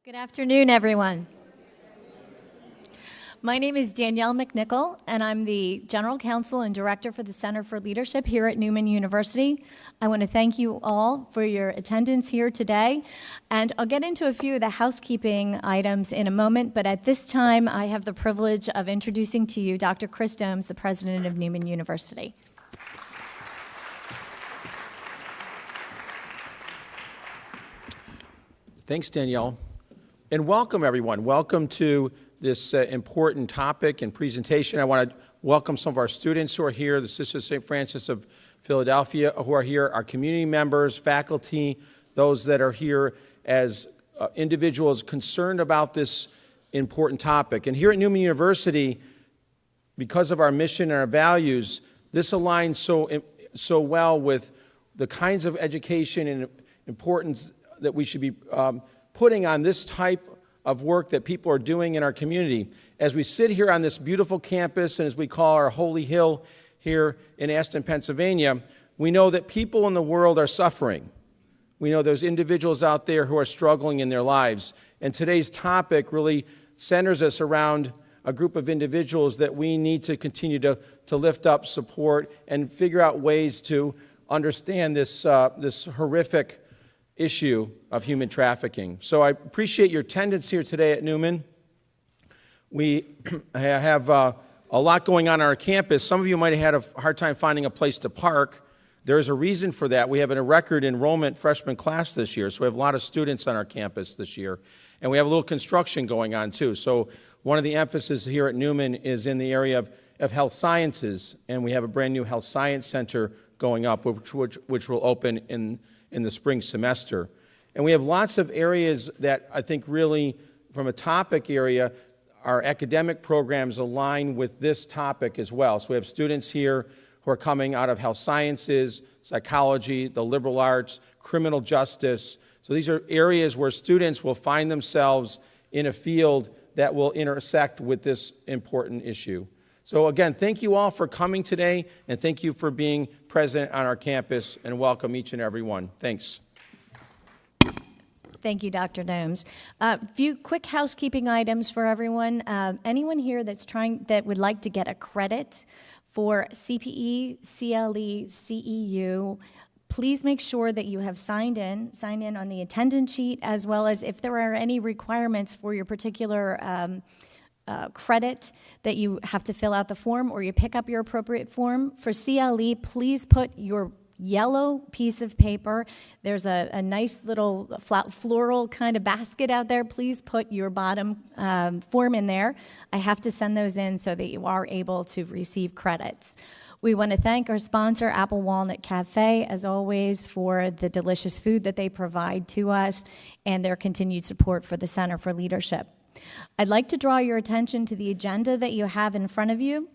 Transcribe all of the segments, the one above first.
Good afternoon, everyone. My name is Danielle McNichol, and I'm the General Counsel and Director for the Center for Leadership here at Neumann University. I want to thank you all for your attendance here today, and I'll get into a few of the housekeeping items in a moment, but at this time, I have the privilege of introducing to you Dr. Chris Domes, the President of Neumann University. Thanks, Danielle. And welcome, everyone. Welcome to this important topic and presentation. I want to welcome some of our students who are here, the Sisters of St. Francis of Philadelphia who are here, our community members, faculty, those that are here as individuals concerned about this important topic. And here at Neumann University, because of our mission and our values, this aligns so well with the kinds of education and importance that we should be putting on this type of work that people are doing in our community. As we sit here on this beautiful campus, and as we call our Holy Hill here in Aston, Pennsylvania, we know that people in the world are suffering. We know there's individuals out there who are struggling in their lives. And today's topic really centers us around a group of individuals that we need to continue to lift up, support, and figure out ways to understand this horrific issue of human trafficking. So I appreciate your attendance here today at Neumann. We have a lot going on our campus. Some of you might have had a hard time finding a place to park. There's a reason for that. We have a record enrollment freshman class this year, so we have a lot of students on our campus this year. And we have a little construction going on too. So one of the emphasis here at Neumann is in the area of health sciences, and we have a brand new health science center going up, which will open in the spring semester. And we have lots of areas that I think really, from a topic area, our academic programs align with this topic as well. So we have students here who are coming out of health sciences, psychology, the liberal arts, criminal justice. So these are areas where students will find themselves in a field that will intersect with this important issue. So again, thank you all for coming today, and thank you for being present on our campus, and welcome each and every one. Thanks. Thank you, Dr. Domes. A few quick housekeeping items for everyone. Anyone here that would like to get a credit for CPE, CLE, CEU, please make sure that you have signed in on the attendance sheet, as well as if there are any requirements for your particular credit that you have to fill out the form, or you pick up your appropriate form. For CLE, please put your yellow piece of paper. There's a nice little floral kind of basket out there. Please put your bottom form in there. I have to send those in so that you are able to receive credits. We want to thank our sponsor, Apple Walnut Cafe, as always, for the delicious food that they provide to us and their continued support for the Center for Leadership. I'd like to draw your attention to the agenda that you have in front of you.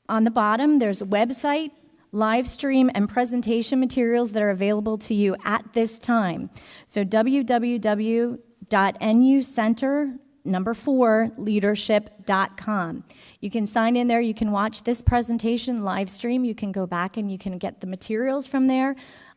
On the bottom, there's a website, live stream, and presentation materials that are available to you at this time. So www.nucenter4leadership.com. You can sign in there. You can watch this presentation live stream. You can go back and you can get the materials from there.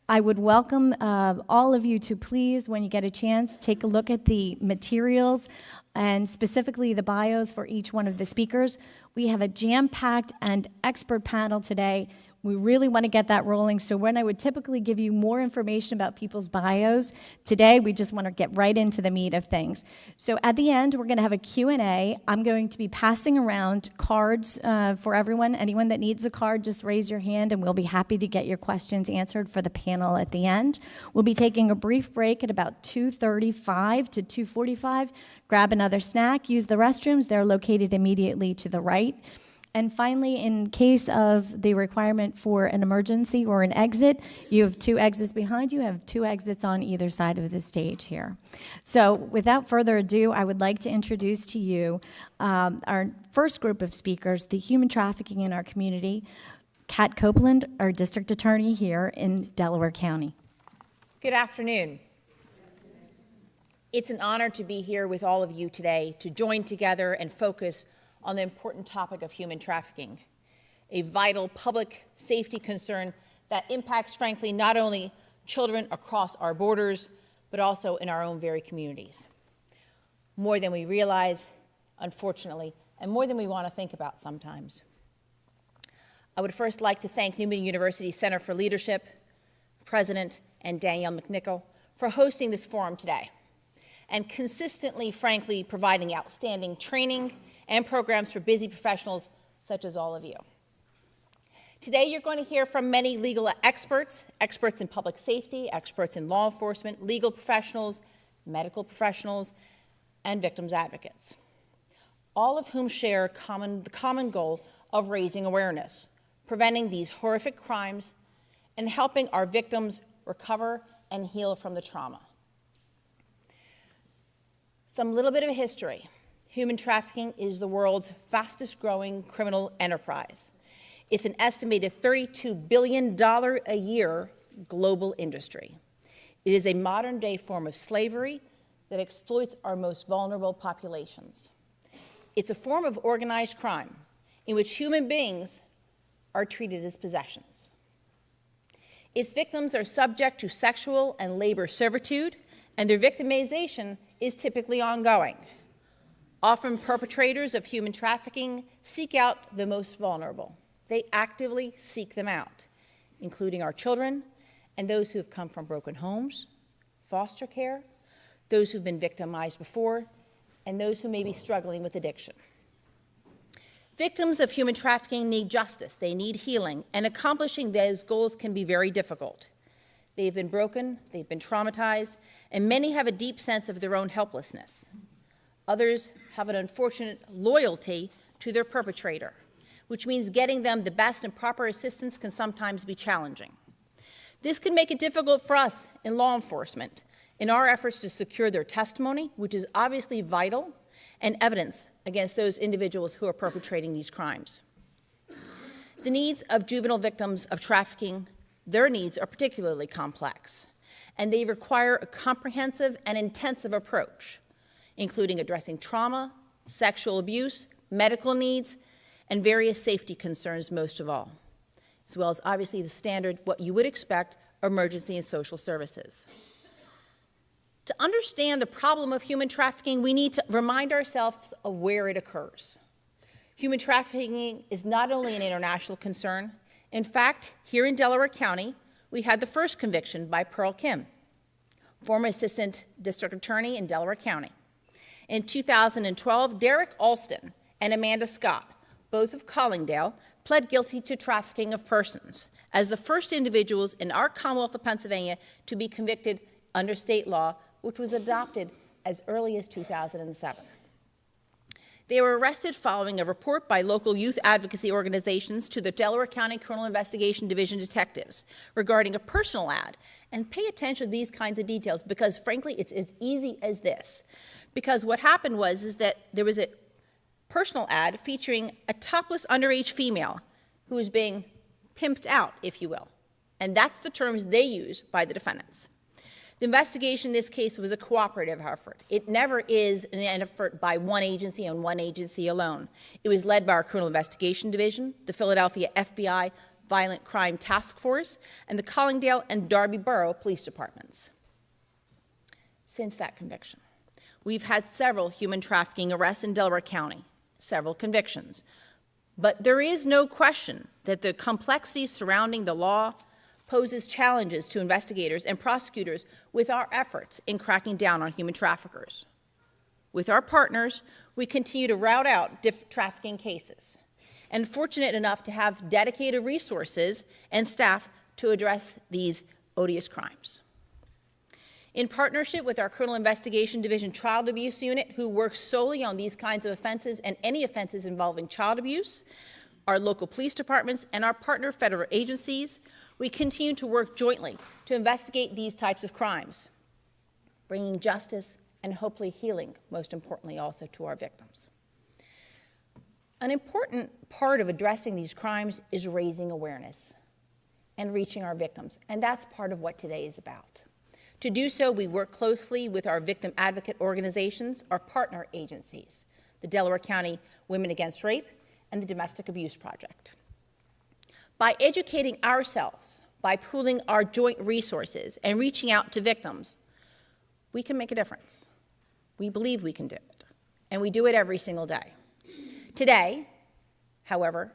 I would welcome all of you to please, when you get a chance, take a look at the materials and specifically the bios for each one of the speakers. We have a jam-packed and expert panel today. We really want to get that rolling, so when I would typically give you more information about people's bios, today we just want to get right into the meat of things. So at the end, we're going to have a Q&A. I'm going to be passing around cards for everyone. Anyone that needs a card, just raise your hand, and we'll be happy to get your questions answered for the panel at the end. We'll be taking a brief break at about 2:35 to 2:45. Grab another snack, use the restrooms. They're located immediately to the right. And finally, in case of the requirement for an emergency or an exit, you have two exits behind you. You have two exits on either side of the stage here. So without further ado, I would like to introduce to you our first group of speakers, the human trafficking in our community. Kat Copeland, our district attorney here in Delaware County. Good afternoon. It's an honor to be here with all of you today to join together and focus on the important topic of human trafficking, a vital public safety concern that impacts, frankly, not only children across our borders, but also in our own very communities. more than we realize, unfortunately, and more than we want to think about sometimes. I would first like to thank Neumann University Center for Leadership, President and Danielle McNichol, for hosting this forum today and consistently, frankly, providing outstanding training and programs for busy professionals such as all of you. Today, you're going to hear from many legal experts, experts in public safety, experts in law enforcement, legal professionals, medical professionals, and victims advocates, all of whom share the common goal of raising awareness, preventing these horrific crimes, and helping our victims recover and heal from the trauma. Some little bit of history. Human trafficking is the world's fastest growing criminal enterprise. It's an estimated $32 billion a year global industry. It is a modern day form of slavery that exploits our most vulnerable populations. It's a form of organized crime in which human beings are treated as possessions. Its victims are subject to sexual and labor servitude, and their victimization is typically ongoing. Often perpetrators of human trafficking seek out the most vulnerable. They actively seek them out, including our children and those who have come from broken homes, foster care, those who've been victimized before, and those who may be struggling with addiction. Victims of human trafficking need justice, they need healing, and accomplishing those goals can be very difficult. They've been broken, they've been traumatized, and many have a deep sense of their own helplessness. Others have an unfortunate loyalty to their perpetrator, which means getting them the best and proper assistance can sometimes be challenging. This can make it difficult for us in law enforcement in our efforts to secure their testimony, which is obviously vital, and evidence against those individuals who are perpetrating these crimes. The needs of juvenile victims of trafficking, their needs are particularly complex, and they require a comprehensive and intensive approach, including addressing trauma, sexual abuse, medical needs, and various safety concerns most of all, as well as obviously the standard, what you would expect, emergency and social services. To understand the problem of human trafficking, we need to remind ourselves of where it occurs. Human trafficking is not only an international concern. In fact, here in Delaware County, we had the first conviction by Pearl Kim, former Assistant District Attorney in Delaware County. In 2012, Derek Alston and Amanda Scott, both of Collingdale, pled guilty to trafficking of persons as the first individuals in our Commonwealth of Pennsylvania to be convicted under state law, which was adopted as early as 2007. They were arrested following a report by local youth advocacy organizations to the Delaware County Criminal Investigation Division detectives regarding a personal ad. And pay attention to these kinds of details because, frankly, it's as easy as this. Because what happened is that there was a personal ad featuring a topless underage female who was being pimped out, if you will. And that's the terms they use by the defendants. The investigation in this case was a cooperative effort. It never is an effort by one agency and one agency alone. It was led by our Criminal Investigation Division, the Philadelphia FBI Violent Crime Task Force, and the Collingdale and Darby Borough Police Departments. Since that conviction, we've had several human trafficking arrests in Delaware County, several convictions. But there is no question that the complexities surrounding the law poses challenges to investigators and prosecutors with our efforts in cracking down on human traffickers. With our partners, we continue to rout out trafficking cases, and fortunate enough to have dedicated resources and staff to address these odious crimes. In partnership with our Criminal Investigation Division Child Abuse Unit, who works solely on these kinds of offenses and any offenses involving child abuse, our local police departments, and our partner federal agencies, we continue to work jointly to investigate these types of crimes, bringing justice and hopefully healing, most importantly, also to our victims. An important part of addressing these crimes is raising awareness and reaching our victims, and that's part of what today is about. To do so, we work closely with our victim advocate organizations, our partner agencies, the Delaware County Women Against Rape and the Domestic Abuse Project. By educating ourselves, by pooling our joint resources and reaching out to victims, we can make a difference. We believe we can do it, and we do it every single day. Today, however,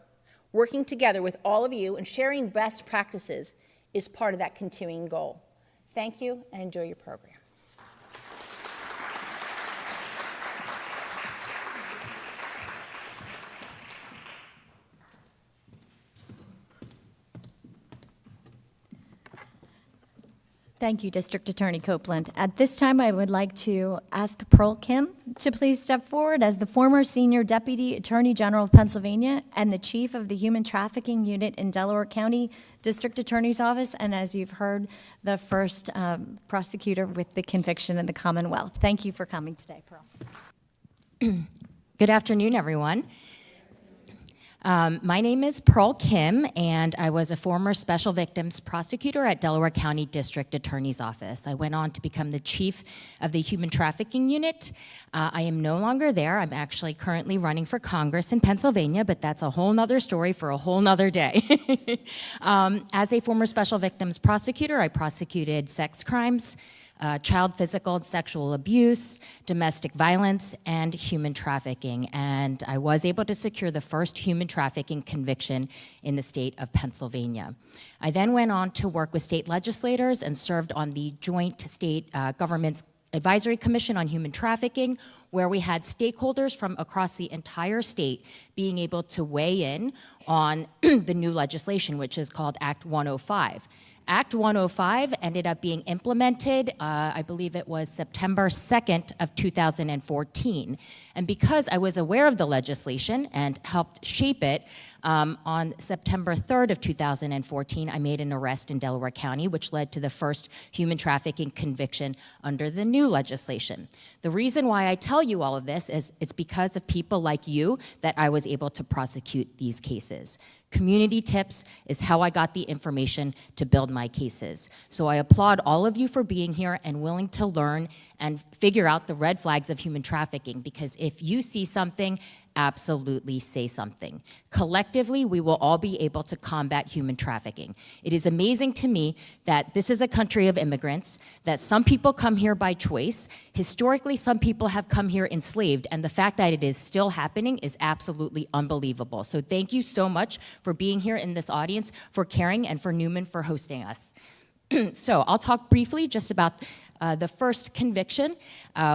working together with all of you and sharing best practices is part of that continuing goal. Thank you, and enjoy your program. Thank you, District Attorney Copeland. At this time, I would like to ask Pearl Kim to please step forward as the former Senior Deputy Attorney General of Pennsylvania and the Chief of the Human Trafficking Unit in Delaware County District Attorney's Office, and as you've heard, the first prosecutor with the conviction in the Commonwealth. Thank you for coming today, Pearl. Good afternoon, everyone. My name is Pearl Kim, and I was a former special victims prosecutor at Delaware County District Attorney's Office. I went on to become the chief of the Human Trafficking Unit. I am no longer there. I'm actually currently running for Congress in Pennsylvania, but that's a whole nother story for a whole nother day. As a former special victims prosecutor, I prosecuted sex crimes, child physical and sexual abuse, domestic violence, and human trafficking. And I was able to secure the first human trafficking conviction in the state of Pennsylvania. I then went on to work with state legislators and served on the Joint State Government's Advisory Commission on Human Trafficking, where we had stakeholders from across the entire state being able to weigh in on the new legislation, which is called Act 105. Act 105 ended up being implemented, I believe it was September 2nd of 2014. And because I was aware of the legislation and helped shape it, on September 3rd of 2014, I made an arrest in Delaware County, which led to the first human trafficking conviction under the new legislation. The reason why I tell you all of this is it's because of people like you that I was able to prosecute these cases. Community tips is how I got the information to build my cases. So I applaud all of you for being here and willing to learn and figure out the red flags of human trafficking, because if you see something, absolutely say something. Collectively, we will all be able to combat human trafficking. It is amazing to me that this is a country of immigrants, that some people come here by choice. Historically, some people have come here enslaved, and the fact that it is still happening is absolutely unbelievable. So thank you so much for being here in this audience, for caring, and for Neumann for hosting us. So I'll talk briefly just about the first conviction,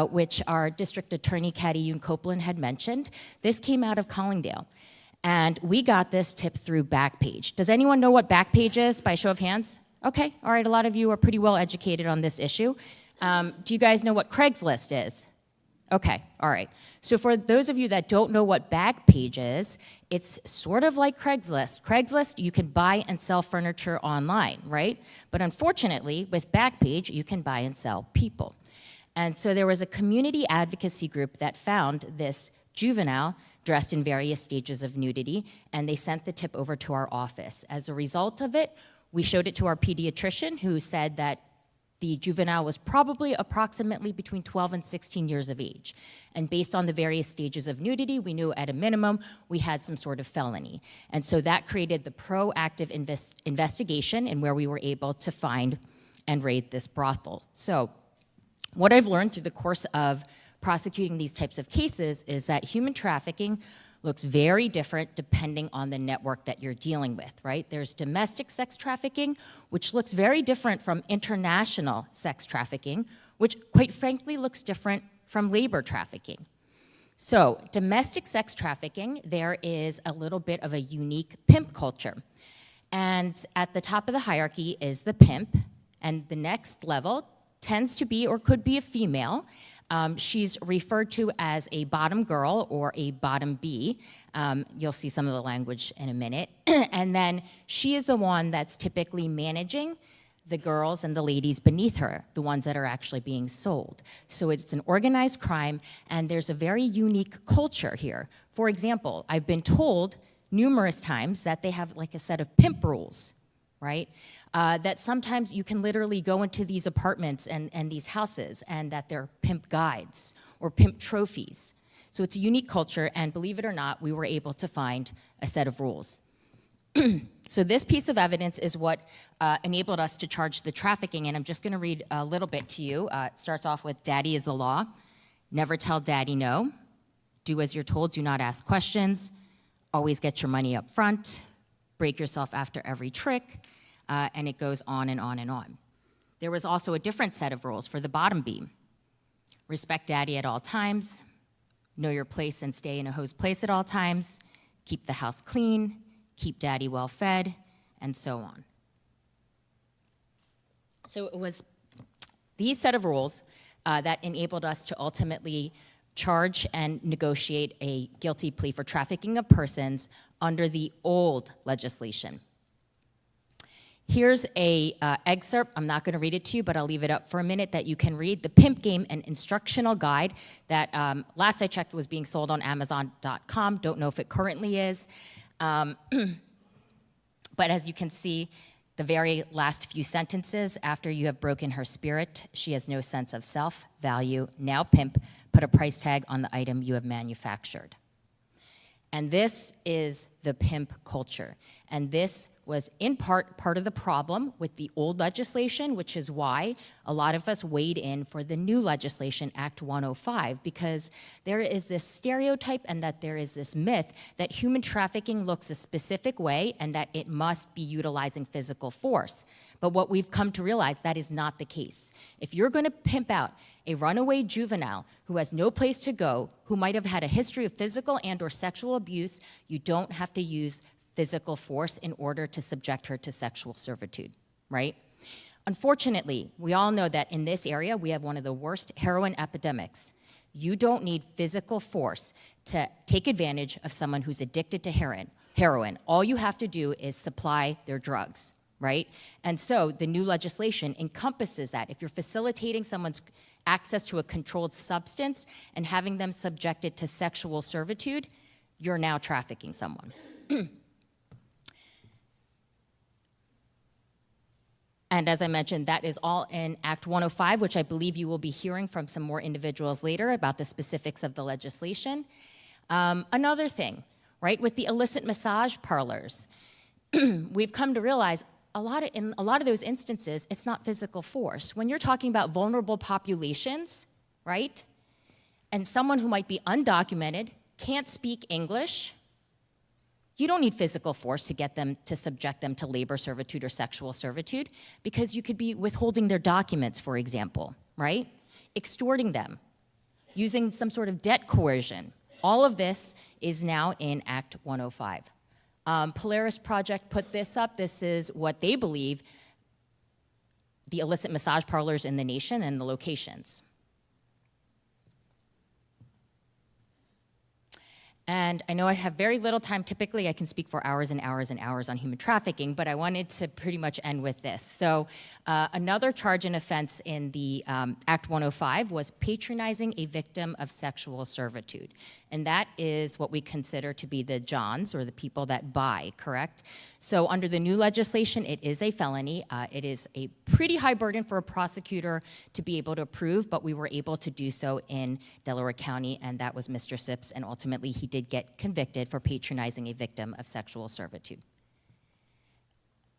which our District Attorney, Yoon Copeland, had mentioned. This came out of Collingdale, and we got this tip through Backpage. Does anyone know what Backpage is, by show of hands? Okay, all right, a lot of you are pretty well educated on this issue. Do you guys know what Craigslist is? Okay, all right. So for those of you that don't know what Backpage is, it's sort of like Craigslist. Craigslist, you can buy and sell furniture online, right? But unfortunately, with Backpage, you can buy and sell people. And so there was a community advocacy group that found this juvenile dressed in various stages of nudity, and they sent the tip over to our office. As a result of it, we showed it to our pediatrician, who said that the juvenile was probably approximately between 12 and 16 years of age. And based on the various stages of nudity, we knew at a minimum we had some sort of felony. And so that created the proactive investigation, in where we were able to find and raid this brothel. So what I've learned through the course of prosecuting these types of cases is that human trafficking looks very different depending on the network that you're dealing with, right? There's domestic sex trafficking, which looks very different from international sex trafficking, which quite frankly looks different from labor trafficking. So domestic sex trafficking, there is a little bit of a unique pimp culture. And at the top of the hierarchy is the pimp, and the next level tends to be or could be a female. She's referred to as a bottom girl or a bottom B. You'll see some of the language in a minute. And then she is the one that's typically managing the girls and the ladies beneath her, the ones that are actually being sold. So it's an organized crime, and there's a very unique culture here. For example, I've been told numerous times that they have like a set of pimp rules, right? That sometimes you can literally go into these apartments and these houses, and that they're pimp guides or pimp trophies. So it's a unique culture, and believe it or not, we were able to find a set of rules. So this piece of evidence is what enabled us to charge the trafficking, and I'm just gonna read a little bit to you. It starts off with "Daddy is the law," Never tell daddy no. Do as you're told, do not ask questions. Always get your money up front. Break yourself after every trick. And it goes on and on and on. There was also a different set of rules for the bottom beam. Respect daddy at all times. Know your place and stay in a host's place at all times. Keep the house clean. Keep daddy well fed, and so on. So it was these set of rules that enabled us to ultimately charge and negotiate a guilty plea for trafficking of persons under the old legislation. Here's a excerpt. I'm not going to read it to you, but I'll leave it up for a minute that you can read. The Pimp Game, an instructional guide that last I checked was being sold on Amazon.com. Don't know if it currently is. But as you can see, the very last few sentences, after you have broken her spirit, she has no sense of self, value, now pimp, put a price tag on the item you have manufactured. And this is the pimp culture. And this was in part of the problem with the old legislation, which is why a lot of us weighed in for the new legislation, Act 105, because there is this stereotype and that there is this myth that human trafficking looks a specific way and that it must be utilizing physical force. But what we've come to realize, that is not the case. If you're going to pimp out a runaway juvenile who has no place to go, who might have had a history of physical and or sexual abuse, you don't have to use physical force in order to subject her to sexual servitude, right? Unfortunately, we all know that in this area, we have one of the worst heroin epidemics. You don't need physical force to take advantage of someone who's addicted to heroin. All you have to do is supply their drugs, right? And so the new legislation encompasses that. If you're facilitating someone's access to a controlled substance and having them subjected to sexual servitude, you're now trafficking someone. And as I mentioned, that is all in Act 105, which I believe you will be hearing from some more individuals later about the specifics of the legislation. Another thing, right, with the illicit massage parlors, we've come to realize in a lot of those instances, it's not physical force. When you're talking about vulnerable populations, right, and someone who might be undocumented, can't speak English, you don't need physical force to get them, to subject them to labor servitude or sexual servitude, because you could be withholding their documents, for example, right? Extorting them, using some sort of debt coercion. All of this is now in Act 105. Polaris Project put this up. This is what they believe the illicit massage parlors in the nation and the locations. And I know I have very little time. Typically, I can speak for hours and hours and hours on human trafficking, but I wanted to pretty much end with this. So another charge and offense in the Act 105 was patronizing a victim of sexual servitude. And that is what we consider to be the Johns, or the people that buy, correct? So under the new legislation, it is a felony. It is a pretty high burden for a prosecutor to be able to prove, but we were able to do so in Delaware County, and that was Mr. Sips, and ultimately he did get convicted for patronizing a victim of sexual servitude.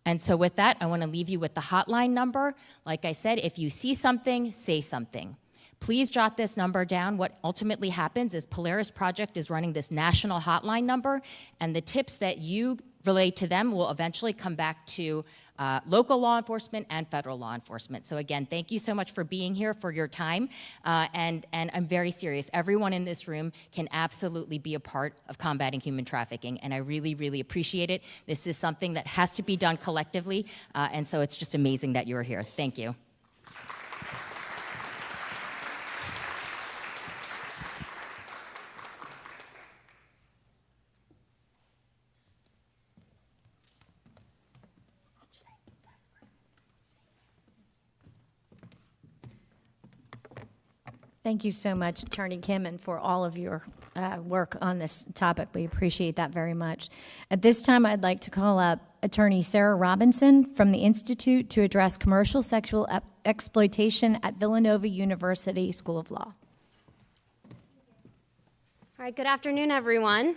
And so with that, I want to leave you with the hotline number. Like I said, if you see something, say something. Please jot this number down. What ultimately happens is Polaris Project is running this national hotline number, and the tips that you relay to them will eventually come back to local law enforcement and federal law enforcement. So again, thank you so much for being here, for your time, and I'm very serious. Everyone in this room can absolutely be a part of combating human trafficking, and I really, really appreciate it. This is something that has to be done collectively, and so it's just amazing that you're here. Thank you. Thank you so much, Attorney Kim, and for all of your work on this topic. We appreciate that very much. At this time, I'd like to call up Attorney Sarah Robinson from the Institute to address commercial sexual exploitation at Villanova University School of Law. All right, good afternoon, everyone.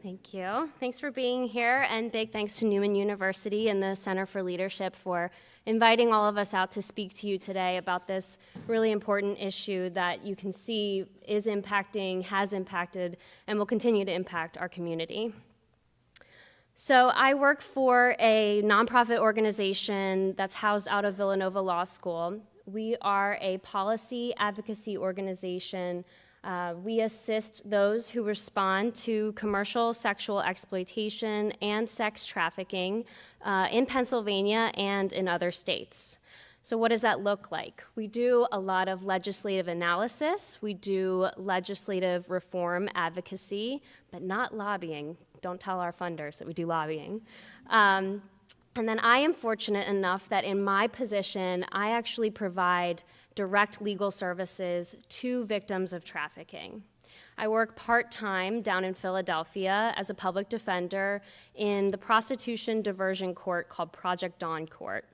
Thank you. Thanks for being here, and big thanks to Neumann University and the Center for Leadership for inviting all of us out to speak to you today about this really important issue that you can see is impacting, has impacted, and will continue to impact our community. So I work for a nonprofit organization that's housed out of Villanova Law School. We are a policy advocacy organization. We assist those who respond to commercial sexual exploitation and sex trafficking in Pennsylvania and in other states. So what does that look like? We do a lot of legislative analysis. We do legislative reform advocacy, but not lobbying. Don't tell our funders that we do lobbying. And then I am fortunate enough that in my position, I actually provide direct legal services to victims of trafficking. I work part-time down in Philadelphia as a public defender in the prostitution diversion court called Project Dawn Court.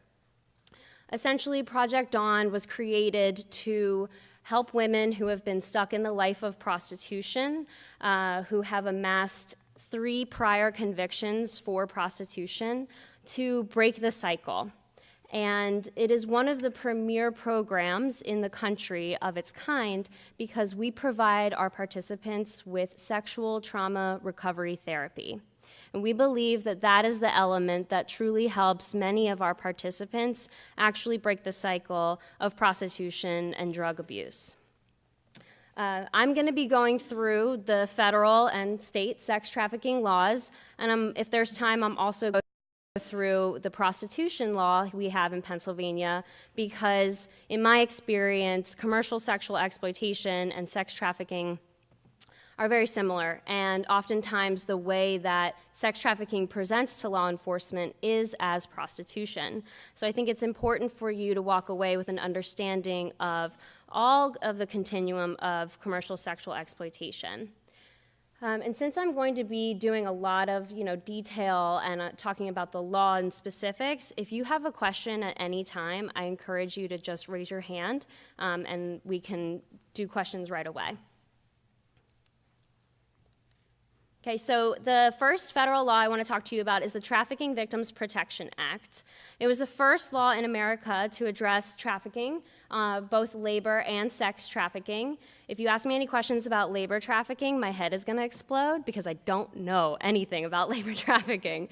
Essentially, Project Dawn was created to help women who have been stuck in the life of prostitution, who have amassed 3 prior convictions for prostitution, to break the cycle. And it is one of the premier programs in the country of its kind because we provide our participants with sexual trauma recovery therapy. And we believe that that is the element that truly helps many of our participants actually break the cycle of prostitution and drug abuse. I'm going to be going through the federal and state sex trafficking laws, and if there's time, I'm also going through the prostitution law we have in Pennsylvania because, in my experience, commercial sexual exploitation and sex trafficking are very similar, and oftentimes the way that sex trafficking presents to law enforcement is as prostitution. So I think it's important for you to walk away with an understanding of all of the continuum of commercial sexual exploitation. And since I'm going to be doing a lot of detail and talking about the law and specifics, if you have a question at any time, I encourage you to just raise your hand and we can do questions right away. Okay, so the first federal law I want to talk to you about is the Trafficking Victims Protection Act. It was the first law in America to address trafficking, both labor and sex trafficking. If you ask me any questions about labor trafficking, my head is going to explode because I don't know anything about labor trafficking.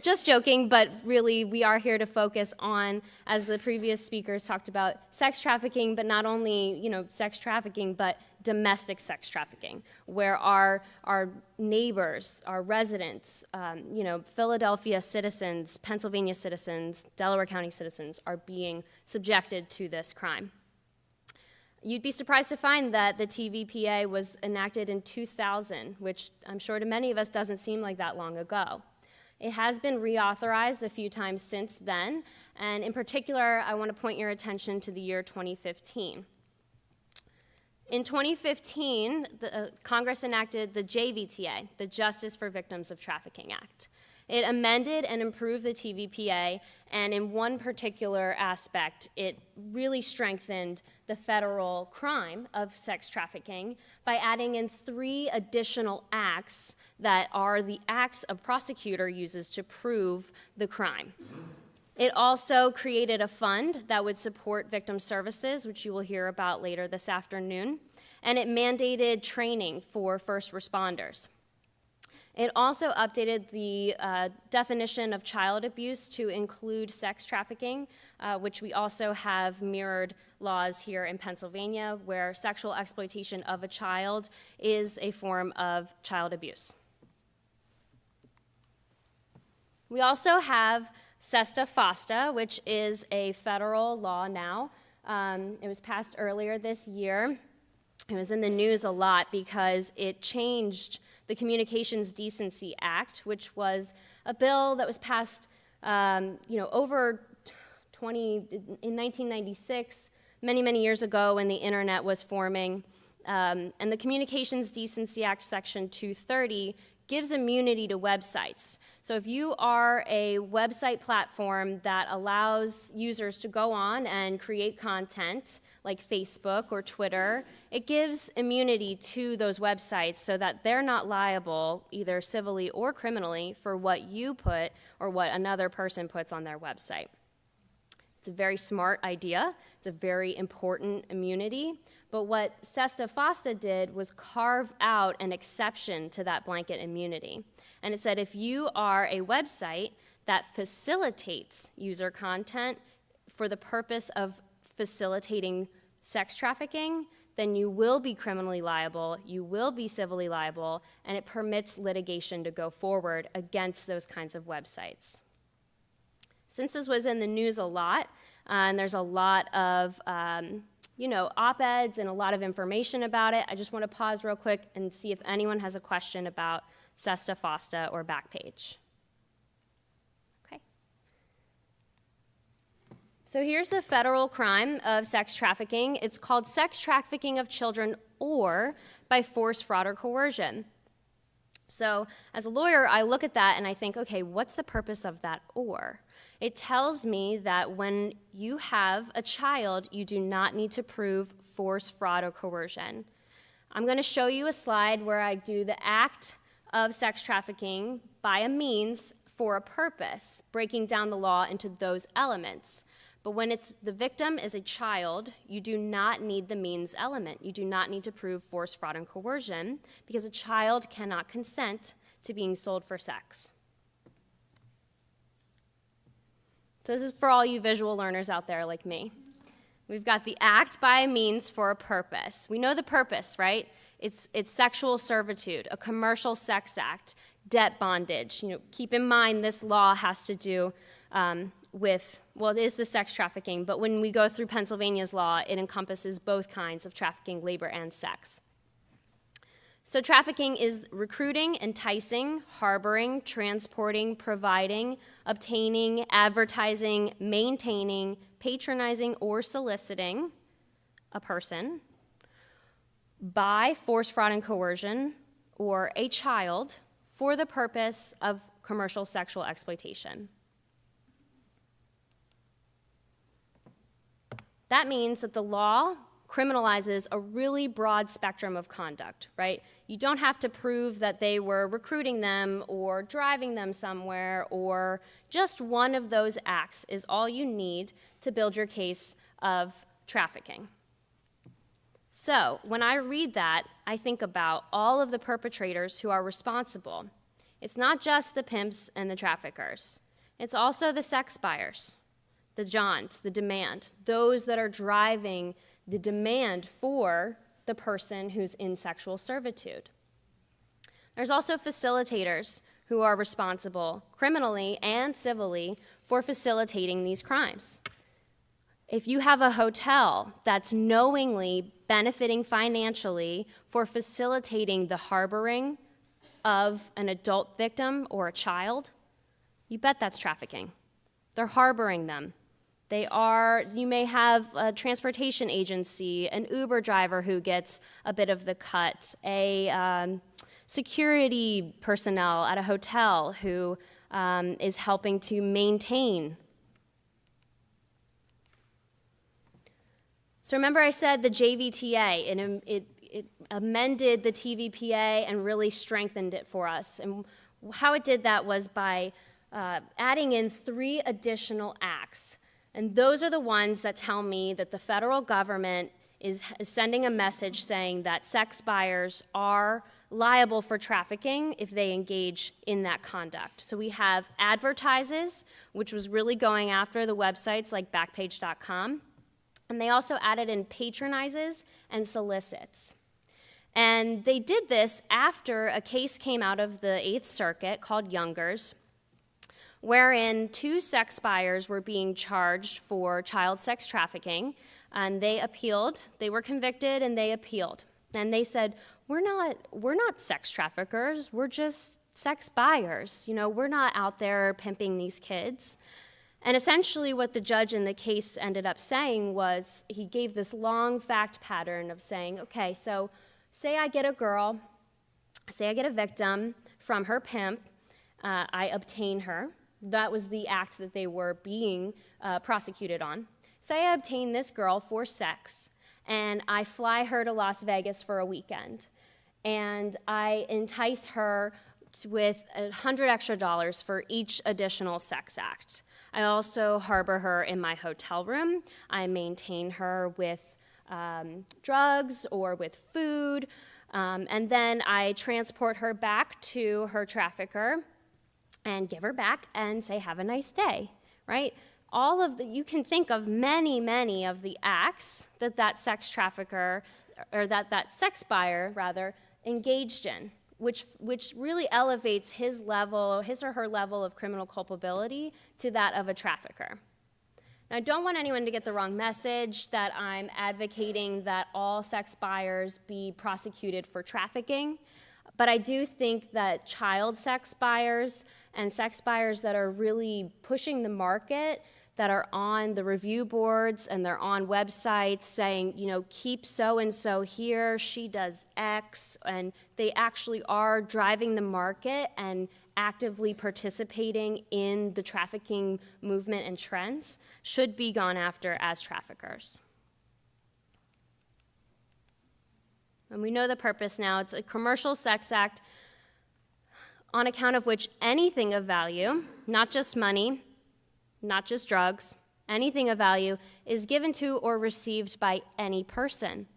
Just joking, but really we are here to focus on, as the previous speakers talked about, sex trafficking, but not only sex trafficking, but domestic sex trafficking, where our neighbors, our residents, Philadelphia citizens, Pennsylvania citizens, Delaware County citizens are being subjected to this crime. You'd be surprised to find that the TVPA was enacted in 2000, which I'm sure to many of us doesn't seem like that long ago. It has been reauthorized a few times since then, and in particular, I want to point your attention to the year 2015. In 2015, Congress enacted the JVTA, the Justice for Victims of Trafficking Act. It amended and improved the TVPA, and in one particular aspect, it really strengthened the federal crime of sex trafficking by adding in 3 additional acts that are the acts a prosecutor uses to prove the crime. It also created a fund that would support victim services, which you will hear about later this afternoon, and it mandated training for first responders. It also updated the definition of child abuse to include sex trafficking, which we also have mirrored laws here in Pennsylvania, where sexual exploitation of a child is a form of child abuse. We also have SESTA FOSTA, which is a federal law now. It was passed earlier this year. It was in the news a lot because it changed the Communications Decency Act, which was a bill that was passed in 1996, many years ago when the internet was forming. And the Communications Decency Act, Section 230, gives immunity to websites. So if you are a website platform that allows users to go on and create content like Facebook or Twitter, it gives immunity to those websites so that they're not liable either civilly or criminally for what you put or what another person puts on their website. It's a very smart idea. It's a very important immunity. But what Sesta FOSTA did was carve out an exception to that blanket immunity. And it said if you are a website that facilitates user content for the purpose of facilitating sex trafficking, then you will be criminally liable, you will be civilly liable, and it permits litigation to go forward against those kinds of websites. Since this was in the news a lot, and there's a lot of op-eds and a lot of information about it, I just want to pause real quick and see if anyone has a question about Sesta FOSTA or Backpage. Okay. So here's the federal crime of sex trafficking. It's called sex trafficking of children or by force, fraud, or coercion. So as a lawyer, I look at that and I think, okay, what's the purpose of that or? It tells me that when you have a child, you do not need to prove force, fraud, or coercion. I'm going to show you a slide where I do the act of sex trafficking by a means for a purpose, breaking down the law into those elements. But when the victim is a child, you do not need the means element. You do not need to prove force, fraud, and coercion because a child cannot consent to being sold for sex. So this is for all you visual learners out there like me. We've got the act by means for a purpose. We know the purpose, right? It's sexual servitude, a commercial sex act, debt bondage. Keep in mind this law has to do with, well, it is the sex trafficking, but when we go through Pennsylvania's law, it encompasses both kinds of trafficking, labor, and sex. So trafficking is recruiting, enticing, harboring, transporting, providing, obtaining, advertising, maintaining, patronizing, or soliciting a person by force, fraud, and coercion, or a child for the purpose of commercial sexual exploitation. That means that the law criminalizes a really broad spectrum of conduct, right? You don't have to prove that they were recruiting them or driving them somewhere, or just one of those acts is all you need to build your case of trafficking. So when I read that, I think about all of the perpetrators who are responsible. It's not just the pimps and the traffickers. It's also the sex buyers, the Johns, the demand, those that are driving the demand for the person who's in sexual servitude. There's also facilitators who are responsible criminally and civilly for facilitating these crimes. If you have a hotel that's knowingly benefiting financially for facilitating the harboring of an adult victim or a child, you bet that's trafficking. They're harboring them. You may have a transportation agency, an Uber driver who gets a bit of the cut, a security personnel at a hotel who is helping to maintain. So remember I said the JVTA, it amended the TVPA and really strengthened it for us. And how it did that was by adding in 3 additional acts. And those are the ones that tell me that the federal government is sending a message saying that sex buyers are liable for trafficking if they engage in that conduct. So we have advertises, which was really going after the websites like Backpage.com. And they also added in patronizes and solicits. And they did this after a case came out of the 8th Circuit called Youngers, wherein 2 sex buyers were being charged for child sex trafficking, and they appealed. They were convicted, and they appealed. And they said, we're not sex traffickers, we're just sex buyers. We're not out there pimping these kids. And essentially what the judge in the case ended up saying was, he gave this long fact pattern of saying, okay, so say I get a victim from her pimp, I obtain her. That was the act that they were being prosecuted on. Say I obtain this girl for sex, and I fly her to Las Vegas for a weekend, and I entice her with $100 extra for each additional sex act. I also harbor her in my hotel room. I maintain her with drugs or with food, and then I transport her back to her trafficker and give her back and say, have a nice day, right? You can think of many of the acts that sex trafficker, or that sex buyer, rather, engaged in, which really elevates his or her level of criminal culpability to that of a trafficker. Now, I don't want anyone to get the wrong message that I'm advocating that all sex buyers be prosecuted for trafficking, but I do think that child sex buyers and sex buyers that are really pushing the market, that are on the review boards and they're on websites saying, keep so-and-so here, she does X, and they actually are driving the market and actively participating in the trafficking movement and trends, should be gone after as traffickers. And we know the purpose now. It's a commercial sex act on account of which anything of value, not just money, not just drugs, anything of value is given to or received by any person.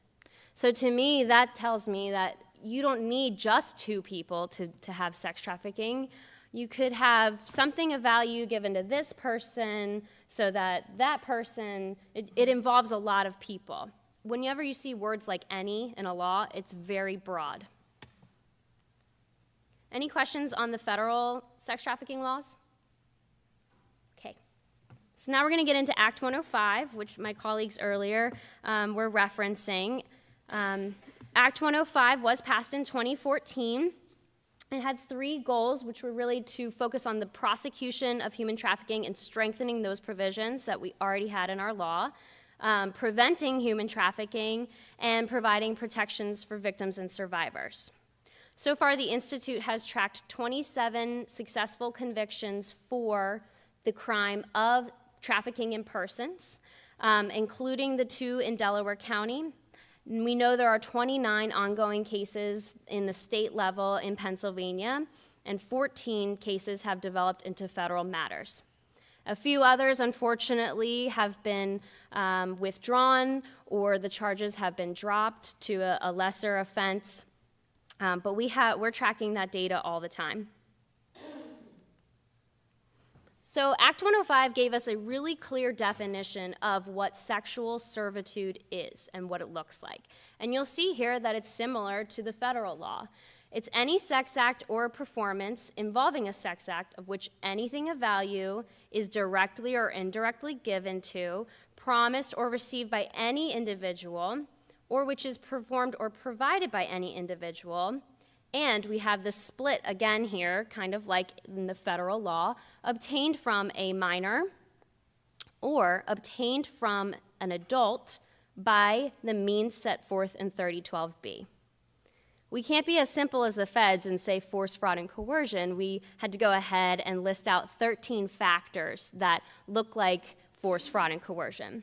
So to me, that tells me that you don't need just two people to have sex trafficking. You could have something of value given to this person so that person, it involves a lot of people. Whenever you see words like any in a law, it's very broad. Any questions on the federal sex trafficking laws? Okay. So now we're going to get into Act 105, which my colleagues earlier were referencing. Act 105 was passed in 2014. It had three goals, which were really to focus on the prosecution of human trafficking and strengthening those provisions that we already had in our law, preventing human trafficking, and providing protections for victims and survivors. So far, the Institute has tracked 27 successful convictions for the crime of trafficking in persons, including the 2 in Delaware County. We know there are 29 ongoing cases in the state level in Pennsylvania, and 14 cases have developed into federal matters. A few others, unfortunately, have been withdrawn, or the charges have been dropped to a lesser offense. But we're tracking that data all the time. So Act 105 gave us a really clear definition of what sexual servitude is and what it looks like. And you'll see here that it's similar to the federal law. It's any sex act or performance involving a sex act of which anything of value is directly or indirectly given to, promised or received by any individual, or which is performed or provided by any individual. And we have the split again here, kind of like in the federal law, obtained from a minor or obtained from an adult by the means set forth in 3012B. We can't be as simple as the feds and say force, fraud, and coercion. We had to go ahead and list out 13 factors that look like force, fraud, and coercion.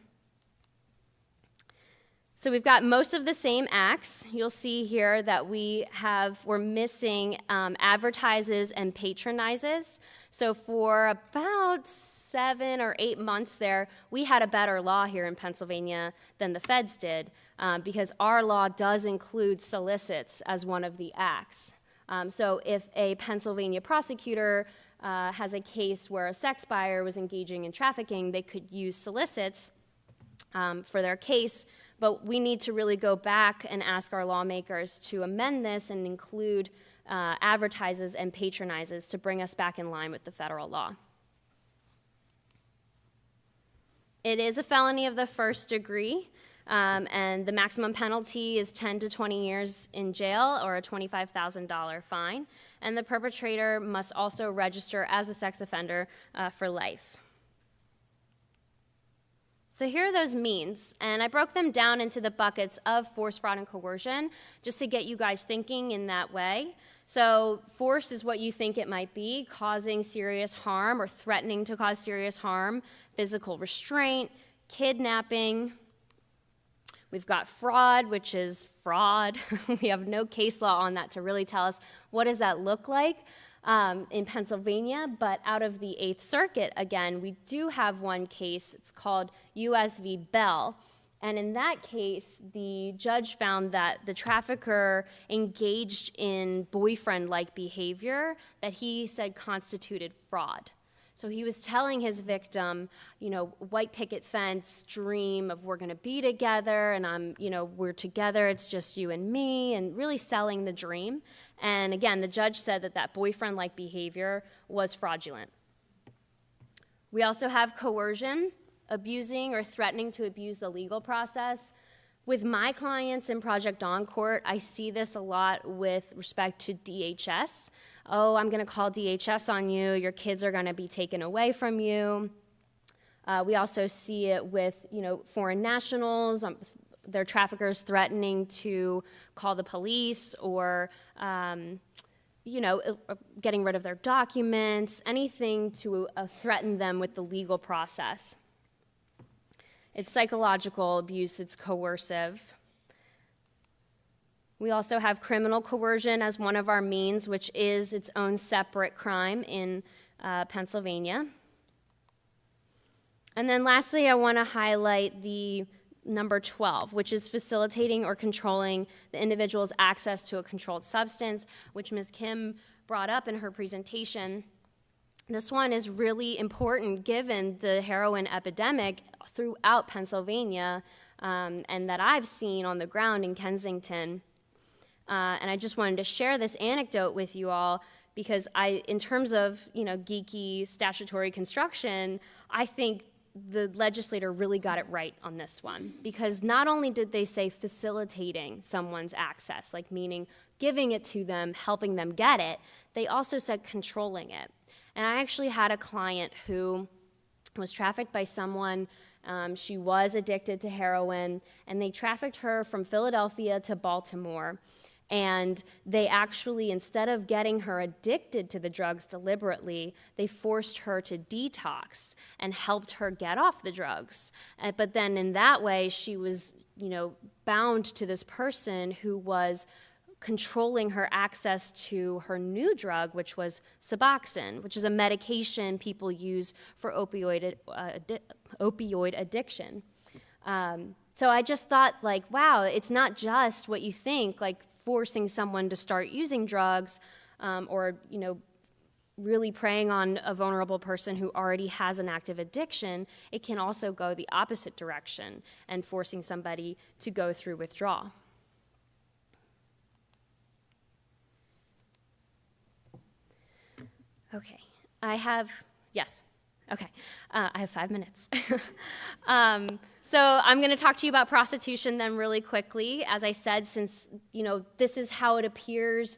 So we've got most of the same acts. You'll see here that we're missing advertises and patronizes. So for about 7 or 8 months there, we had a better law here in Pennsylvania than the feds did, because our law does include solicits as one of the acts. So if a Pennsylvania prosecutor has a case where a sex buyer was engaging in trafficking, they could use solicits for their case. But we need to really go back and ask our lawmakers to amend this and include advertises and patronizes to bring us back in line with the federal law. It is a felony of the first degree, and the maximum penalty is 10 to 20 years in jail or a $25,000 fine. And the perpetrator must also register as a sex offender for life. So here are those means, and I broke them down into the buckets of force, fraud, and coercion, just to get you guys thinking in that way. So force is what you think it might be, causing serious harm or threatening to cause serious harm, physical restraint, kidnapping. We've got fraud, which is fraud. We have no case law on that to really tell us what does that look like. in Pennsylvania, but out of the Eighth Circuit, again, we do have one case. It's called U.S. v. Bell. And in that case, the judge found that the trafficker engaged in boyfriend-like behavior that he said constituted fraud. So he was telling his victim, white picket fence dream of we're going to be together and we're together, it's just you and me, and really selling the dream. And again, the judge said that boyfriend-like behavior was fraudulent. We also have coercion, abusing or threatening to abuse the legal process. With my clients in Project Dawn Court, I see this a lot with respect to DHS. Oh, I'm going to call DHS on you. Your kids are going to be taken away from you. We also see it with, foreign nationals, their traffickers threatening to call the police or, getting rid of their documents, anything to threaten them with the legal process. It's psychological abuse, it's coercive. We also have criminal coercion as one of our means, which is its own separate crime in Pennsylvania. And then lastly, I want to highlight the number 12, which is facilitating or controlling the individual's access to a controlled substance, which Ms. Kim brought up in her presentation. This one is really important given the heroin epidemic throughout Pennsylvania and that I've seen on the ground in Kensington. And I just wanted to share this anecdote with you all because in terms of, geeky statutory construction, I think the legislator really got it right on this one, because not only did they say facilitating someone's access, like meaning giving it to them, helping them get it, they also said controlling it. And I actually had a client who was trafficked by someone. She was addicted to heroin, and they trafficked her from Philadelphia to Baltimore. And they actually, instead of getting her addicted to the drugs deliberately, they forced her to detox and helped her get off the drugs. But then in that way, she was, bound to this person who was controlling her access to her new drug, which was Suboxone, which is a medication people use for opioid addiction. So I just thought, wow, it's not just what you think, forcing someone to start using drugs or, really preying on a vulnerable person who already has an active addiction. It can also go the opposite direction and forcing somebody to go through withdrawal. Okay, I have 5 minutes. So I'm going to talk to you about prostitution then really quickly. As I said, since, this is how it appears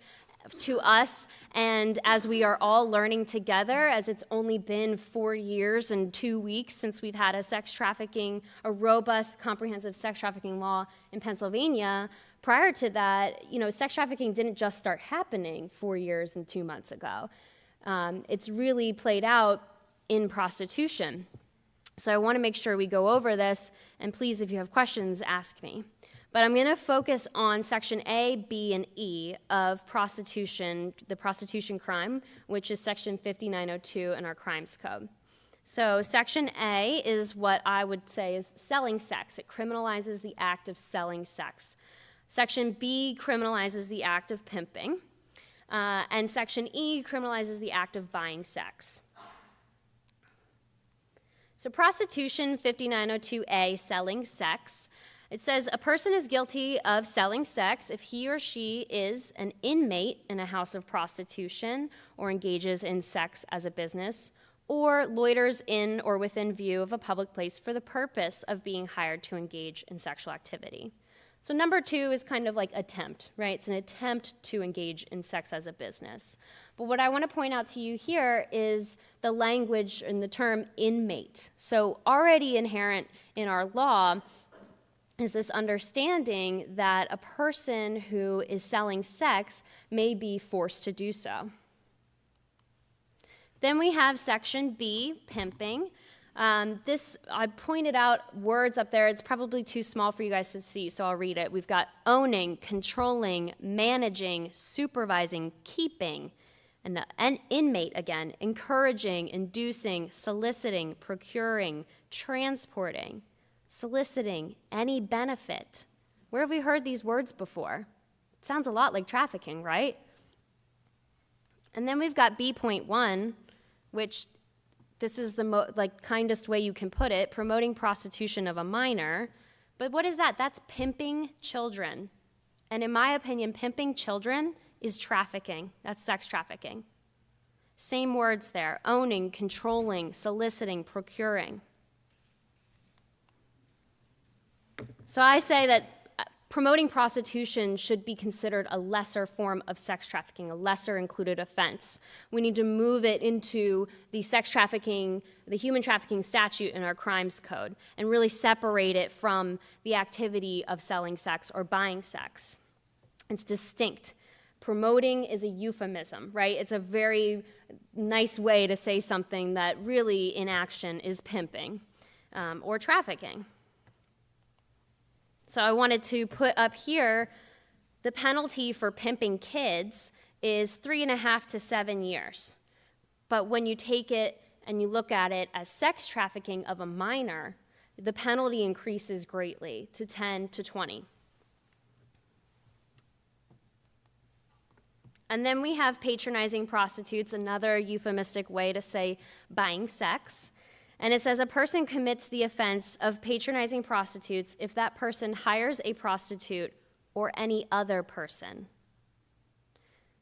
to us, and as we are all learning together, as it's only been 4 years and 2 weeks since we've had a robust, comprehensive sex trafficking law in Pennsylvania. Prior to that, sex trafficking didn't just start happening 4 years and 2 months ago. It's really played out in prostitution. So I want to make sure we go over this, and please, if you have questions, ask me. But I'm going to focus on Section A, B, and E of prostitution, the prostitution crime, which is Section 5902 in our Crimes Code. So Section A is what I would say is selling sex. It criminalizes the act of selling sex. Section B criminalizes the act of pimping. And Section E criminalizes the act of buying sex. So prostitution, 5902A, selling sex. It says a person is guilty of selling sex if he or she is an inmate in a house of prostitution or engages in sex as a business or loiters in or within view of a public place for the purpose of being hired to engage in sexual activity. So number 2 is kind of like attempt, right? It's an attempt to engage in sex as a business. But what I want to point out to you here is the language and the term inmate. So already inherent in our law is this understanding that a person who is selling sex may be forced to do so. Then we have Section B, pimping. I pointed out words up there. It's probably too small for you guys to see, so I'll read it. We've got owning, controlling, managing, supervising, keeping, an inmate, again, encouraging, inducing, soliciting, procuring, transporting, soliciting any benefit. Where have we heard these words before? It sounds a lot like trafficking, right? And then we've got B.1, which this is the kindest way you can put it, promoting prostitution of a minor. But what is that? That's pimping children. And in my opinion, pimping children is trafficking. That's sex trafficking. Same words there: owning, controlling, soliciting, procuring. So I say that promoting prostitution should be considered a lesser form of sex trafficking, a lesser included offense. We need to move it into the sex trafficking, the human trafficking statute in our crimes code, and really separate it from the activity of selling sex or buying sex. It's distinct. Promoting is a euphemism, right? It's a very nice way to say something that really in action is pimping or trafficking. So I wanted to put up here the penalty for pimping kids is 3.5 to 7 years. But when you take it and you look at it as sex trafficking of a minor, the penalty increases greatly to 10 to 20. And then we have patronizing prostitutes, another euphemistic way to say buying sex. And it says a person commits the offense of patronizing prostitutes if that person hires a prostitute or any other person.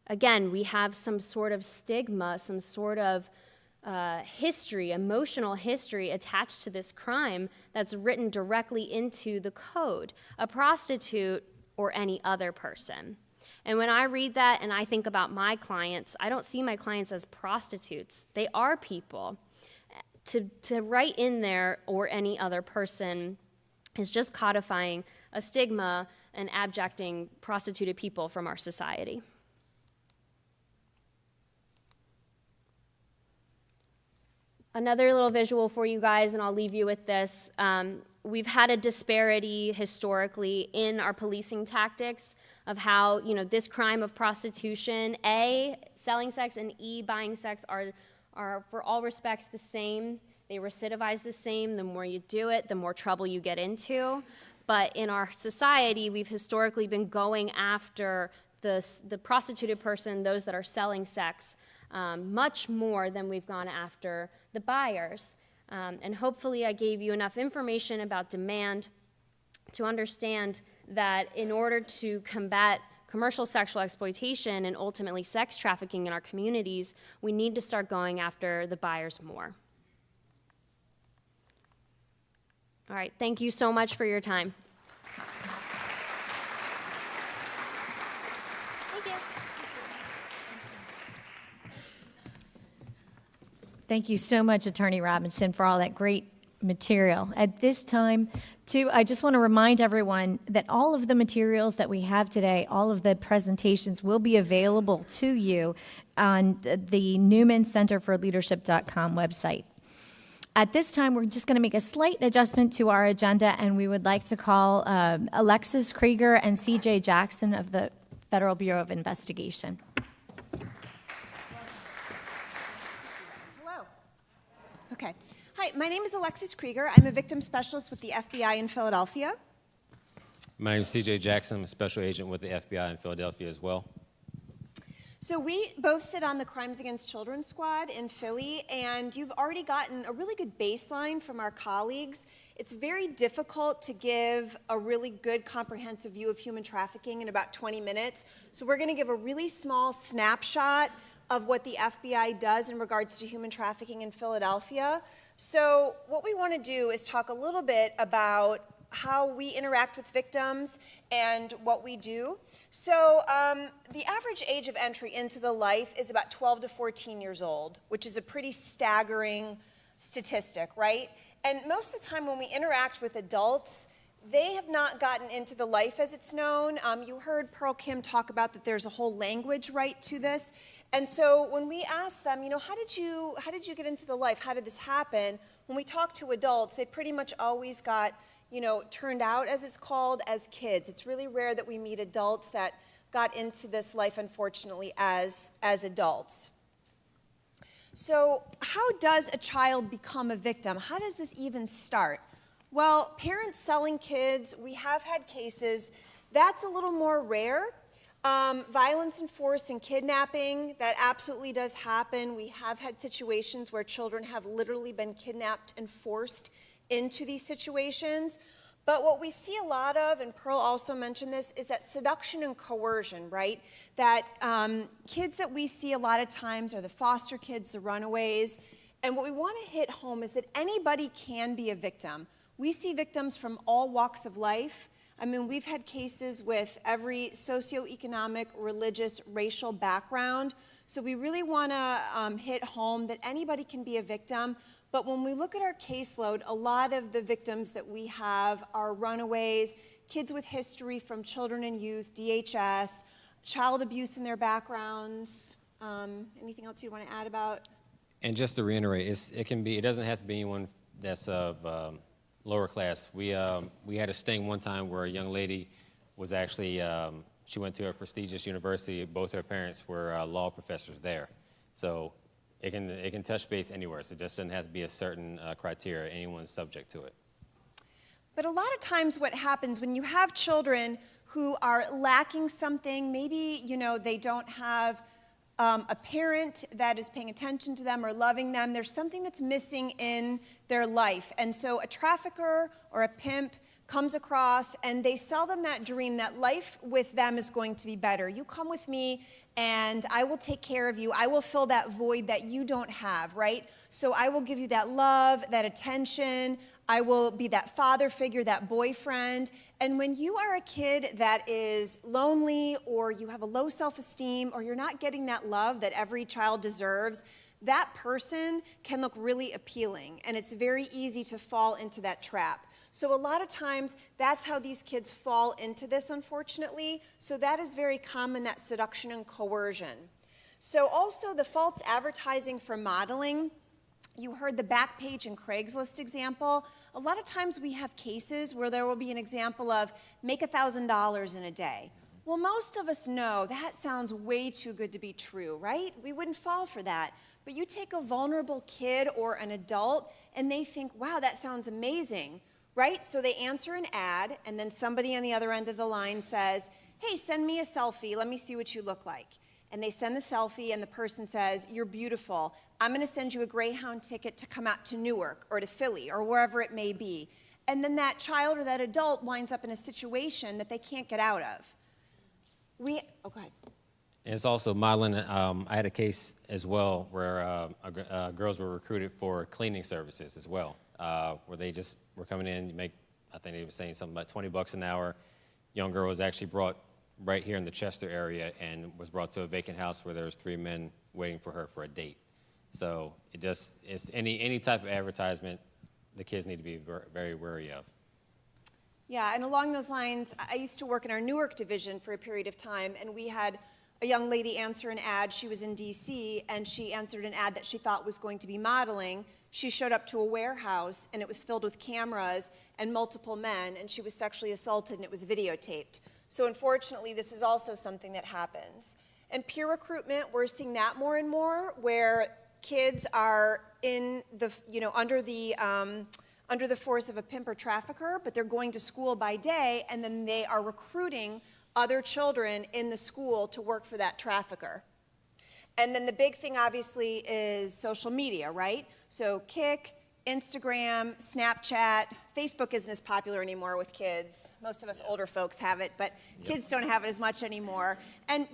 Again, we have some sort of stigma, some sort of history, emotional history attached to this crime that's written directly into the code. A prostitute or any other person. And when I read that and I think about my clients, I don't see my clients as prostitutes. They are people. To write in there or any other person is just codifying a stigma and abjecting prostituted people from our society. Another little visual for you guys, and I'll leave you with this. We've had a disparity historically in our policing tactics of how, this crime of prostitution, A, selling sex, and E, buying sex are for all respects the same. They recidivize the same. The more you do it, the more trouble you get into. But in our society, we've historically been going after the prostituted person, those that are selling sex, much more than we've gone after the buyers. And hopefully I gave you enough information about demand to understand that in order to combat commercial sexual exploitation and ultimately sex trafficking in our communities, we need to start going after the buyers more. All right, thank you so much for your time. Thank you. Thank you so much, Attorney Robinson, for all that great material. At this time, too, I just want to remind everyone that all of the materials that we have today, all of the presentations will be available to you on the Neumann Center for Leadership.com website. At this time, we're just going to make a slight adjustment to our agenda, and we would like to call Alexis Krieger and C.J. Jackson of the Federal Bureau of Investigation. Hello. Okay. Hi, my name is Alexis Krieger. I'm a victim specialist with the FBI in Philadelphia. My name is C.J. Jackson. I'm a special agent with the FBI in Philadelphia as well. So we both sit on the Crimes Against Children squad in Philly, and you've already gotten a really good baseline from our colleagues. It's very difficult to give a really good comprehensive view of human trafficking in about 20 minutes. So we're going to give a really small snapshot of what the FBI does in regards to human trafficking in Philadelphia. So what we want to do is talk a little bit about how we interact with victims and what we do. So the average age of entry into the life is about 12 to 14 years old, which is a pretty staggering statistic, right? And most of the time when we interact with adults, they have not gotten into the life as it's known. You heard Pearl Kim talk about that there's a whole language right to this. And so when we ask them, how did you get into the life? How did this happen? When we talk to adults, they pretty much always got, turned out, as it's called, as kids. It's really rare that we meet adults that got into this life, unfortunately, as adults. So how does a child become a victim? How does this even start? Well, parents selling kids, we have had cases. That's a little more rare. Violence and force and kidnapping, that absolutely does happen. We have had situations where children have literally been kidnapped and forced into these situations. But what we see a lot of, and Pearl also mentioned this, is that seduction and coercion, right? That kids that we see a lot of times are the foster kids, the runaways. And what we want to hit home is that anybody can be a victim. We see victims from all walks of life. I mean, we've had cases with every socioeconomic, religious, racial background. So we really want to hit home that anybody can be a victim. But when we look at our caseload, a lot of the victims that we have are runaways, kids with history from children and youth, DHS, child abuse in their backgrounds. Anything else you want to add about? And just to reiterate, it doesn't have to be anyone that's of lower class. We had a sting one time where a young lady was actually, she went to a prestigious university. Both her parents were law professors there. So it can touch base anywhere. So it just doesn't have to be a certain criteria. Anyone's subject to it. But a lot of times what happens when you have children who are lacking something, maybe, they don't have a parent that is paying attention to them or loving them. There's something that's missing in their life. And so a trafficker or a pimp comes across and they sell them that dream that life with them is going to be better. You come with me and I will take care of you. I will fill that void that you don't have, right? So I will give you that love, that attention. I will be that father figure, that boyfriend. And when you are a kid that is lonely or you have a low self-esteem or you're not getting that love that every child deserves, that person can look really appealing. And it's very easy to fall into that trap. So a lot of times, that's how these kids fall into this, unfortunately. So that is very common, that seduction and coercion. So also the false advertising for modeling. You heard the Backpage and Craigslist example. A lot of times we have cases where there will be an example of make $1,000 in a day. Well, most of us know that sounds way too good to be true, right? We wouldn't fall for that. But you take a vulnerable kid or an adult and they think, wow, that sounds amazing, right? So they answer an ad and then somebody on the other end of the line says, hey, send me a selfie, let me see what you look like. And they send the selfie and the person says, you're beautiful. I'm going to send you a Greyhound ticket to come out to Newark or to Philly or wherever it may be. And then that child or that adult winds up in a situation that they can't get out of. Go ahead. And it's also modeling. I had a case as well where girls were recruited for cleaning services as well, where they just were coming in, I think they were saying something about $20 an hour. Young girl was actually brought right here in the Chester area and was brought to a vacant house where there was 3 men waiting for her for a date. So it's any type of advertisement the kids need to be very wary of. Yeah, and along those lines, I used to work in our Newark division for a period of time, and we had a young lady answer an ad. She was in DC, and she answered an ad that she thought was going to be modeling. She showed up to a warehouse, and it was filled with cameras and multiple men, and she was sexually assaulted, and it was videotaped. So unfortunately, this is also something that happens. And peer recruitment, we're seeing that more and more, where kids are in the, under the force of a pimp or trafficker, but they're going to school by day, and then they are recruiting other children in the school to work for that trafficker. And then the big thing, obviously, is social media, right? So Kik, Instagram, Snapchat. Facebook isn't as popular anymore with kids. Most of us older folks have it, but kids don't have it as much anymore. And,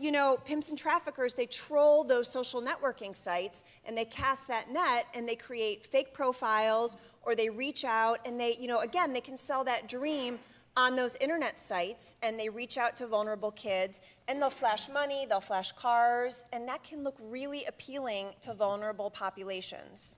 pimps and traffickers, they troll those social networking sites, and they cast that net, and they create fake profiles, or they reach out, and they, again, they can sell that dream on those internet sites, and they reach out to vulnerable kids, and they'll flash money, they'll flash cars, and that can look really appealing to vulnerable populations.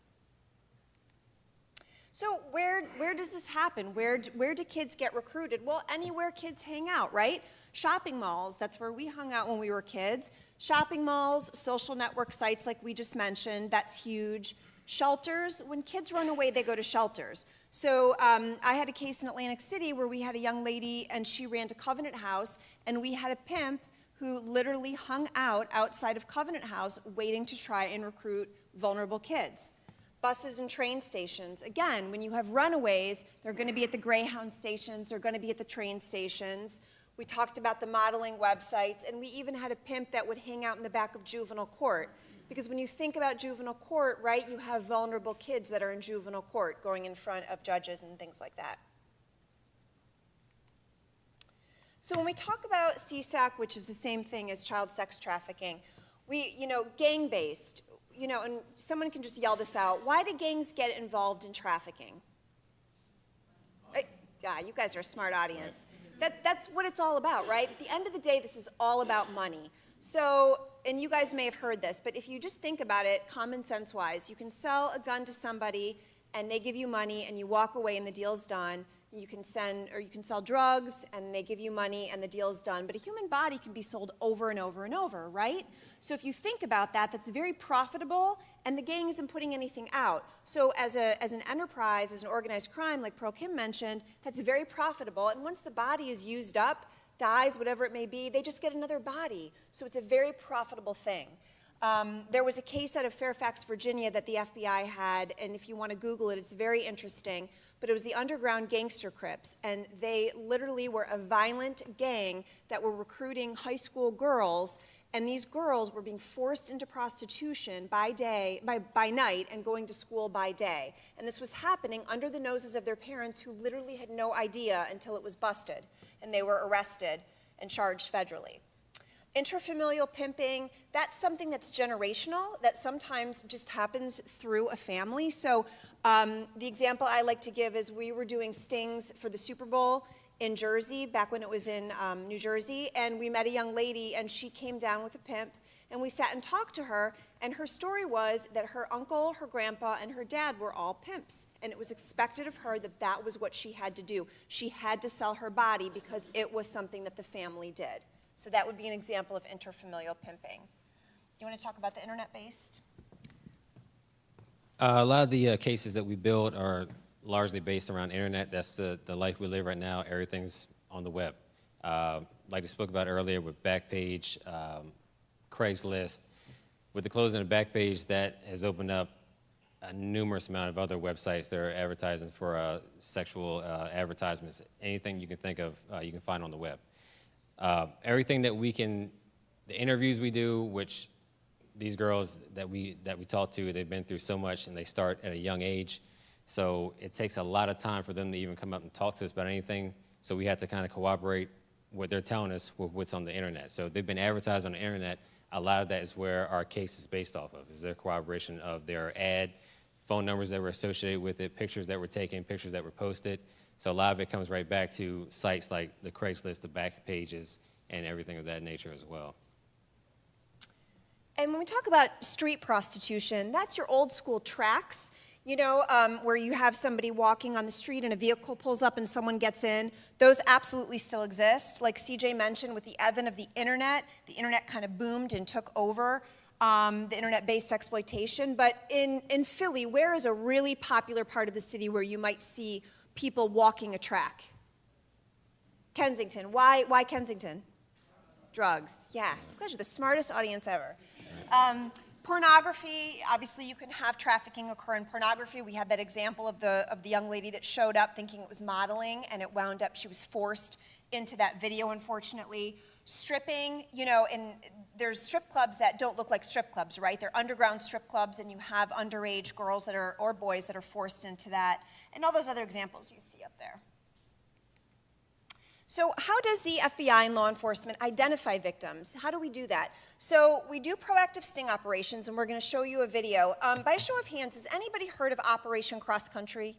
So where does this happen? Where do kids get recruited? Well, anywhere kids hang out, right? Shopping malls, that's where we hung out when we were kids. Shopping malls, social network sites like we just mentioned, that's huge. Shelters, when kids run away, they go to shelters. So I had a case in Atlantic City where we had a young lady and she ran to Covenant House, and we had a pimp who literally hung out outside of Covenant House waiting to try and recruit vulnerable kids. Buses and train stations. Again, when you have runaways, they're going to be at the Greyhound stations, they're going to be at the train stations. We talked about the modeling websites, and we even had a pimp that would hang out in the back of juvenile court. Because when you think about juvenile court, right, you have vulnerable kids that are in juvenile court going in front of judges and things like that. So when we talk about CSAC, which is the same thing as child sex trafficking, gang-based, and someone can just yell this out. Why do gangs get involved in trafficking? You guys are a smart audience. That's what it's all about, right? At the end of the day, this is all about money. So, and you guys may have heard this, but if you just think about it common sense-wise, you can sell a gun to somebody and they give you money and you walk away and the deal's done. You can sell drugs and they give you money and the deal's done. But a human body can be sold over and over and over, right? So if you think about that, that's very profitable, and the gang isn't putting anything out. So as an enterprise, as an organized crime, like Pearl Kim mentioned, that's very profitable. And once the body is used up, dies, whatever it may be, they just get another body. So it's a very profitable thing. There was a case out of Fairfax, Virginia that the FBI had, and if you want to Google it, it's very interesting. But it was the underground gangster Crips, and they literally were a violent gang that were recruiting high school girls, and these girls were being forced into prostitution by night and going to school by day. And this was happening under the noses of their parents, who literally had no idea until it was busted, and they were arrested and charged federally. Intrafamilial pimping, that's something that's generational, that sometimes just happens through a family. So the example I like to give is we were doing stings for the Super Bowl in Jersey, back when it was in New Jersey, and we met a young lady, and she came down with a pimp, and we sat and talked to her, and her story was that her uncle, her grandpa, and her dad were all pimps, and it was expected of her that that was what she had to do. She had to sell her body because it was something that the family did. So that would be an example of interfamilial pimping. Do you want to talk about the internet-based? A lot of the cases that we build are largely based around internet. That's the life we live right now. Everything's on the web. Like I spoke about earlier with Backpage, Craigslist. With the closing of Backpage, that has opened up a numerous amount of other websites that are advertising for sexual advertisements. Anything you can think of, you can find on the web. Everything that the interviews we do, which these girls that we talk to, they've been through so much and they start at a young age. So it takes a lot of time for them to even come up and talk to us about anything. So we have to kind of corroborate what they're telling us with what's on the internet. So they've been advertised on the internet. A lot of that is where our case is based off of, is their corroboration of their ad, phone numbers that were associated with it, pictures that were taken, pictures that were posted. So a lot of it comes right back to sites like the Craigslist, the Backpages, and everything of that nature as well. And when we talk about street prostitution, that's your old school tracks, where you have somebody walking on the street and a vehicle pulls up and someone gets in. Those absolutely still exist. Like CJ mentioned, with the advent of the internet kind of boomed and took over the internet-based exploitation. But in Philly, where is a really popular part of the city where you might see people walking a track? Kensington. Why Kensington? Drugs. Yeah, you guys are the smartest audience ever. Pornography, obviously you can have trafficking occur in pornography. We had that example of the young lady that showed up thinking it was modeling, and it wound up, she was forced into that video, unfortunately. Stripping, and there's strip clubs that don't look like strip clubs, right? They're underground strip clubs, and you have underage girls or boys that are forced into that, and all those other examples you see up there. So how does the FBI and law enforcement identify victims? How do we do that? So we do proactive sting operations, and we're going to show you a video. By a show of hands, has anybody heard of Operation Cross Country?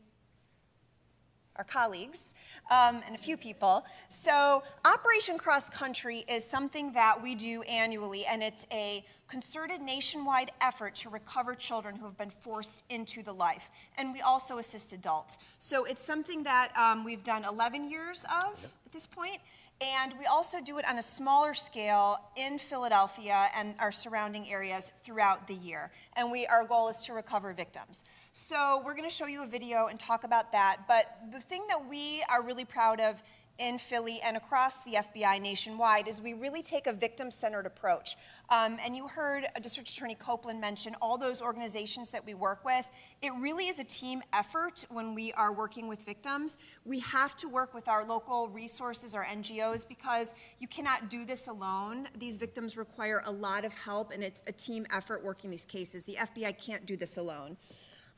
Our colleagues, and a few people. So Operation Cross Country is something that we do annually, and it's a concerted nationwide effort to recover children who have been forced into the life. And we also assist adults. So it's something that we've done 11 years of at this point. And we also do it on a smaller scale in Philadelphia and our surrounding areas throughout the year. And our goal is to recover victims. So we're going to show you a video and talk about that. But the thing that we are really proud of in Philly and across the FBI nationwide is we really take a victim-centered approach. And you heard District Attorney Copeland mention all those organizations that we work with. It really is a team effort when we are working with victims. We have to work with our local resources, our NGOs, because you cannot do this alone. These victims require a lot of help, and it's a team effort working these cases. The FBI can't do this alone.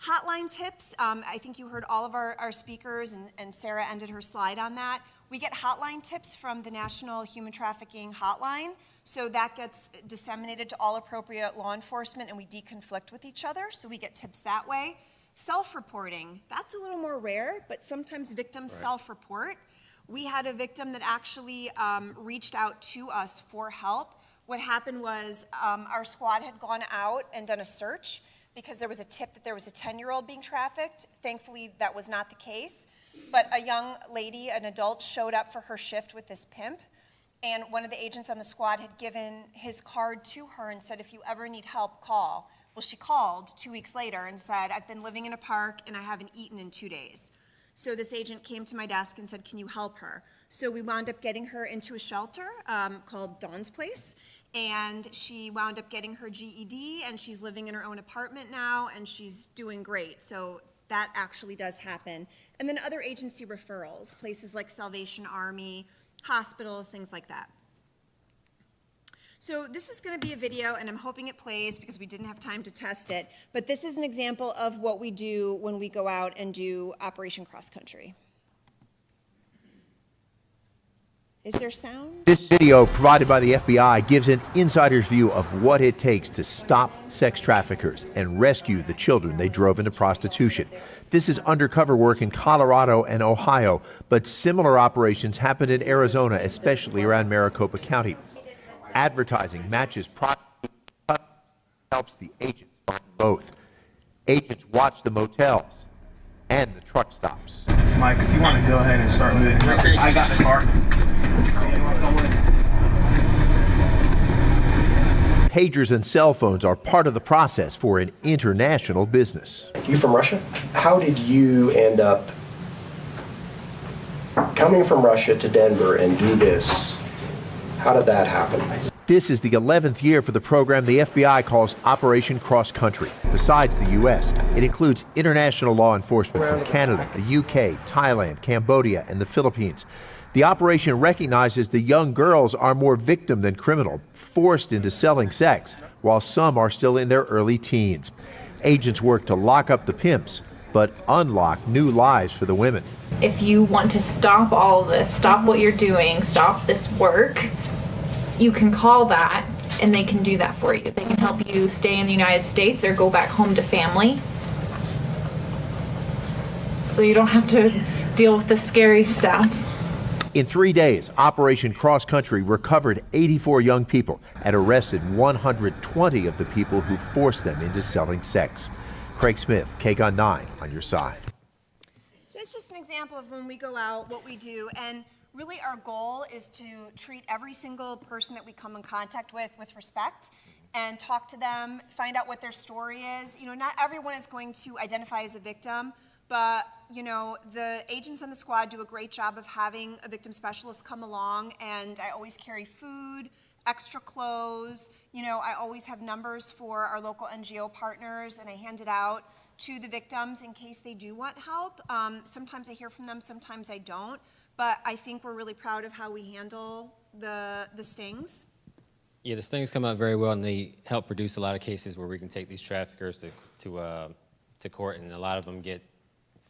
Hotline tips, I think you heard all of our speakers, and Sarah ended her slide on that. We get hotline tips from the National Human Trafficking Hotline, so that gets disseminated to all appropriate law enforcement, and we deconflict with each other, so we get tips that way. Self-reporting, that's a little more rare, but sometimes victims self-report. We had a victim that actually reached out to us for help. What happened was our squad had gone out and done a search because there was a tip that there was a 10-year-old being trafficked. Thankfully, that was not the case. But a young lady, an adult, showed up for her shift with this pimp, and one of the agents on the squad had given his card to her and said, if you ever need help, call. Well, she called 2 weeks later and said, I've been living in a park and I haven't eaten in 2 days. So this agent came to my desk and said, can you help her? So we wound up getting her into a shelter called Dawn's Place, and she wound up getting her GED, and she's living in her own apartment now, and she's doing great. So that actually does happen. And then other agency referrals, places like Salvation Army, hospitals, things like that. So this is going to be a video, and I'm hoping it plays because we didn't have time to test it, but this is an example of what we do when we go out and do Operation Cross Country. Is there sound? This video provided by the FBI gives an insider's view of what it takes to stop sex traffickers and rescue the children they drove into prostitution. This is undercover work in Colorado and Ohio, but similar operations happened in Arizona, especially around Maricopa County. Advertising matches prostitution, helps the agents find both. Agents watch the motels and the truck stops. Mike, if you want to go ahead and start moving, I got the car. Pagers and cell phones are part of the process for an international business. You from Russia? How did you end up coming from Russia to Denver and do this? How did that happen? This is the 11th year for the program the FBI calls Operation Cross Country. Besides the U.S., it includes international law enforcement from Canada, the U.K., Thailand, Cambodia, and the Philippines. The operation recognizes the young girls are more victim than criminal, forced into selling sex, while some are still in their early teens. Agents work to lock up the pimps, but unlock new lives for the women. If you want to stop all of this, stop what you're doing, stop this work, you can call that and they can do that for you. They can help you stay in the United States or go back home to family. So you don't have to deal with the scary stuff. In 3 days, Operation Cross Country recovered 84 young people and arrested 120 of the people who forced them into selling sex. Craig Smith, KCON 9, on your side. So it's just an example of when we go out, what we do, and really our goal is to treat every single person that we come in contact with respect and talk to them, find out what their story is. You know, not everyone is going to identify as a victim, but, you know, the agents on the squad do a great job of having a victim specialist come along, and I always carry food, extra clothes. You know, I always have numbers for our local NGO partners, and I hand it out to the victims in case they do want help. Sometimes I hear from them, sometimes I don't, but I think we're really proud of how we handle the stings. Yeah, the stings come out very well, and they help produce a lot of cases where we can take these traffickers to court, and a lot of them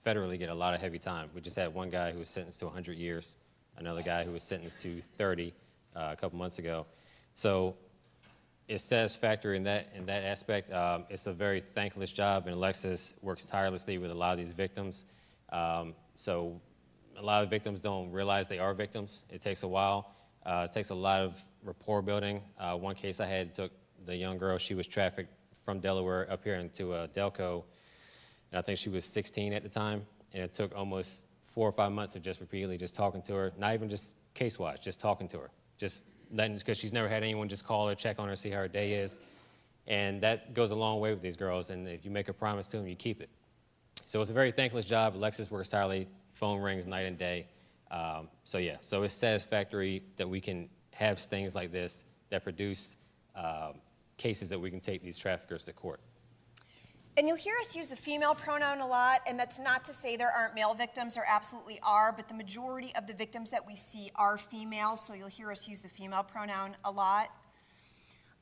federally get a lot of heavy time. We just had one guy who was sentenced to 100 years, another guy who was sentenced to 30 a couple months ago. So it's satisfactory in that aspect. It's a very thankless job, and Alexis works tirelessly with a lot of these victims. So a lot of victims don't realize they are victims. It takes a while. It takes a lot of rapport building. One case I had took the young girl, she was trafficked from Delaware up here into Delco. And I think she was 16 at the time, and it took almost 4 or 5 months of just repeatedly just talking to her, not even just case-wise, just talking to her, just letting, because she's never had anyone just call her, check on her, see how her day is, and that goes a long way with these girls, and if you make a promise to them, you keep it. So it's a very thankless job. Alexis works tirelessly, phone rings night and day, So yeah, so it's satisfactory that we can have things like this that produce cases that we can take these traffickers to court. And you'll hear us use the female pronoun a lot, and that's not to say there aren't male victims, there absolutely are, but the majority of the victims that we see are female, so you'll hear us use the female pronoun a lot.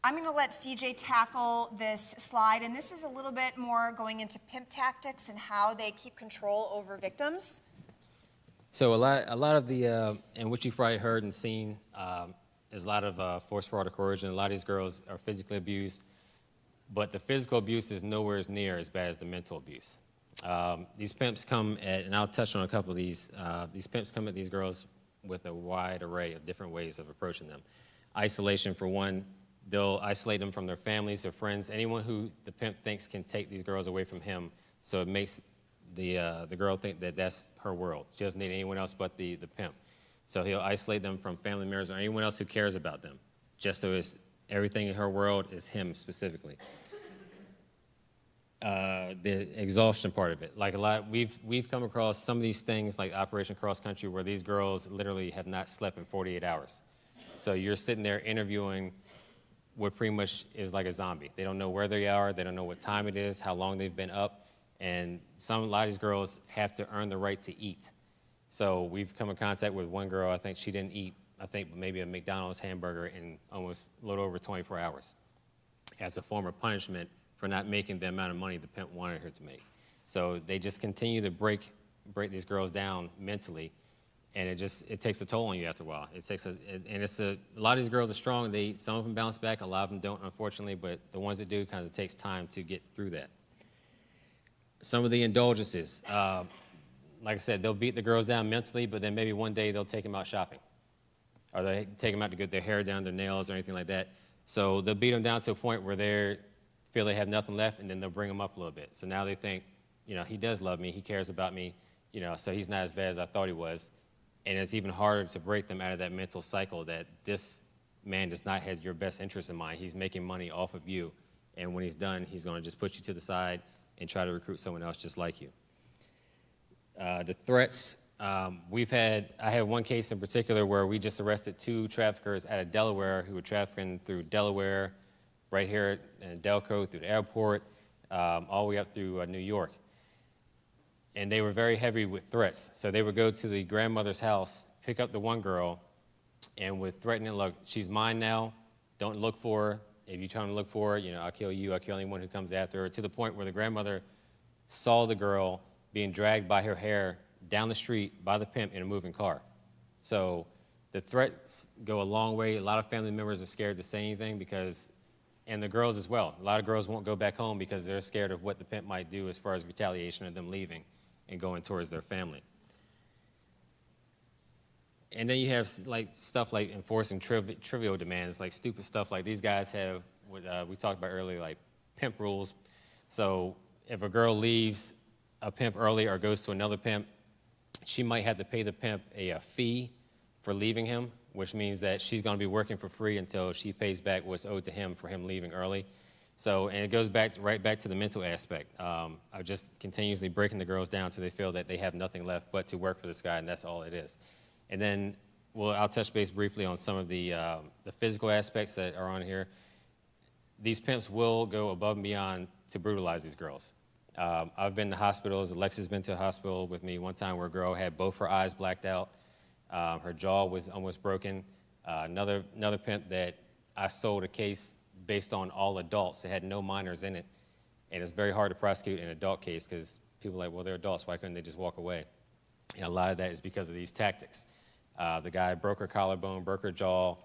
I'm going to let CJ tackle this slide, and this is a little bit more going into pimp tactics and how they keep control over victims. So a lot of the, and what you've probably heard and seen, is a lot of force, fraud, or coercion. A lot of these girls are physically abused, but the physical abuse is nowhere near as bad as the mental abuse. These pimps come at, and I'll touch on a couple of these pimps come at these girls with a wide array of different ways of approaching them. Isolation, for one. They'll isolate them from their families, their friends, anyone who the pimp thinks can take these girls away from him, so it makes the girl think that that's her world. She doesn't need anyone else but the pimp. So he'll isolate them from family members or anyone else who cares about them, just so it's, everything in her world is him specifically. The exhaustion part of it, like a lot, we've come across some of these things like Operation Cross Country where these girls literally have not slept in 48 hours. So you're sitting there interviewing what pretty much is like a zombie. They don't know where they are, they don't know what time it is, how long they've been up, and a lot of these girls have to earn the right to eat. So we've come in contact with one girl, I think she didn't eat, I think maybe a McDonald's hamburger in almost a little over 24 hours as a form of punishment for not making the amount of money the pimp wanted her to make. So they just continue to break these girls down mentally, and it takes a toll on you after a while. A lot of these girls are strong. Some of them bounce back, a lot of them don't, unfortunately, but the ones that do, kind of takes time to get through that. Some of the indulgences, like I said, they'll beat the girls down mentally, but then maybe one day they'll take them out shopping, or they take them out to get their hair done, their nails, or anything like that. So they'll beat them down to a point where they feel they have nothing left, and then they'll bring them up a little bit. So now they think, he does love me, he cares about me, so he's not as bad as I thought he was. And it's even harder to break them out of that mental cycle that this man does not have your best interest in mind. He's making money off of you, and when he's done, he's going to just put you to the side and try to recruit someone else just like you. The threats, I have one case in particular where we just arrested 2 traffickers out of Delaware who were trafficking through Delaware, right here in Delco, through the airport, all the way up through New York. And they were very heavy with threats. So they would go to the grandmother's house, pick up the one girl, and with threatening, look, she's mine now, don't look for her. If you try to look for her, I'll kill you, I'll kill anyone who comes after her, to the point where the grandmother saw the girl being dragged by her hair down the street by the pimp in a moving car. So the threats go a long way. A lot of family members are scared to say anything and the girls as well. A lot of girls won't go back home because they're scared of what the pimp might do as far as retaliation of them leaving and going towards their family. And then you have stuff like enforcing trivial demands, like stupid stuff like these guys have, what we talked about earlier, like pimp rules. So if a girl leaves a pimp early or goes to another pimp, she might have to pay the pimp a fee for leaving him, which means that she's going to be working for free until she pays back what's owed to him for him leaving early. So, and it goes right back to the mental aspect of just continuously breaking the girls down until they feel that they have nothing left but to work for this guy, and that's all it is. And then, I'll touch base briefly on some of the physical aspects that are on here. These pimps will go above and beyond to brutalize these girls. I've been to hospitals. Alexa's been to a hospital with me one time where a girl had both her eyes blacked out. Her jaw was almost broken. Another pimp that I sold a case based on all adults. It had no minors in it. And it's very hard to prosecute an adult case because people are like, well, they're adults. Why couldn't they just walk away? And a lot of that is because of these tactics. The guy broke her collarbone, broke her jaw.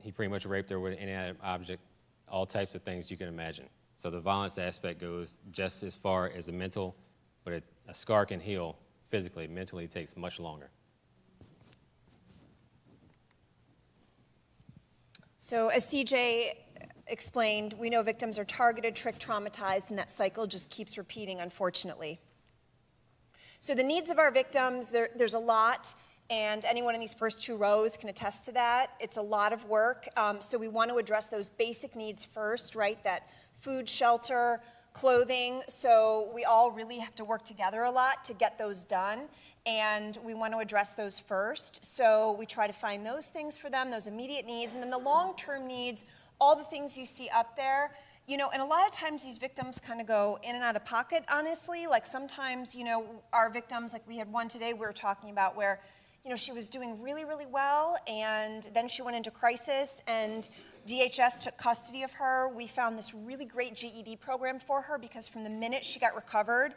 He pretty much raped her with an inanimate object, all types of things you can imagine. So the violence aspect goes just as far as the mental, but a scar can heal physically. Mentally, it takes much longer. So as CJ explained, we know victims are targeted, tricked, traumatized, and that cycle just keeps repeating, unfortunately. So the needs of our victims, there's a lot, and anyone in these first 2 rows can attest to that. It's a lot of work, so we want to address those basic needs first, right? That food, shelter, clothing, so we all really have to work together a lot to get those done. and we want to address those first. So we try to find those things for them, those immediate needs, and then the long-term needs, all the things you see up there. You know, and a lot of times these victims kind of go in and out of pocket, honestly. Like sometimes, you know, our victims, like we had one today we were talking about where, you know, she was doing really, really well, and then she went into crisis, and DHS took custody of her. We found this really great GED program for her because from the minute she got recovered,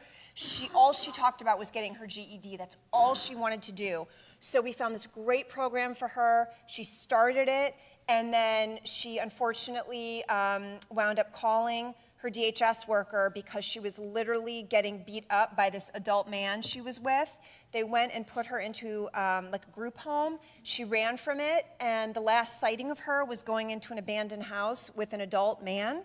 all she talked about was getting her GED. That's all she wanted to do. So we found this great program for her. She started it, and then she unfortunately wound up calling her DHS worker because she was literally getting beat up by this adult man she was with. They went and put her into like a group home. She ran from it, and the last sighting of her was going into an abandoned house with an adult man,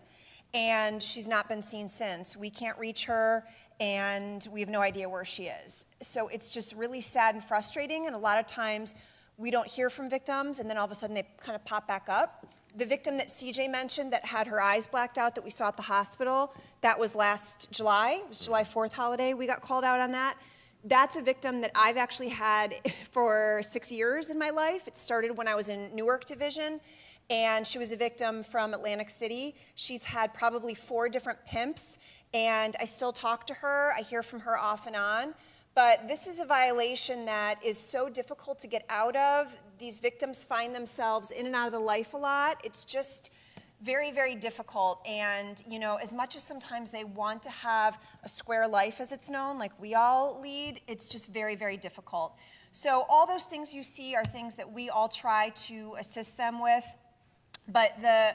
and she's not been seen since. We can't reach her, and we have no idea where she is. So it's just really sad and frustrating, and a lot of times we don't hear from victims, and then all of a sudden they kind of pop back up. The victim that CJ mentioned that had her eyes blacked out that we saw at the hospital, that was last July. It was July 4th holiday. We got called out on that. That's a victim that I've actually had for 6 years in my life. It started when I was in Newark Division, and she was a victim from Atlantic City. She's had probably 4 different pimps, and I still talk to her. I hear from her off and on. But this is a violation that is so difficult to get out of. These victims find themselves in and out of the life a lot. It's just very, very difficult. And, you know, as much as sometimes they want to have a square life, as it's known, like we all lead, it's just very, very difficult. So all those things you see are things that we all try to assist them with. But the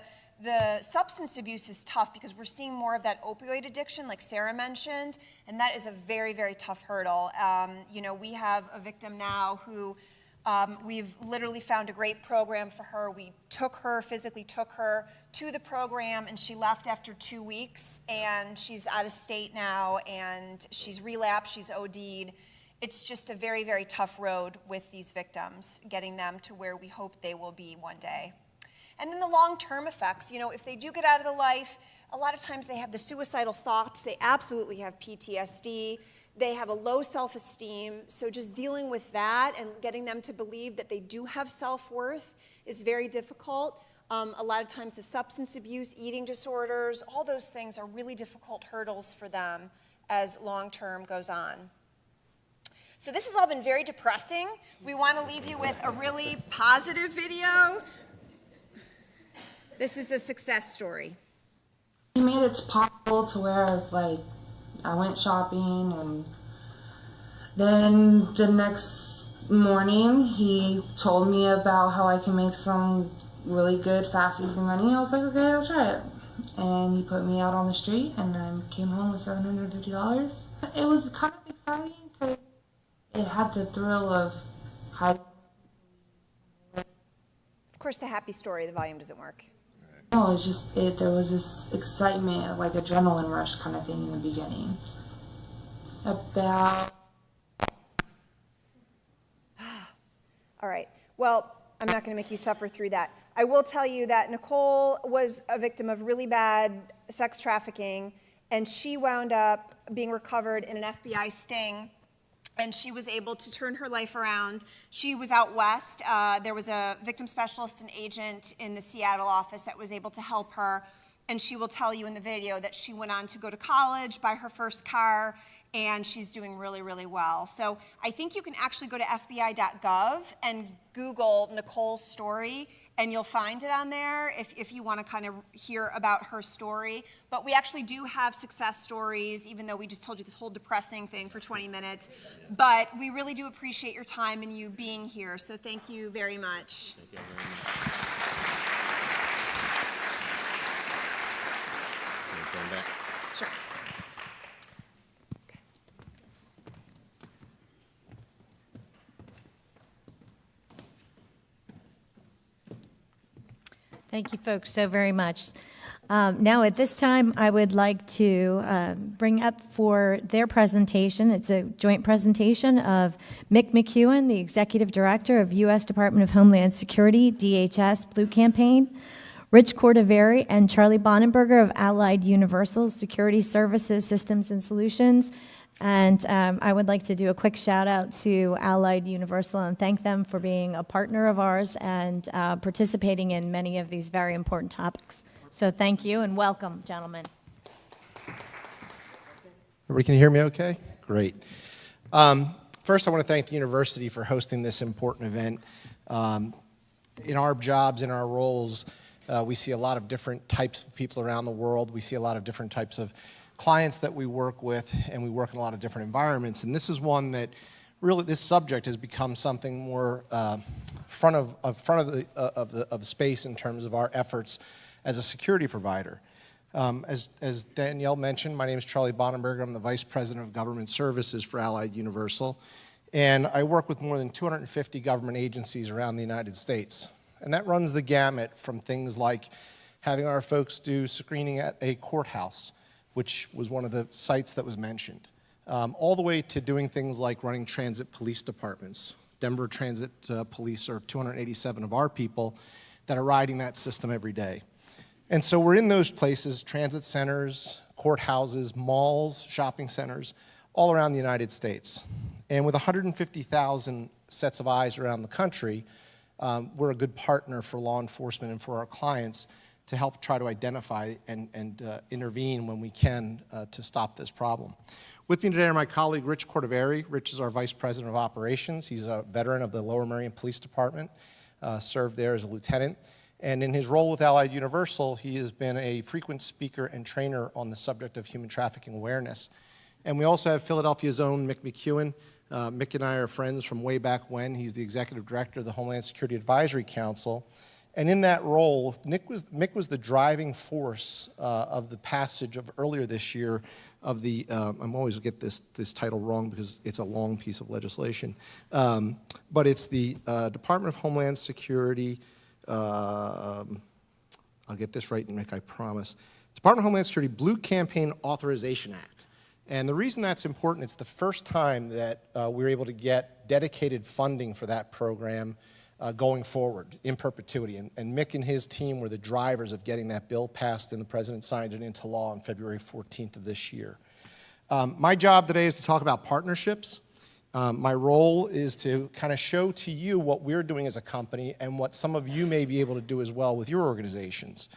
substance abuse is tough because we're seeing more of that opioid addiction, like Sarah mentioned, and that is a very, very tough hurdle. You know, we have a victim now who we've literally found a great program for her. We physically took her to the program, and she left after 2 weeks, and she's out of state now, and she's relapsed, she's OD'd. It's just a very, very tough road with these victims, getting them to where we hope they will be one day. And then the long-term effects, you know, if they do get out of the life, a lot of times they have the suicidal thoughts, they absolutely have PTSD, they have a low self-esteem, so just dealing with that and getting them to believe that they do have self-worth is very difficult. A lot of times the substance abuse, eating disorders, all those things are really difficult hurdles for them as long-term goes on. So this has all been very depressing. We want to leave you with a really positive video. This is a success story. He made it possible to where, like, I went shopping, and then the next morning he told me about how I can make some really good, fast, easy money. I was like, okay, I'll try it. And he put me out on the street, and I came home with $750. It was kind of exciting because it had the thrill of hiding. Of course, the happy story, the volume doesn't work. No, it's just, there was this excitement, like adrenaline rush kind of thing in the beginning. About... All right, well, I'm not gonna make you suffer through that. I will tell you that Nicole was a victim of really bad sex trafficking, and she wound up being recovered in an FBI sting, and she was able to turn her life around. She was out west. There was a victim specialist and agent in the Seattle office that was able to help her, and she will tell you in the video that she went on to go to college, buy her first car, and she's doing really, really well. So I think you can actually go to FBI.gov and Google Nicole's story, and you'll find it on there if you want to kind of hear about her story. But we actually do have success stories, even though we just told you this whole depressing thing for 20 minutes. But we really do appreciate your time and you being here, so thank you very much. Thank you very much. Going back. Sure. Thank you, folks, so very much. Now, at this time, I would like to bring up for their presentation, it's a joint presentation of Mick McEwen, the Executive Director of U.S. Department of Homeland Security, DHS Blue Campaign, Rich Cordoveri and Charlie Bonenberger of Allied Universal Security Services, Systems and Solutions, And I would like to do a quick shout out to Allied Universal and thank them for being a partner of ours and participating in many of these very important topics. So thank you and welcome, gentlemen. Everybody can hear me okay? Great. First, I want to thank the university for hosting this important event. In our jobs, in our roles, we see a lot of different types of people around the world. We see a lot of different types of clients that we work with, and we work in a lot of different environments. And this is one that really, this subject has become something more front of space in terms of our efforts as a security provider. As Danielle mentioned, my name is Charlie Bonenberger. I'm the Vice President of Government Services for Allied Universal. And I work with more than 250 government agencies around the United States. And that runs the gamut from things like having our folks do screening at a courthouse, which was one of the sites that was mentioned, all the way to doing things like running transit police departments. Denver Transit Police are 287 of our people that are riding that system every day. And so we're in those places, transit centers, courthouses, malls, shopping centers, all around the United States. And with 150,000 sets of eyes around the country, we're a good partner for law enforcement and for our clients to help try to identify and intervene when we can to stop this problem. With me today are my colleague, Rich Cordoveri. Rich is our Vice President of Operations. He's a veteran of the Lower Merion Police Department, served there as a lieutenant. And in his role with Allied Universal, he has been a frequent speaker and trainer on the subject of human trafficking awareness. And we also have Philadelphia's own Mick McEwen. Mick and I are friends from way back when. He's the Executive Director of the Homeland Security Advisory Council. And in that role, Mick was the driving force of the passage of earlier this year of the, I'm always get this title wrong because it's a long piece of legislation, but it's the Department of Homeland Security, I'll get this right, Mick, I promise. Department of Homeland Security Blue Campaign Authorization Act. And the reason that's important, it's the first time that we were able to get dedicated funding for that program going forward in perpetuity. And Mick and his team were the drivers of getting that bill passed, and the President signed it into law on February 14th of this year. My job today is to talk about partnerships. My role is to kind of show to you what we're doing as a company and what some of you may be able to do as well with your organizations.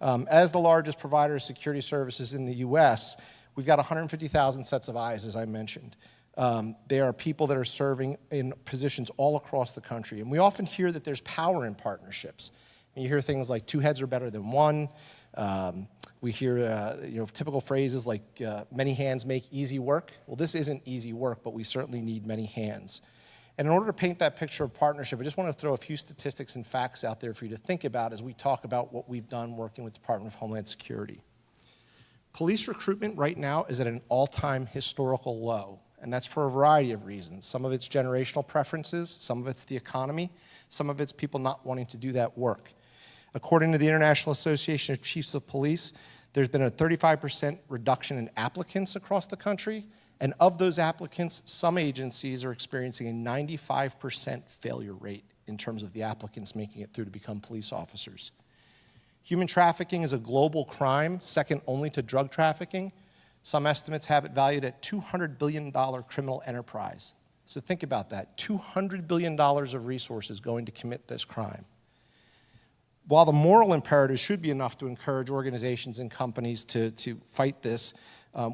As the largest provider of security services in the U.S., we've got 150,000 sets of eyes, as I mentioned. There are people that are serving in positions all across the country. And we often hear that there's power in partnerships. And you hear things like 2 heads are better than 1. We hear typical phrases like many hands make easy work. Well, this isn't easy work, but we certainly need many hands. And in order to paint that picture of partnership, I just want to throw a few statistics and facts out there for you to think about as we talk about what we've done working with the Department of Homeland Security. Police recruitment right now is at an all-time historical low, and that's for a variety of reasons. Some of it's generational preferences, some of it's the economy, some of it's people not wanting to do that work. According to the International Association of Chiefs of Police, there's been a 35% reduction in applicants across the country, and of those applicants, some agencies are experiencing a 95% failure rate in terms of the applicants making it through to become police officers. Human trafficking is a global crime, second only to drug trafficking. Some estimates have it valued at $200 billion criminal enterprise. So think about that, $200 billion of resources going to commit this crime. While the moral imperative should be enough to encourage organizations and companies to fight this,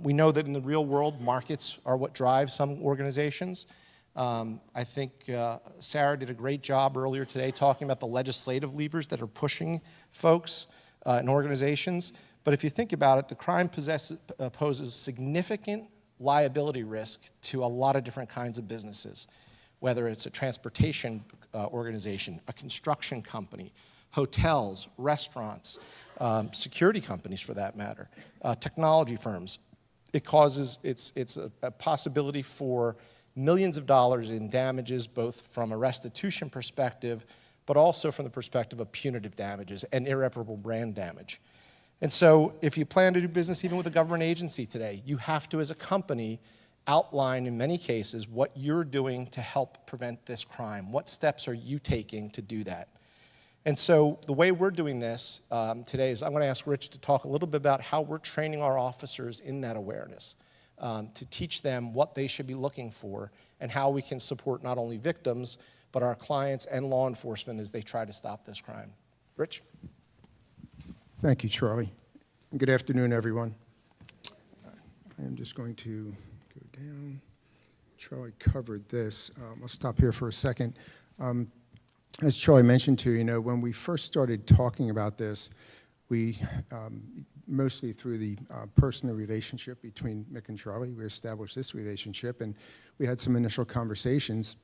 we know that in the real world, markets are what drive some organizations. I think Sarah did a great job earlier today talking about the legislative levers that are pushing folks and organizations. But if you think about it, the crime poses significant liability risk to a lot of different kinds of businesses, whether it's a transportation organization, a construction company, hotels, restaurants, security companies for that matter, technology firms. It's a possibility for millions of dollars in damages, both from a restitution perspective, but also from the perspective of punitive damages and irreparable brand damage. And so if you plan to do business even with a government agency today, you have to, as a company, outline in many cases what you're doing to help prevent this crime. What steps are you taking to do that? And so the way we're doing this today is I'm going to ask Rich to talk a little bit about how we're training our officers in that awareness. to teach them what they should be looking for and how we can support not only victims, but our clients and law enforcement as they try to stop this crime. Rich? Thank you, Charlie. And good afternoon, everyone. I am just going to go down. Charlie covered this. I'll stop here for a second. As Charlie mentioned to you, when we first started talking about this, we, mostly through the personal relationship between Mick and Charlie, we established this relationship, and we had some initial conversations,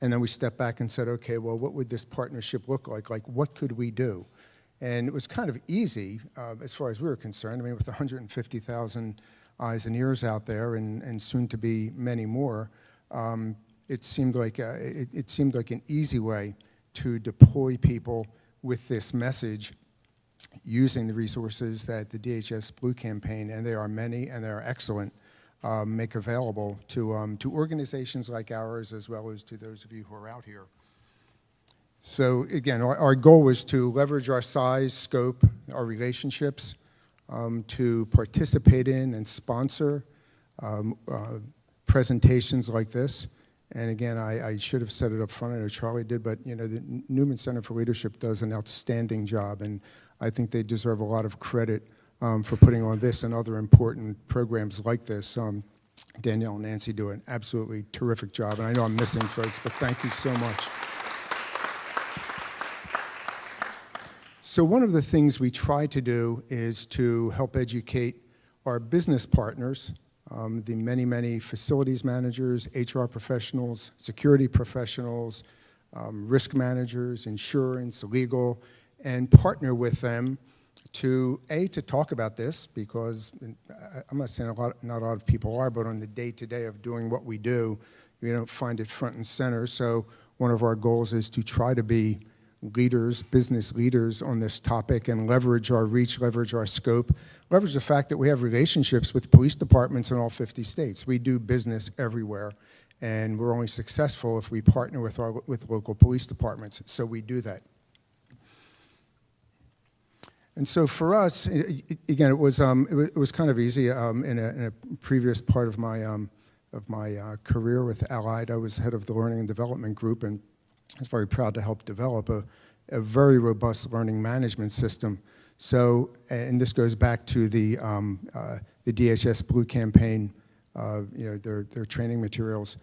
and then we stepped back and said, okay, well, what would this partnership look like? Like, what could we do? And it was kind of easy, as far as we were concerned. I mean, with 150,000 eyes and ears out there, and soon to be many more, it seemed like an easy way to deploy people with this message using the resources that the DHS Blue campaign, and there are many and they are excellent, make available to organizations like ours as well as to those of you who are out here. So again, our goal was to leverage our size, scope, our relationships, to participate in and sponsor presentations like this. And again, I should have said it up front, I know Charlie did, but the Neumann Center for Leadership does an outstanding job, and I think they deserve a lot of credit for putting on this and other important programs like this. Danielle and Nancy do an absolutely terrific job, and I know I'm missing folks, but thank you so much. So one of the things we try to do is to help educate our business partners, the many, many facilities managers, HR professionals, security professionals, risk managers, insurance, legal, and partner with them to talk about this, because I'm not saying not a lot of people are, but on the day-to-day of doing what we do, we don't find it front and center. So one of our goals is to try to be leaders, business leaders on this topic, and leverage our reach, leverage our scope, leverage the fact that we have relationships with police departments in all 50 states. We do business everywhere, and we're only successful if we partner with local police departments, so we do that. And so for us, again, it was kind of easy. In a previous part of my career with Allied, I was head of the Learning and Development Group, and I was very proud to help develop a very robust learning management system. So, and this goes back to the DHS Blue campaign, their training materials.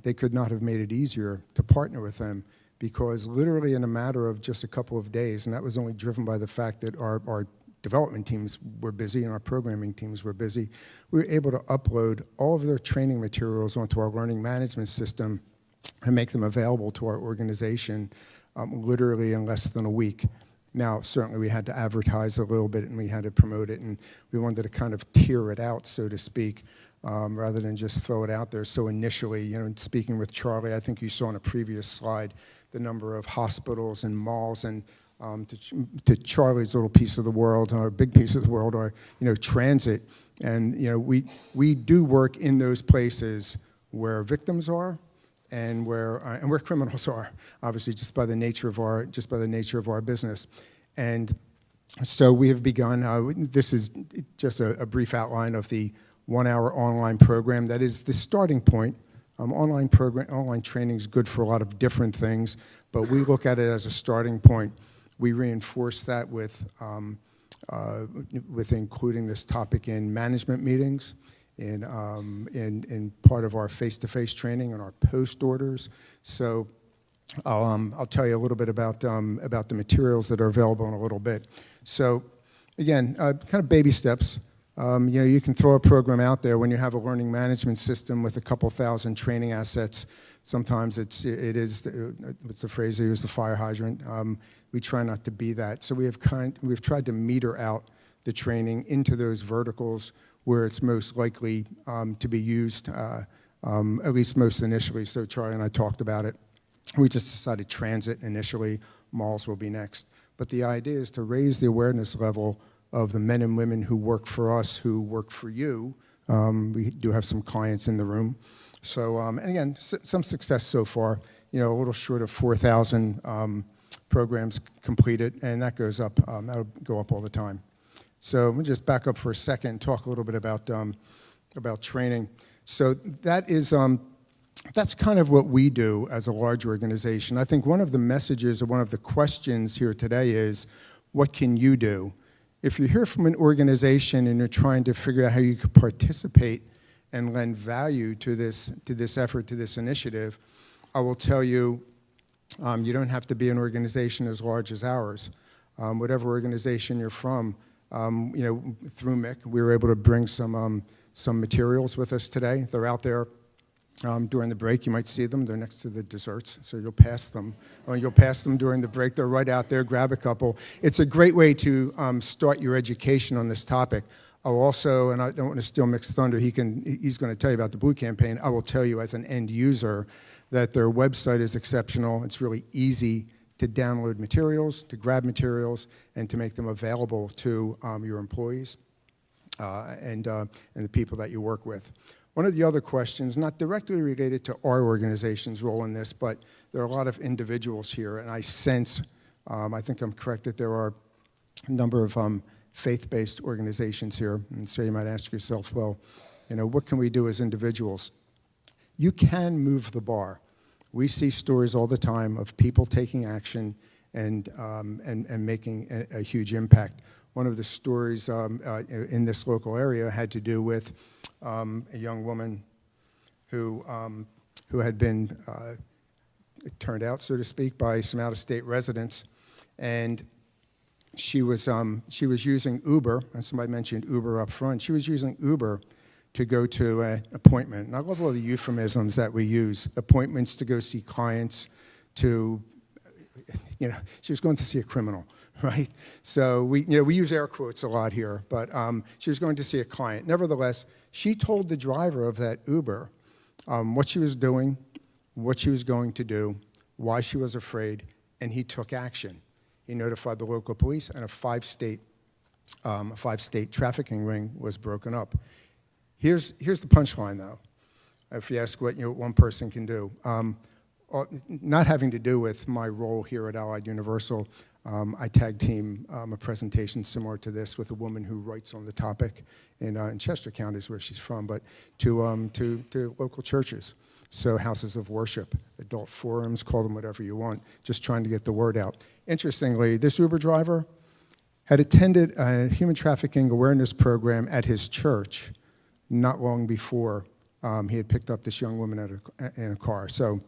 They could not have made it easier to partner with them, because literally in a matter of just a couple of days, and that was only driven by the fact that our development teams were busy and our programming teams were busy, we were able to upload all of their training materials onto our learning management system and make them available to our organization literally in less than a week. Now, certainly we had to advertise a little bit and we had to promote it, and we wanted to kind of tier it out, so to speak, rather than just throw it out there. So initially, speaking with Charlie, I think you saw on a previous slide the number of hospitals and malls, and to Charlie's little piece of the world, our big piece of the world, are transit. And we do work in those places where victims are, and where criminals are, obviously, just by the nature of our business. And so we have begun. This is just a brief outline of the 1-hour online program. That is the starting point. Online training is good for a lot of different things, but we look at it as a starting point. We reinforce that with including this topic in management meetings, in part of our face-to-face training and our post orders. So I'll tell you a little bit about the materials that are available in a little bit. So again, kind of baby steps. You can throw a program out there when you have a learning management system with a couple thousand training assets. Sometimes what's the phrase they use, the fire hydrant. We try not to be that. So we've tried to meter out the training into those verticals where it's most likely to be used, at least most initially. So Charlie and I talked about it. We just decided transit initially, malls will be next. But the idea is to raise the awareness level of the men and women who work for us, who work for you. We do have some clients in the room. So, and again, some success so far, a little short of 4,000 programs completed, and that goes up, that'll go up all the time. So let me just back up for a second and talk a little bit about about training. So that is, that's kind of what we do as a large organization. I think one of the messages or one of the questions here today is, what can you do? If you're here from an organization and you're trying to figure out how you could participate and lend value to this effort, to this initiative, I will tell you, you don't have to be an organization as large as ours. Whatever organization you're from, through Mick, we were able to bring some materials with us today. They're out there during the break. You might see them. They're next to the desserts, so you'll pass them. You'll pass them during the break. They're right out there. Grab a couple. It's a great way to start your education on this topic. I'll also, and I don't want to steal Mick's thunder, he's going to tell you about the Blue campaign. I will tell you as an end user that their website is exceptional. It's really easy to download materials, to grab materials, and to make them available to your employees and the people that you work with. One of the other questions, not directly related to our organization's role in this, but there are a lot of individuals here, and I sense, I think I'm correct, that there are a number of faith-based organizations here, and so you might ask yourself, well, what can we do as individuals? You can move the bar. We see stories all the time of people taking action and making a huge impact. One of the stories in this local area had to do with a young woman who had been turned out, so to speak, by some out-of-state residents, and she was using Uber, and somebody mentioned Uber up front. She was using Uber to go to an appointment. And I love all the euphemisms that we use. Appointments to go see clients, she was going to see a criminal, right? So we use air quotes a lot here, but she was going to see a client. Nevertheless, she told the driver of that Uber what she was doing, what she was going to do, why she was afraid, and he took action. He notified the local police, and a five-state trafficking ring was broken up. Here's the punchline, though, if you ask what one person can do. Not having to do with my role here at Allied Universal, I tag team a presentation similar to this with a woman who writes on the topic in Chester County is where she's from, but to local churches. So houses of worship, adult forums, call them whatever you want, just trying to get the word out. Interestingly, this Uber driver had attended a human trafficking awareness program at his church not long before he had picked up this young woman in a car. So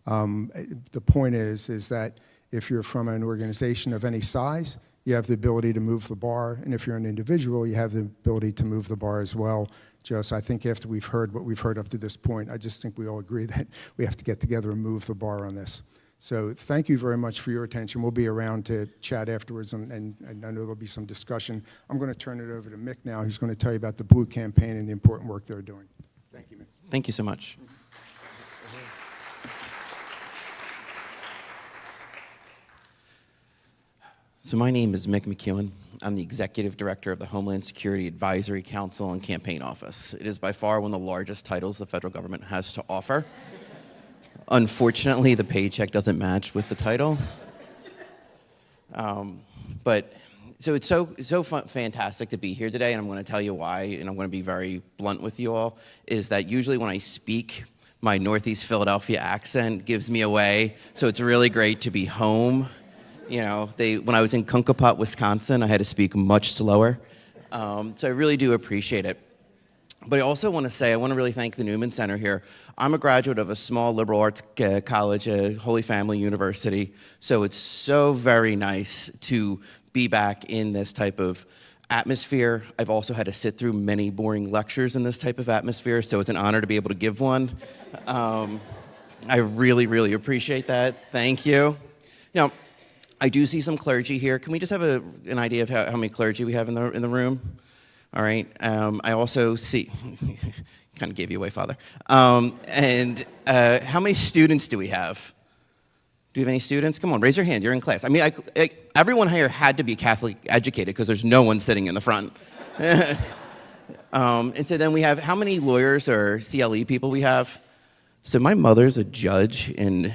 the point is that if you're from an organization of any size, you have the ability to move the bar, and if you're an individual, you have the ability to move the bar as well. I think after we've heard what we've heard up to this point, I just think we all agree that we have to get together and move the bar on this. So thank you very much for your attention. We'll be around to chat afterwards, and I know there'll be some discussion. I'm going to turn it over to Mick now, who's going to tell you about the Blue campaign and the important work they're doing. Thank you, Mick. Thank you so much. So my name is Mick McEwen. I'm the Executive Director of the Homeland Security Advisory Council and Campaign Office. It is by far one of the largest titles the federal government has to offer. Unfortunately, the paycheck doesn't match with the title. But so it's so fantastic to be here today, and I'm going to tell you why, and I'm going to be very blunt with you all, is that usually when I speak, my Northeast Philadelphia accent gives me away, so it's really great to be home. When I was in Kunkapot, Wisconsin, I had to speak much slower. So I really do appreciate it. But I also want to say, I want to really thank the Neumann Center here. I'm a graduate of a small liberal arts college, Holy Family University, so it's so very nice to be back in this type of atmosphere. I've also had to sit through many boring lectures in this type of atmosphere, so it's an honor to be able to give one. I really, really appreciate that. Thank you. Now, I do see some clergy here. Can we just have an idea of how many clergy we have in the room? All right. I also see, kind of gave you away, Father. And how many students do we have? Do you have any students? Come on, raise your hand. You're in class. I mean, everyone here had to be Catholic educated because there's no one sitting in the front. And so then we have, how many lawyers or CLE people we have? So my mother's a judge in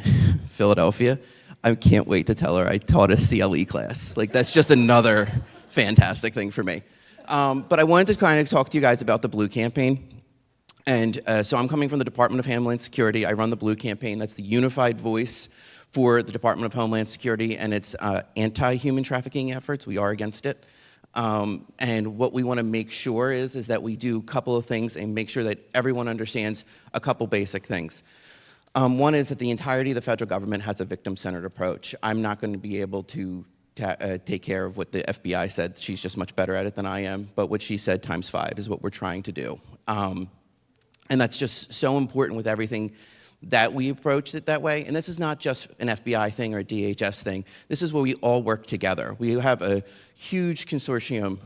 Philadelphia. I can't wait to tell her I taught a CLE class. Like, that's just another fantastic thing for me. But I wanted to kind of talk to you guys about the Blue Campaign. And so I'm coming from the Department of Homeland Security. I run the Blue Campaign. That's the unified voice for the Department of Homeland Security and its anti-human trafficking efforts. We are against it. And what we want to make sure is that we do a couple of things and make sure that everyone understands a couple basic things. One is that the entirety of the federal government has a victim-centered approach. I'm not going to be able to take care of what the FBI said. She's just much better at it than I am. But what she said ×5 is what we're trying to do. And that's just so important with everything that we approach it that way. And this is not just an FBI thing or a DHS thing. This is where we all work together. We have a huge consortium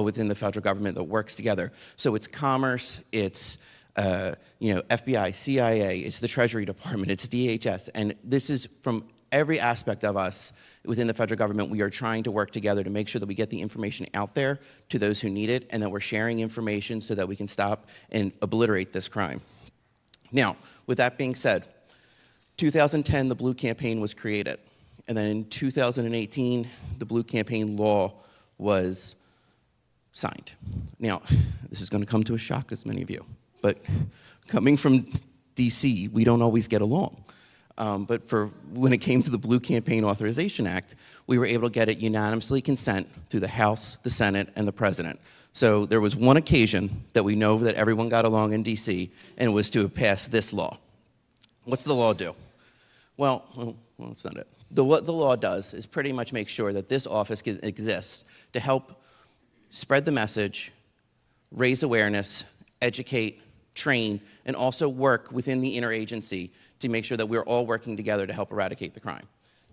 within the federal government that works together. So it's Commerce, it's FBI, CIA, it's the Treasury Department, it's DHS. And this is from every aspect of us within the federal government. We are trying to work together to make sure that we get the information out there to those who need it, and that we're sharing information so that we can stop and obliterate this crime. Now, with that being said, 2010, the Blue Campaign was created. And then in 2018, the Blue Campaign law was signed. Now, this is going to come to a shock to many of you, but coming from DC, we don't always get along. But when it came to the Blue Campaign Authorization Act, we were able to get it unanimously consent through the House, the Senate, and the President. So there was one occasion that we know that everyone got along in DC, and it was to pass this law. What's the law do? Well, that's not it. What the law does is pretty much make sure that this office exists to help spread the message, raise awareness, educate, train, and also work within the interagency to make sure that we're all working together to help eradicate the crime.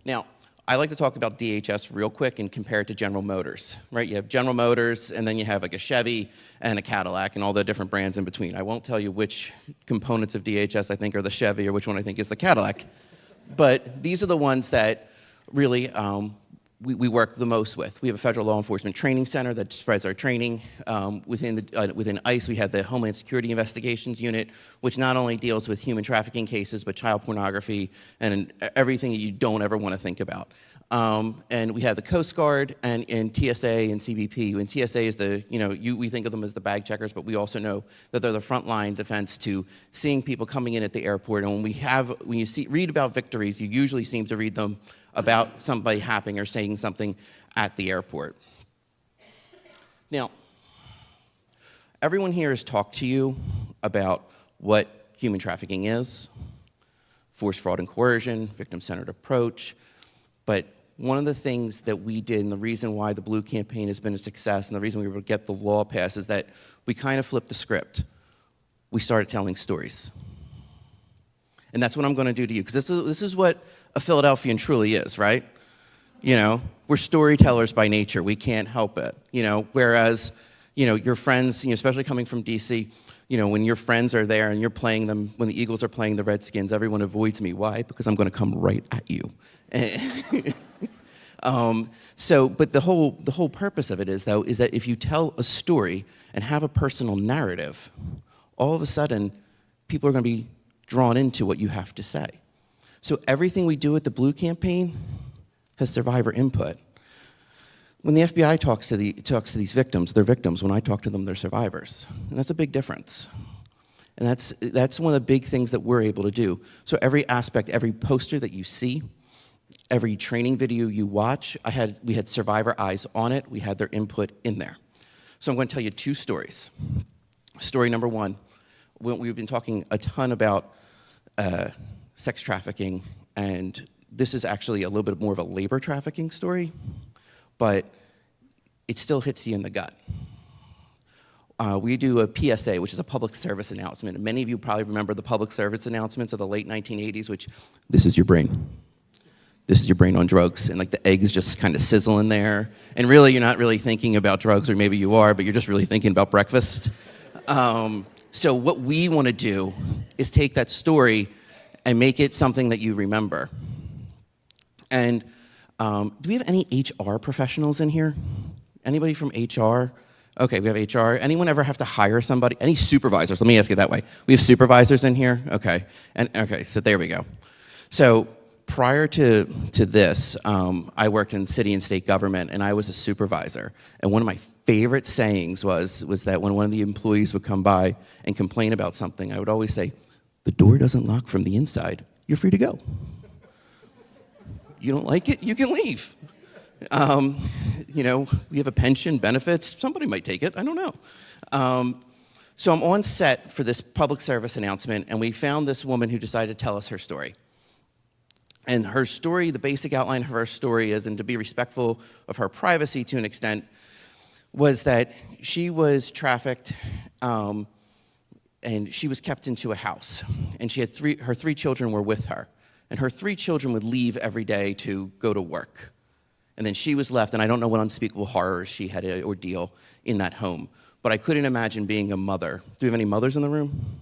Now, I like to talk about DHS real quick and compare it to General Motors, right? You have General Motors, and then you have like a Chevy and a Cadillac and all the different brands in between. I won't tell you which components of DHS I think are the Chevy or which one I think is the Cadillac, but these are the ones that really we work the most with. We have a federal law enforcement training center that spreads our training. Within ICE, we have the Homeland Security Investigations Unit, which not only deals with human trafficking cases, but child pornography and everything that you don't ever want to think about. And we have the Coast Guard and TSA and CBP. And TSA is we think of them as the bag checkers, but we also know that they're the frontline defense to seeing people coming in at the airport. And when you read about victories, you usually seem to read them about somebody happening or saying something at the airport. Now, everyone here has talked to you about what human trafficking is, force, fraud, and coercion, victim-centered approach, but one of the things that we did and the reason why the Blue Campaign has been a success and the reason we were able to get the law passed is that we kind of flipped the script. We started telling stories. And that's what I'm going to do to you, because this is what a Philadelphian truly is, right? We're storytellers by nature. We can't help it. Whereas, your friends, especially coming from DC, when your friends are there and you're playing them, when the Eagles are playing the Redskins, everyone avoids me. Why? Because I'm going to come right at you. But the whole purpose of it is that if you tell a story and have a personal narrative, all of a sudden, people are going to be drawn into what you have to say. So everything we do at the Blue Campaign has survivor input. When the FBI talks to these victims, they're victims. When I talk to them, they're survivors. And that's a big difference. And that's one of the big things that we're able to do. So every aspect, every poster that you see, every training video you watch, we had survivor eyes on it. We had their input in there. So I'm going to tell you 2 stories. Story number 1, we've been talking a ton about sex trafficking, and this is actually a little bit more of a labor trafficking story, but it still hits you in the gut. We do a PSA, which is a public service announcement. And many of you probably remember the public service announcements of the late 1980s, which, this is your brain. This is your brain on drugs, and like the eggs just kind of sizzle in there. And really, you're not really thinking about drugs, or maybe you are, but you're just really thinking about breakfast. So what we want to do is take that story and make it something that you remember. And do we have any HR professionals in here? Anybody from HR? Okay, we have HR. Anyone ever have to hire somebody? Any supervisors? Let me ask it that way. We have supervisors in here? Okay. Okay, so there we go. So prior to this, I worked in city and state government, and I was a supervisor. And one of my favorite sayings was that when one of the employees would come by and complain about something, I would always say, "The door doesn't lock from the inside. You're free to go. You don't like it, you can leave." You know, we have a pension, benefits, somebody might take it, I don't know. So I'm on set for this public service announcement, and we found this woman who decided to tell us her story. And her story, the basic outline of her story is, and to be respectful of her privacy to an extent, was that she was trafficked and she was kept into a house. And she had her three children were with her. And her three children would leave every day to go to work. And then she was left, and I don't know what unspeakable horrors she had to ordeal in that home. But I couldn't imagine being a mother. Do we have any mothers in the room?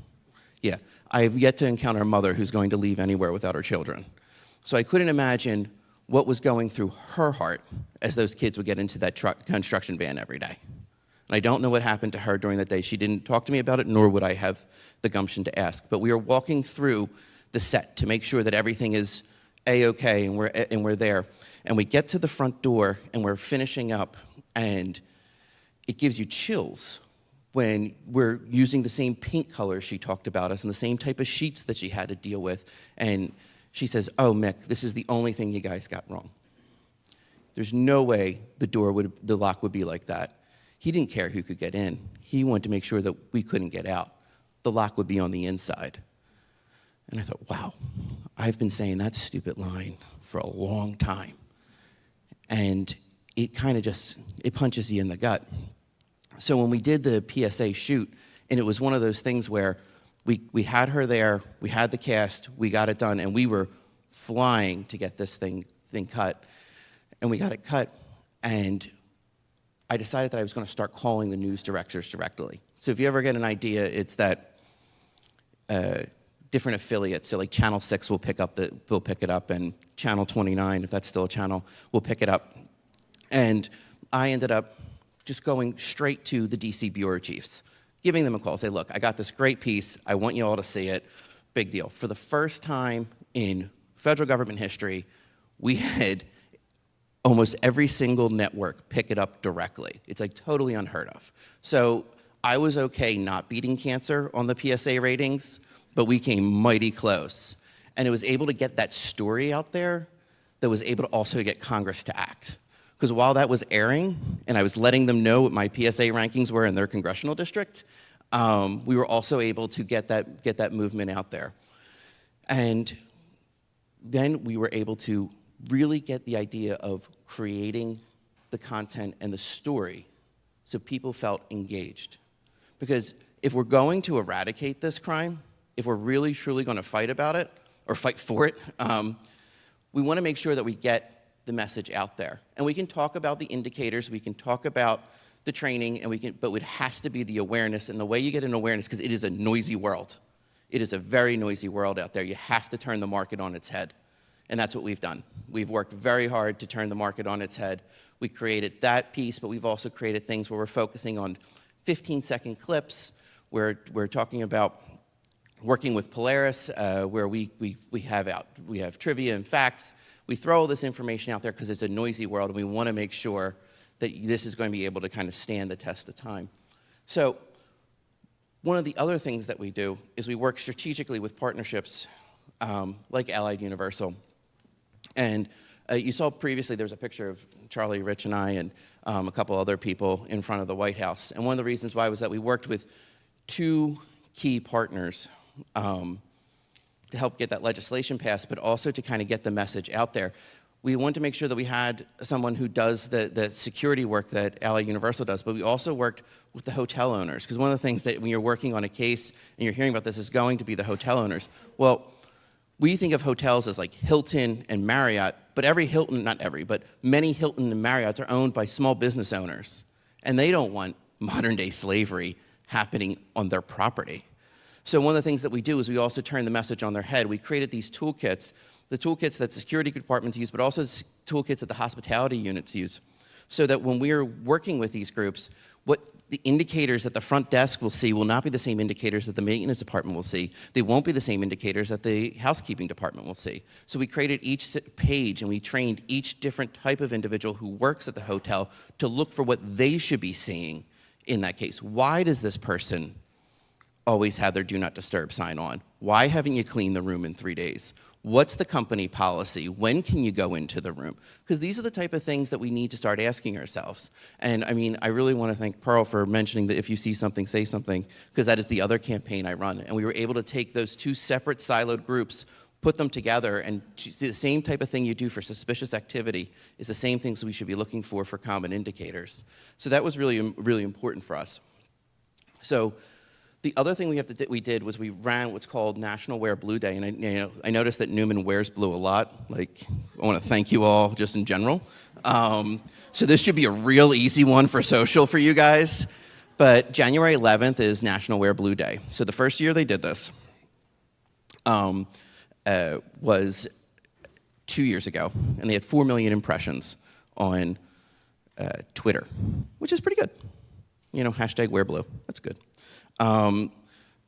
Yeah. I have yet to encounter a mother who's going to leave anywhere without her children. So I couldn't imagine what was going through her heart as those kids would get into that construction van every day. And I don't know what happened to her during that day. She didn't talk to me about it, nor would I have the gumption to ask. But we are walking through the set to make sure that everything is A-okay and we're there. And we get to the front door and we're finishing up, and it gives you chills when we're using the same paint colors she talked about us and the same type of sheets that she had to deal with. And she says, "Oh, Mick, this is the only thing you guys got wrong. There's no way the lock would be like that." He didn't care who could get in. He wanted to make sure that we couldn't get out. The lock would be on the inside. And I thought, wow, I've been saying that stupid line for a long time. And it kind of just, it punches you in the gut. So when we did the PSA shoot, and it was one of those things where we had her there, we had the cast, we got it done, and we were flying to get this thing cut. And we got it cut, and I decided that I was going to start calling the news directors directly. So if you ever get an idea, it's that different affiliates, so like Channel 6 will pick it up, and Channel 29, if that's still a channel, will pick it up. And I ended up just going straight to the DC Bureau Chiefs, giving them a call, say, "Look, I got this great piece, I want you all to see it." Big deal. For the first time in federal government history, we had almost every single network pick it up directly. It's like totally unheard of. So I was okay not beating cancer on the PSA ratings, but we came mighty close. And it was able to get that story out there that was able to also get Congress to act. Because while that was airing, and I was letting them know what my PSA rankings were in their congressional district, we were also able to get that movement out there. And then we were able to really get the idea of creating the content and the story so people felt engaged. Because if we're going to eradicate this crime, if we're really truly going to fight about it, or fight for it, we want to make sure that we get the message out there. And we can talk about the indicators, we can talk about the training, but it has to be the awareness. And the way you get an awareness, because it is a noisy world. It is a very noisy world out there. You have to turn the market on its head. And that's what we've done. We've worked very hard to turn the market on its head. We created that piece, but we've also created things where we're focusing on 15-second clips, where we're talking about working with Polaris, where we have trivia and facts. We throw all this information out there because it's a noisy world, and we want to make sure that this is going to be able to kind of stand the test of time. So one of the other things that we do is we work strategically with partnerships like Allied Universal. And you saw previously there was a picture of Charlie, Rich, and I, and a couple other people in front of the White House. And one of the reasons why was that we worked with two key partners to help get that legislation passed, but also to kind of get the message out there. We wanted to make sure that we had someone who does the security work that Allied Universal does, but we also worked with the hotel owners, because one of the things that when you're working on a case and you're hearing about this is going to be the hotel owners. Well, we think of hotels as like Hilton and Marriott, but many Hilton and Marriotts are owned by small business owners, and they don't want modern day slavery happening on their property. So one of the things that we do is we also turn the message on their head. We created these toolkits, the toolkits that security departments use, but also toolkits that the hospitality units use, so that when we're working with these groups, What the indicators that the front desk will see will not be the same indicators that the maintenance department will see. They won't be the same indicators that the housekeeping department will see. So we created each page and we trained each different type of individual who works at the hotel to look for what they should be seeing in that case. Why does this person always have their do not disturb sign on? Why haven't you cleaned the room in 3 days? What's the company policy? When can you go into the room? Because these are the type of things that we need to start asking ourselves. And I mean, I really want to thank Pearl for mentioning that if you see something, say something, because that is the other campaign I run. And we were able to take those two separate siloed groups, put them together, and the same type of thing you do for suspicious activity is the same things we should be looking for common indicators. So that was really, really important for us. So the other thing we did was we ran what's called National Wear Blue Day, and I noticed that Neumann wears blue a lot. Like, I want to thank you all just in general. So this should be a real easy one for social for you guys. But January 11th is National Wear Blue Day. So the first year they did this was 2 years ago, and they had 4 million impressions on Twitter, which is pretty good. You know, hashtag wear blue, that's good.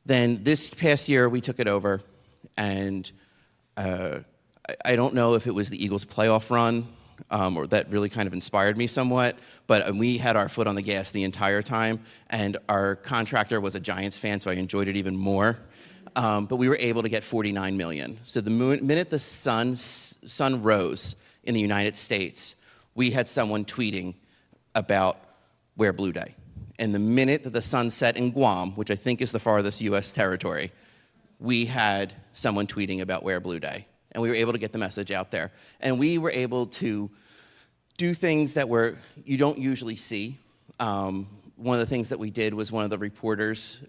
Then this past year, we took it over, and I don't know if it was the Eagles' playoff run, or that really kind of inspired me somewhat, but we had our foot on the gas the entire time, and our contractor was a Giants fan, so I enjoyed it even more. But we were able to get 49 million. So the minute the sun rose in the United States, we had someone tweeting about Wear Blue Day. And the minute that the sun set in Guam, which I think is the farthest U.S. territory, we had someone tweeting about Wear Blue Day. And we were able to get the message out there. And we were able to do things that you don't usually see. One of the things that we did was one of the reporters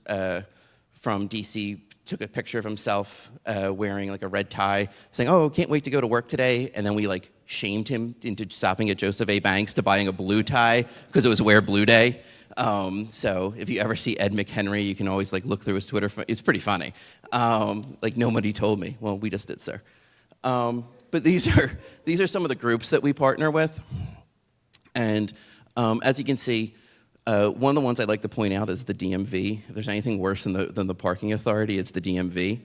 from D.C. took a picture of himself wearing like a red tie, saying, "Oh, can't wait to go to work today." And then we like shamed him into stopping at Joseph A. Banks to buying a blue tie because it was Wear Blue Day. So if you ever see Ed McHenry, you can always like look through his Twitter. It's pretty funny. Like nobody told me. Well, we just did, sir. But these are some of the groups that we partner with. And as you can see, one of the ones I'd like to point out is the DMV. If there's anything worse than the parking authority, it's the DMV.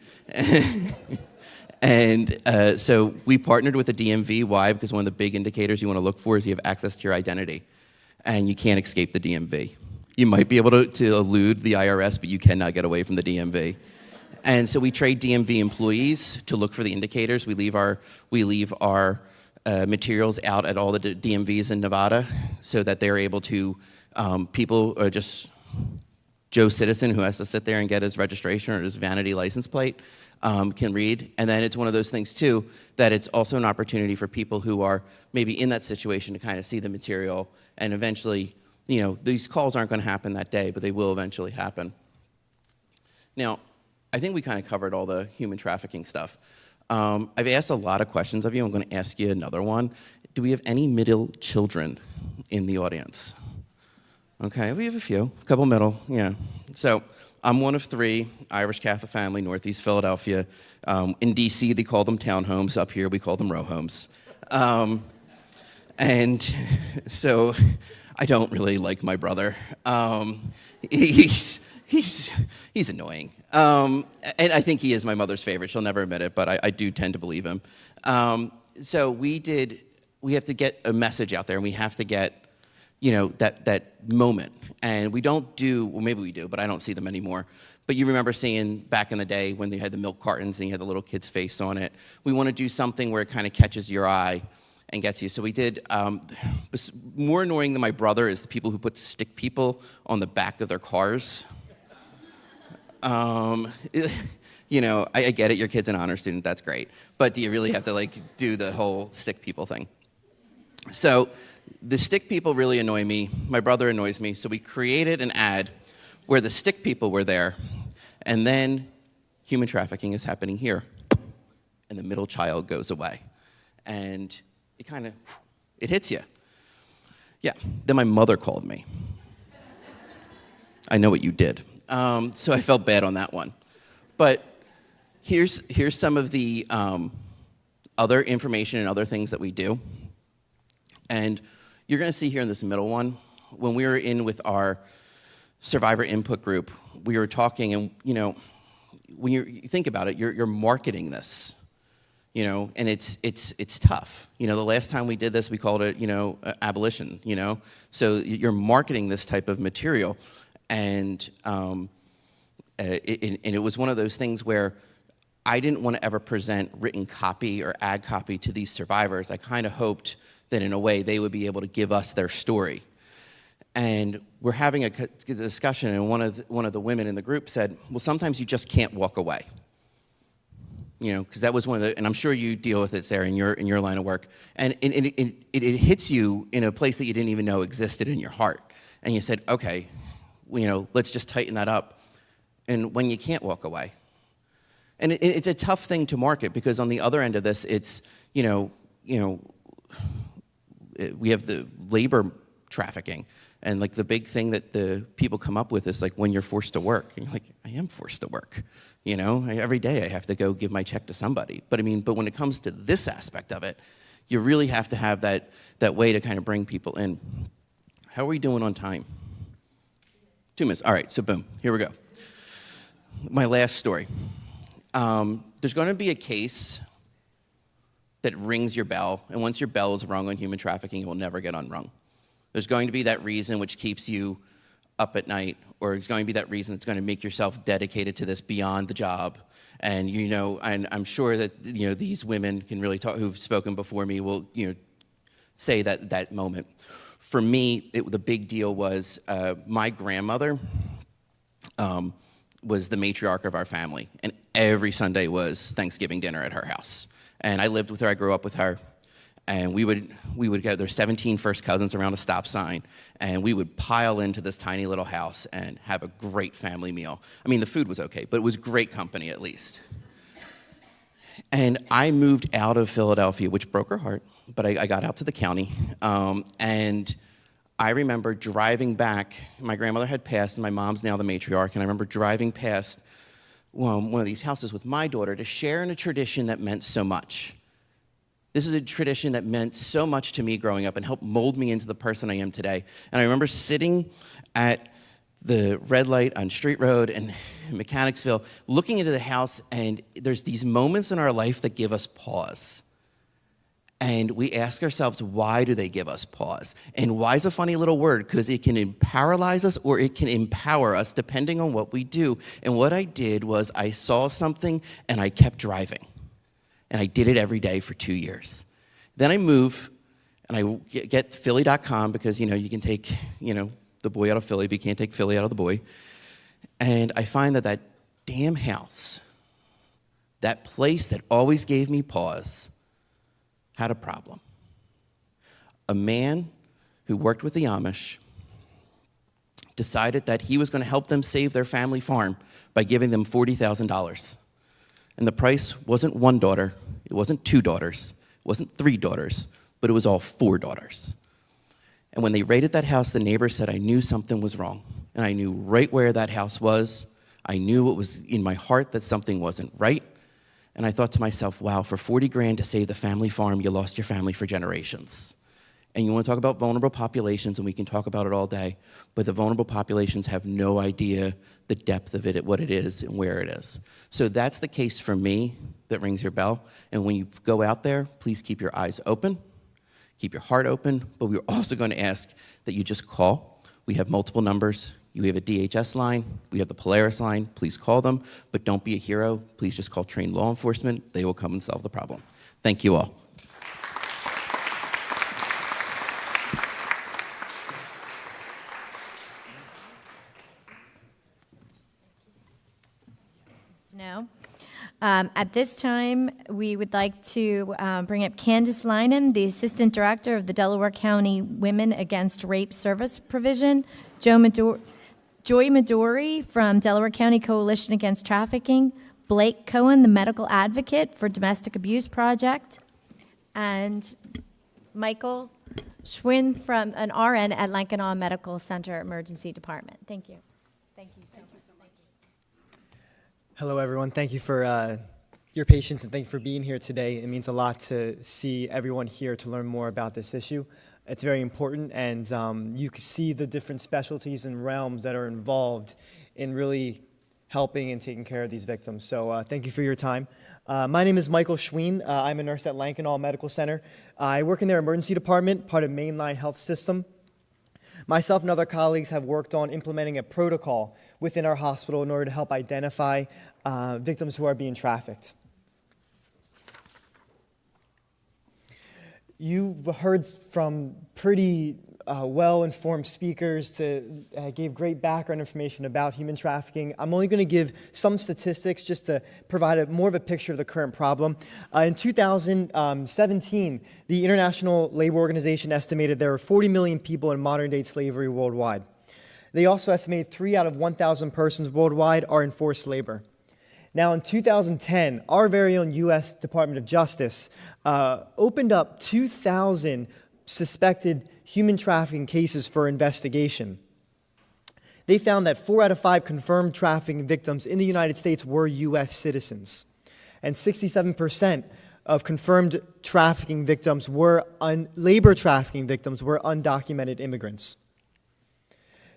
And so we partnered with the DMV. Why? Because one of the big indicators you want to look for is you have access to your identity. And you can't escape the DMV. You might be able to elude the IRS, but you cannot get away from the DMV. And so we trade DMV employees to look for the indicators. We leave our materials out at all the DMVs in Nevada so that they're able to, people are just Joe Citizen who has to sit there and get his registration or his vanity license plate can read. And then it's one of those things too, that it's also an opportunity for people who are maybe in that situation to kind of see the material. And eventually, you know, these calls aren't going to happen that day, but they will eventually happen. Now, I think we kind of covered all the human trafficking stuff. I've asked a lot of questions of you. I'm going to ask you another one. Do we have any middle children in the audience? Okay, we have a few, a couple middle, yeah. So I'm one of 3, Irish Catholic family, Northeast Philadelphia. In DC, they call them townhomes. Up here, we call them row homes. And so I don't really like my brother. He's annoying. And I think he is my mother's favorite. She'll never admit it, but I do tend to believe him. So we have to get a message out there, and we have to get, you know, that moment. And we don't do, well, maybe we do, but I don't see them anymore. But you remember seeing back in the day when they had the milk cartons and you had the little kid's face on it. We want to do something where it kind of catches your eye and gets you. So we did, more annoying than my brother is the people who put stick people on the back of their cars. You know, I get it, your kid's an honor student, that's great. But do you really have to like do the whole stick people thing? So the stick people really annoy me. My brother annoys me. So we created an ad where the stick people were there, and then human trafficking is happening here, and the middle child goes away. And it kind of, it hits you. Yeah, then my mother called me. I know what you did. So I felt bad on that one. But here's some of the other information and other things that we do. And you're going to see here in this middle one, when we were in with our survivor input group, we were talking, and when you think about it, you're marketing this, and it's tough. The last time we did this, we called it, abolition. So you're marketing this type of material, and it was one of those things where I didn't want to ever present written copy or ad copy to these survivors. I kind of hoped that in a way they would be able to give us their story. And we're having a discussion, and one of the women in the group said, well, sometimes you just can't walk away. Because that was one of the, and I'm sure you deal with it, Sarah, in your line of work. And it hits you in a place that you didn't even know existed in your heart. And you said, okay, let's just tighten that up. And when you can't walk away. And it's a tough thing to market, because on the other end of this, it's, we have the labor trafficking. And like the big thing that the people come up with is like when you're forced to work. And you're like, I am forced to work. Every day I have to go give my check to somebody. But when it comes to this aspect of it, you really have to have that way to kind of bring people in. How are we doing on time? 2 minutes. All right, so boom, here we go. My last story. There's going to be a case that rings your bell, and once your bell is rung on human trafficking, it will never get unrung. There's going to be that reason which keeps you up at night, or it's going to be that reason that's going to make yourself dedicated to this beyond the job. And and I'm sure that these women can really talk, who've spoken before me, will say that moment. For me, the big deal was my grandmother was the matriarch of our family, and every Sunday was Thanksgiving dinner at her house. And I lived with her, I grew up with her, and we would go, there's 17 first cousins around a stop sign, and we would pile into this tiny little house and have a great family meal. The food was okay, but it was great company at least. And I moved out of Philadelphia, which broke her heart, but I got out to the county, and I remember driving back. My grandmother had passed, and my mom's now the matriarch, and I remember driving past one of these houses with my daughter to share in a tradition that meant so much. This is a tradition that meant so much to me growing up and helped mold me into the person I am today. And I remember sitting at the red light on Street Road in Mechanicsville, looking into the house, and there's these moments in our life that give us pause. And we ask ourselves, why do they give us pause? And why is a funny little word? Because it can paralyze us or it can empower us depending on what we do. And what I did was I saw something and I kept driving. And I did it every day for 2 years. Then I move and I get Philly.com, because you can take the boy out of Philly, but you can't take Philly out of the boy. And I find that damn house, that place that always gave me pause, had a problem. A man who worked with the Amish decided that he was going to help them save their family farm by giving them $40,000. And the price wasn't one daughter, it wasn't 2 daughters, it wasn't 3 daughters, but it was all 4 daughters. And when they raided that house, the neighbor said, I knew something was wrong. And I knew right where that house was. I knew it was in my heart that something wasn't right. And I thought to myself, wow, for 40 grand to save the family farm, you lost your family for generations. And you want to talk about vulnerable populations, and we can talk about it all day, but the vulnerable populations have no idea the depth of it, what it is, and where it is. So that's the case for me that rings your bell. And when you go out there, please keep your eyes open, keep your heart open, but we're also going to ask that you just call. We have multiple numbers. We have a DHS line, we have the Polaris line, please call them, but don't be a hero, please just call trained law enforcement, they will come and solve the problem. Thank you all. No. At this time, we would like to bring up Candace Lynham, the Assistant Director of the Delaware County Women Against Rape Service Provision, Joy Midori from Delaware County Coalition Against Trafficking, Blake Cohen, the Medical Advocate for Domestic Abuse Project, and Michael Schwinn from an RN at Lankenau Medical Center Emergency Department. Thank you. Thank you so much. Hello, everyone. Thank you for your patience, and thank you for being here today. It means a lot to see everyone here to learn more about this issue. It's very important, and you can see the different specialties and realms that are involved in really helping and taking care of these victims. So thank you for your time. My name is Michael Schween. I'm a nurse at Lankenau Medical Center. I work in their emergency department, part of Mainline Health System. Myself and other colleagues have worked on implementing a protocol within our hospital in order to help identify victims who are being trafficked. You've heard from pretty well-informed speakers that gave great background information about human trafficking. I'm only going to give some statistics just to provide more of a picture of the current problem. In 2017, the International Labor Organization estimated there were 40 million people in modern-day slavery worldwide. They also estimated 3 out of 1,000 persons worldwide are in forced labor. Now, in 2010, our very own U.S. Department of Justice opened up 2,000 suspected human trafficking cases for investigation. They found that 4 out of 5 confirmed trafficking victims in the United States were U.S. citizens, and 67% of confirmed trafficking victims were labor trafficking victims were undocumented immigrants.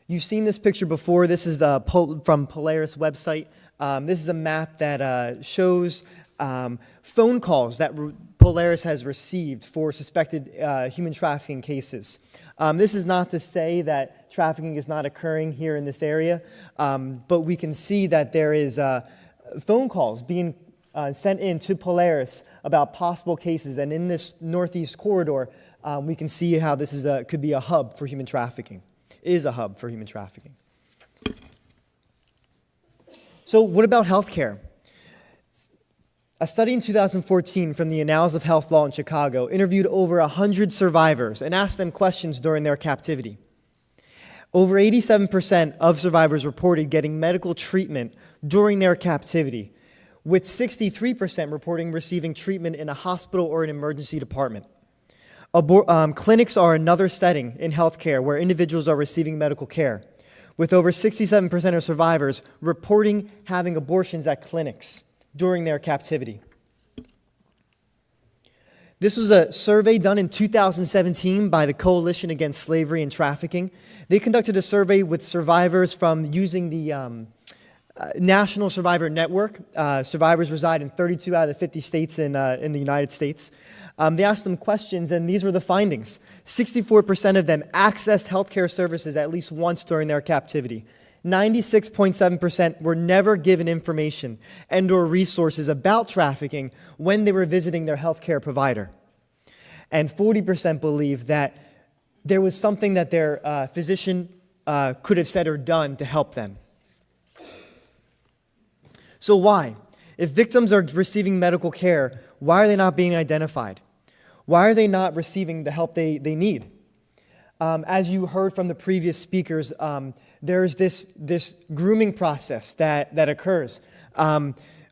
You've seen this picture before. This is from Polaris website. This is a map that shows phone calls that Polaris has received for suspected human trafficking cases. This is not to say that trafficking is not occurring here in this area, but we can see that there is phone calls being sent in to Polaris about possible cases, and in this northeast corridor, we can see how this could be a hub for human trafficking. Is a hub for human trafficking. So what about healthcare? A study in 2014 from the Annals of Health Law in Chicago interviewed over 100 survivors and asked them questions during their captivity. Over 87% of survivors reported getting medical treatment during their captivity, with 63% reporting receiving treatment in a hospital or an emergency department. Clinics are another setting in healthcare where individuals are receiving medical care, with over 67% of survivors reporting having abortions at clinics during their captivity. This was a survey done in 2017 by the Coalition Against Slavery and Trafficking. They conducted a survey with survivors from using the National Survivor Network. Survivors reside in 32 out of the 50 states in the United States. They asked them questions, and these were the findings. 64% of them accessed healthcare services at least once during their captivity. 96.7% were never given information and/or resources about trafficking when they were visiting their healthcare provider. And 40% believed that there was something that their physician could have said or done to help them. So why? If victims are receiving medical care, why are they not being identified? Why are they not receiving the help they need? As you heard from the previous speakers, there's this grooming process that occurs.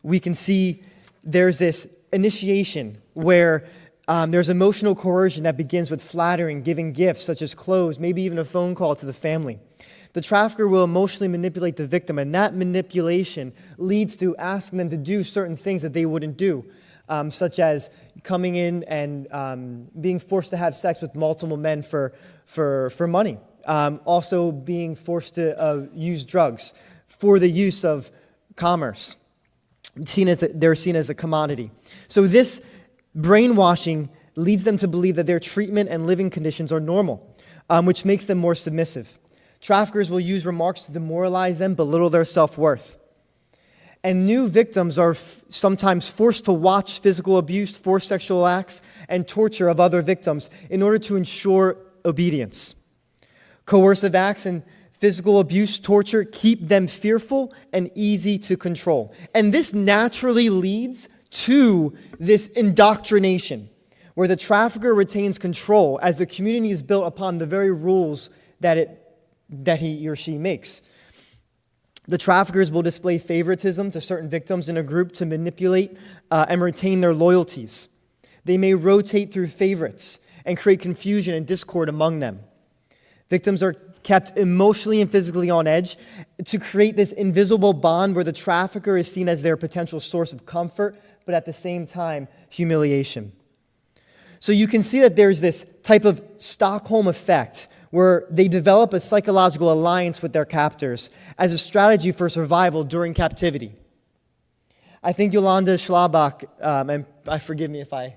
We can see there's this initiation where there's emotional coercion that begins with flattering, giving gifts such as clothes, maybe even a phone call to the family. The trafficker will emotionally manipulate the victim, and that manipulation leads to asking them to do certain things that they wouldn't do, such as coming in and being forced to have sex with multiple men for money. Also being forced to use drugs for the use of commerce. They're seen as a commodity. So this brainwashing leads them to believe that their treatment and living conditions are normal, which makes them more submissive. Traffickers will use remarks to demoralize them, belittle their self-worth. And new victims are sometimes forced to watch physical abuse, forced sexual acts, and torture of other victims in order to ensure obedience. Coercive acts and physical abuse, torture keep them fearful and easy to control. And this naturally leads to this indoctrination, where the trafficker retains control as the community is built upon the very rules that he or she makes. The traffickers will display favoritism to certain victims in a group to manipulate and retain their loyalties. They may rotate through favorites and create confusion and discord among them. Victims are kept emotionally and physically on edge to create this invisible bond where the trafficker is seen as their potential source of comfort, but at the same time, humiliation. So you can see that there's this type of Stockholm effect where they develop a psychological alliance with their captors as a strategy for survival during captivity. I think Yolanda Schlabach, and forgive me if I...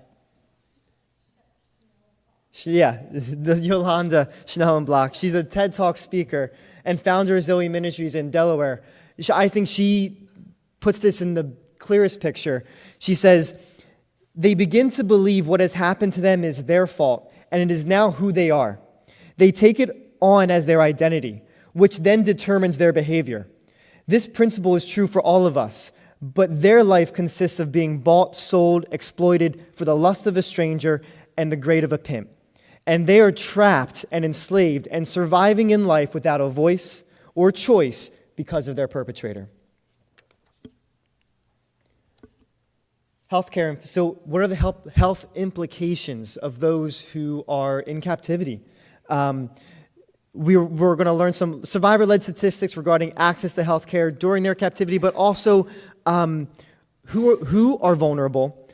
the Yolanda Schnellenbach. She's a TED Talk speaker and founder of Zoe Ministries in Delaware. I think she puts this in the clearest picture. She says, they begin to believe what has happened to them is their fault, and it is now who they are. They take it on as their identity, which then determines their behavior. This principle is true for all of us, but their life consists of being bought, sold, exploited for the lust of a stranger and the greed of a pimp. And they are trapped and enslaved and surviving in life without a voice or choice because of their perpetrator. Healthcare. So what are the health implications of those who are in captivity? We're going to learn some survivor-led statistics regarding access to healthcare during their captivity, but also who are vulnerable,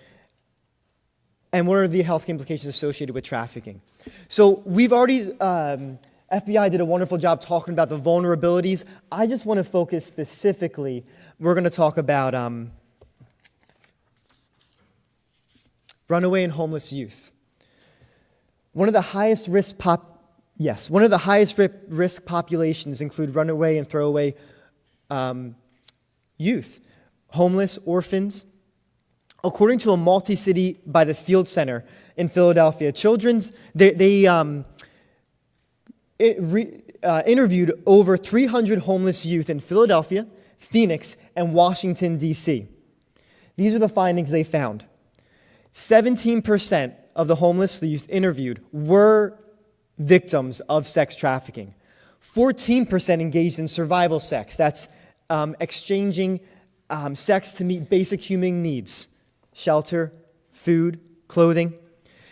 and what are the health implications associated with trafficking. So we've already, FBI did a wonderful job talking about the vulnerabilities. I just want to focus specifically, we're going to talk about runaway and homeless youth. One of the highest risk risk populations include runaway and throwaway youth, homeless, orphans. According to a multi-city by the Field Center in Philadelphia, interviewed over 300 homeless youth in Philadelphia, Phoenix, and Washington, D.C. These are the findings they found. 17% of the homeless youth interviewed were victims of sex trafficking. 14% engaged in survival sex. That's exchanging sex to meet basic human needs. Shelter, food, clothing.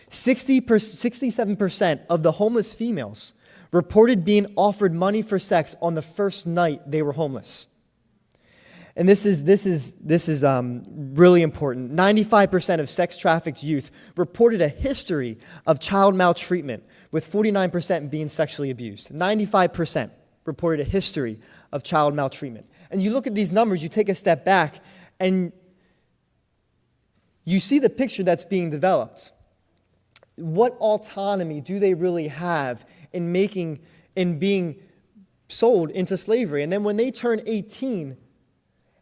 67% of the homeless females reported being offered money for sex on the first night they were homeless. And this is really important. 95% of sex-trafficked youth reported a history of child maltreatment, with 49% being sexually abused. 95% reported a history of child maltreatment. And you look at these numbers, you take a step back, and you see the picture that's being developed. What autonomy do they really have in being sold into slavery? And then when they turn 18,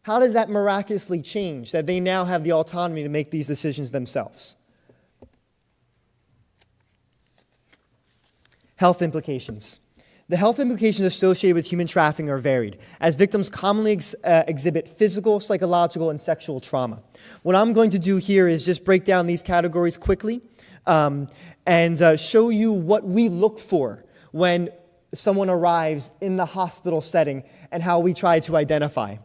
how does that miraculously change, that they now have the autonomy to make these decisions themselves? Health implications. The health implications associated with human trafficking are varied, as victims commonly exhibit physical, psychological, and sexual trauma. What I'm going to do here is just break down these categories quickly and show you what we look for when someone arrives in the hospital setting and how we try to identify.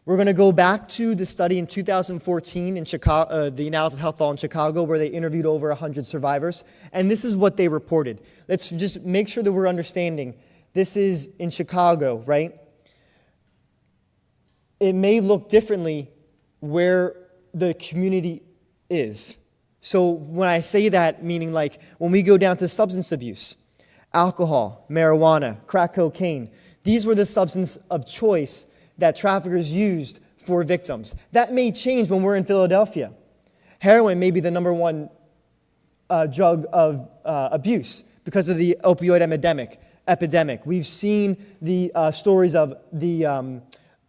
We're going to go back to the study in 2014 in Chicago, the Analysis of Health Law in Chicago, where they interviewed over 100 survivors, and this is what they reported. Let's just make sure that we're understanding. This is in Chicago, right? It may look differently where the community is. So when I say that, meaning like when we go down to substance abuse, alcohol, marijuana, crack cocaine, these were the substance of choice that traffickers used for victims. That may change when we're in Philadelphia. Heroin may be the number one drug of abuse because of the opioid epidemic. We've seen the stories of the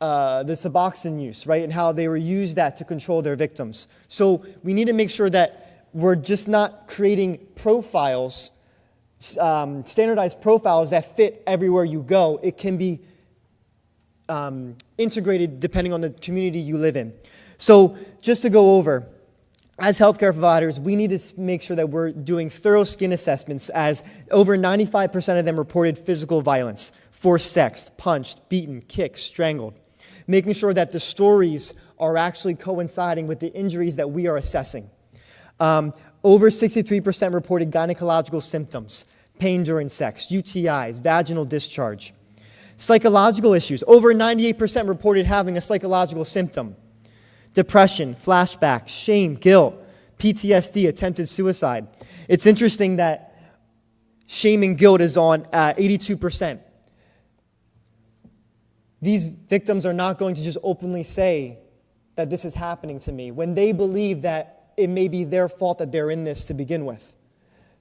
Suboxone use, right, and how they were used that to control their victims. So we need to make sure that we're just not creating profiles, standardized profiles that fit everywhere you go. It can be integrated depending on the community you live in. So just to go over, as healthcare providers, we need to make sure that we're doing thorough skin assessments, as over 95% of them reported physical violence, forced sex, punched, beaten, kicked, strangled. Making sure that the stories are actually coinciding with the injuries that we are assessing. Over 63% reported gynecological symptoms, pain during sex, UTIs, vaginal discharge. Psychological issues. Over 98% reported having a psychological symptom. Depression, flashbacks, shame, guilt, PTSD, attempted suicide. It's interesting that shame and guilt is on 82%. These victims are not going to just openly say that this is happening to me when they believe that it may be their fault that they're in this to begin with.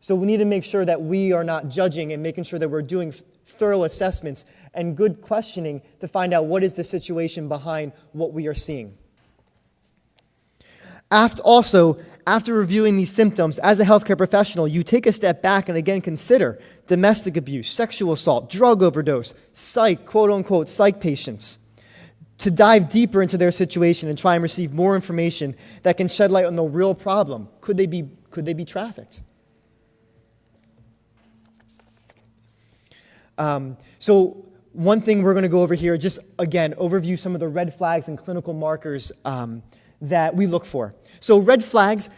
So we need to make sure that we are not judging and making sure that we're doing thorough assessments and good questioning to find out what is the situation behind what we are seeing. After reviewing these symptoms, as a healthcare professional, you take a step back and again consider domestic abuse, sexual assault, drug overdose, psych, quote-unquote, psych patients, to dive deeper into their situation and try and receive more information that can shed light on the real problem. Could they be trafficked? So one thing we're going to go over here, just again, overview some of the red flags and clinical markers that we look for. So red flags,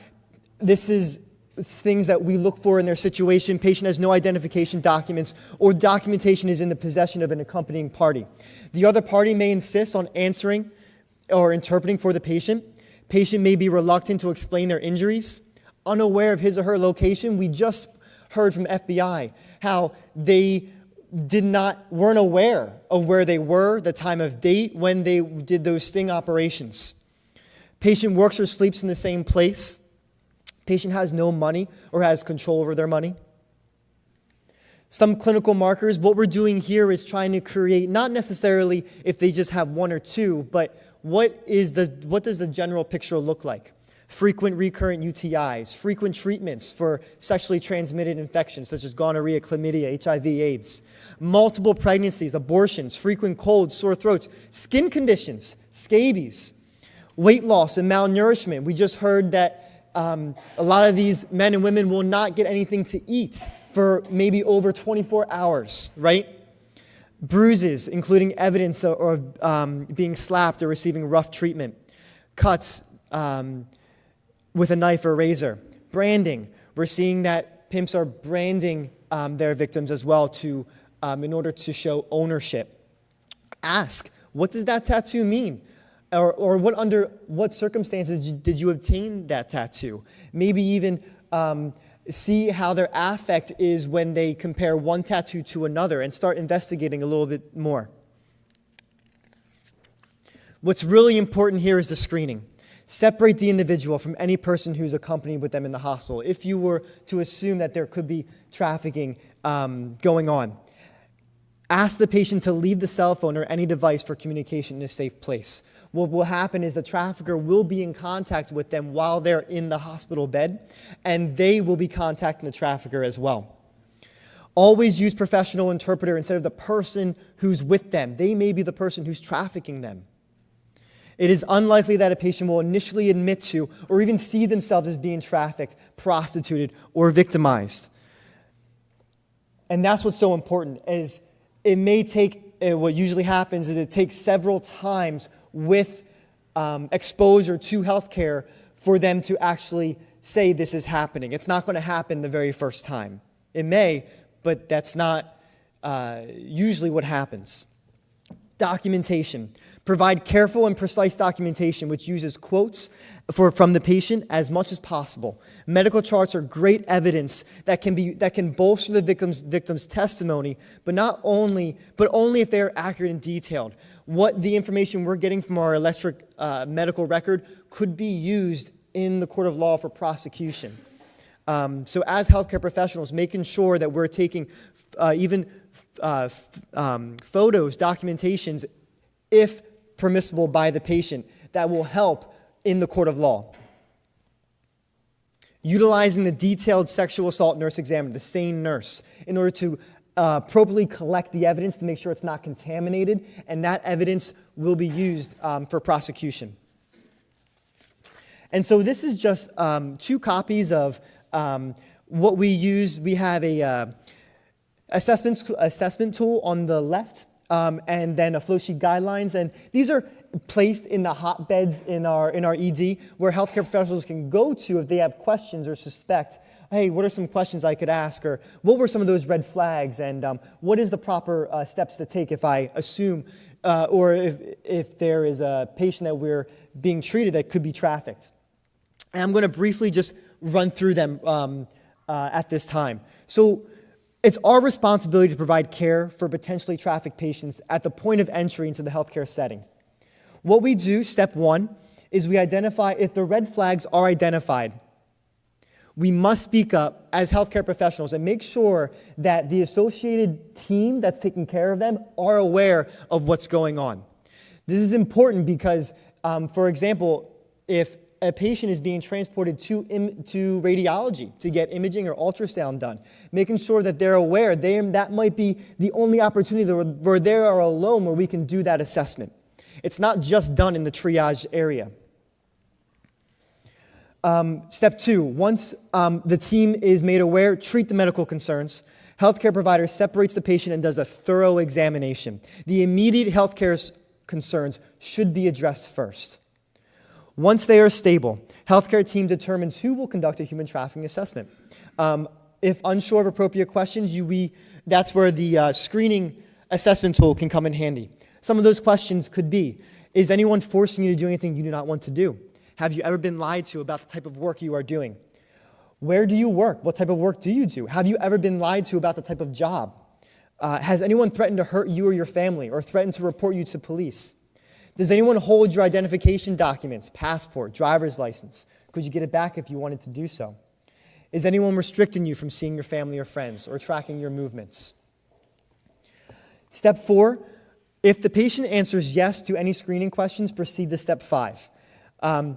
this is things that we look for in their situation. Patient has no identification documents or documentation is in the possession of an accompanying party. The other party may insist on answering or interpreting for the patient. Patient may be reluctant to explain their injuries, unaware of his or her location. We just heard from FBI how they weren't aware of where they were, the time of date, when they did those sting operations. Patient works or sleeps in the same place. Patient has no money or has control over their money. Some clinical markers, what we're doing here is trying to create, not necessarily if they just have one or two, but what does the general picture look like? Frequent recurrent UTIs, frequent treatments for sexually transmitted infections such as gonorrhea, chlamydia, HIV, AIDS, multiple pregnancies, abortions, frequent colds, sore throats, skin conditions, scabies, weight loss and malnourishment. We just heard that a lot of these men and women will not get anything to eat for maybe over 24 hours, right? Bruises, including evidence of being slapped or receiving rough treatment. Cuts with a knife or razor. Branding. We're seeing that pimps are branding their victims as well in order to show ownership. Ask, what does that tattoo mean? Or under what circumstances did you obtain that tattoo? Maybe even see how their affect is when they compare one tattoo to another and start investigating a little bit more. What's really important here is the screening. Separate the individual from any person who's accompanied with them in the hospital if you were to assume that there could be trafficking going on. Ask the patient to leave the cell phone or any device for communication in a safe place. What will happen is the trafficker will be in contact with them while they're in the hospital bed, and they will be contacting the trafficker as well. Always use professional interpreter instead of the person who's with them. They may be the person who's trafficking them. It is unlikely that a patient will initially admit to or even see themselves as being trafficked, prostituted, or victimized. And that's what's so important, is it may take, what usually happens is it takes several times with exposure to healthcare for them to actually say this is happening. It's not going to happen the very first time. It may, but that's not usually what happens. Documentation. Provide careful and precise documentation which uses quotes from the patient as much as possible. Medical charts are great evidence that can bolster the victim's testimony, but only if they are accurate and detailed. What the information we're getting from our electronic medical record could be used in the court of law for prosecution. So as healthcare professionals, making sure that we're taking even photos, documentations, if permissible by the patient, that will help in the court of law. Utilizing the detailed sexual assault nurse examiner, the same nurse, in order to appropriately collect the evidence to make sure it's not contaminated, and that evidence will be used for prosecution. And so this is just 2 copies of what we use. We have a assessment tool on the left, and then a flow sheet guidelines, and these are placed in the hotbeds in our ED where healthcare professionals can go to if they have questions or suspect, hey, what are some questions I could ask, or what were some of those red flags, and what is the proper steps to take if I assume, or if there is a patient that we're being treated that could be trafficked. And I'm going to briefly just run through them at this time. So it's our responsibility to provide care for potentially trafficked patients at the point of entry into the healthcare setting. What we do, step one, is we identify if the red flags are identified. We must speak up as healthcare professionals and make sure that the associated team that's taking care of them are aware of what's going on. This is important because, for example, if a patient is being transported to radiology to get imaging or ultrasound done, making sure that they're aware, that might be the only opportunity where they are alone where we can do that assessment. It's not just done in the triage area. Step two, once the team is made aware, treat the medical concerns. Healthcare provider separates the patient and does a thorough examination. The immediate healthcare concerns should be addressed first. Once they are stable, healthcare team determines who will conduct a human trafficking assessment. If unsure of appropriate questions, that's where the screening assessment tool can come in handy. Some of those questions could be, is anyone forcing you to do anything you do not want to do? Have you ever been lied to about the type of work you are doing? Where do you work? What type of work do you do? Have you ever been lied to about the type of job? Has anyone threatened to hurt you or your family or threatened to report you to police? Does anyone hold your identification documents, passport, driver's license? Could you get it back if you wanted to do so? Is anyone restricting you from seeing your family or friends or tracking your movements? Step four, if the patient answers yes to any screening questions, proceed to step five.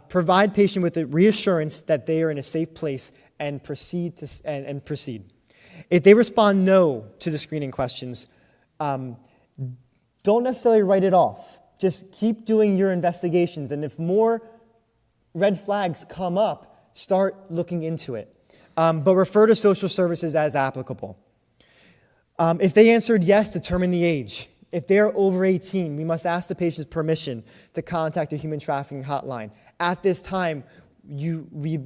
Provide patient with a reassurance that they are in a safe place and proceed. If they respond no to the screening questions, don't necessarily write it off. Just keep doing your investigations, and if more red flags come up, start looking into it. But refer to social services as applicable. If they answered yes, determine the age. If they are over 18, we must ask the patient's permission to contact a human trafficking hotline. At this time, we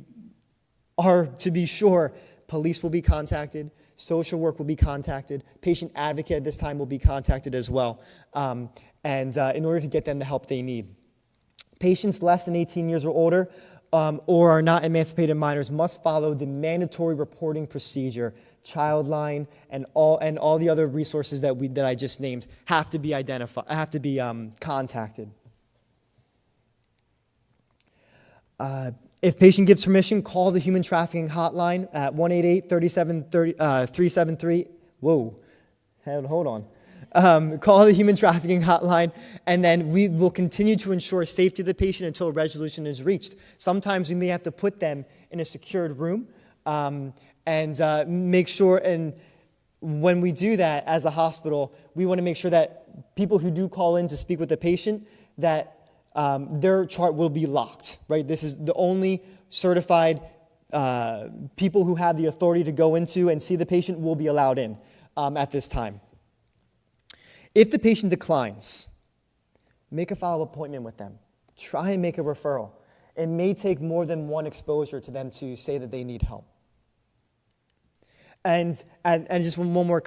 are to be sure police will be contacted, social work will be contacted, patient advocate at this time will be contacted as well, in order to get them the help they need. Patients less than 18 years or older or are not emancipated minors must follow the mandatory reporting procedure. Childline and all the other resources that I just named have to be contacted. If patient gives permission, call the human trafficking hotline at 188-373. Whoa, hold on. Call the human trafficking hotline, and then we will continue to ensure safety of the patient until a resolution is reached. Sometimes we may have to put them in a secured room. And make sure, and when we do that as a hospital, we want to make sure that people who do call in to speak with the patient, that their chart will be locked, right? This is the only certified people who have the authority to go into and see the patient will be allowed in at this time. If the patient declines, make a follow-up appointment with them. Try and make a referral. It may take more than one exposure to them to say that they need help. And just one more,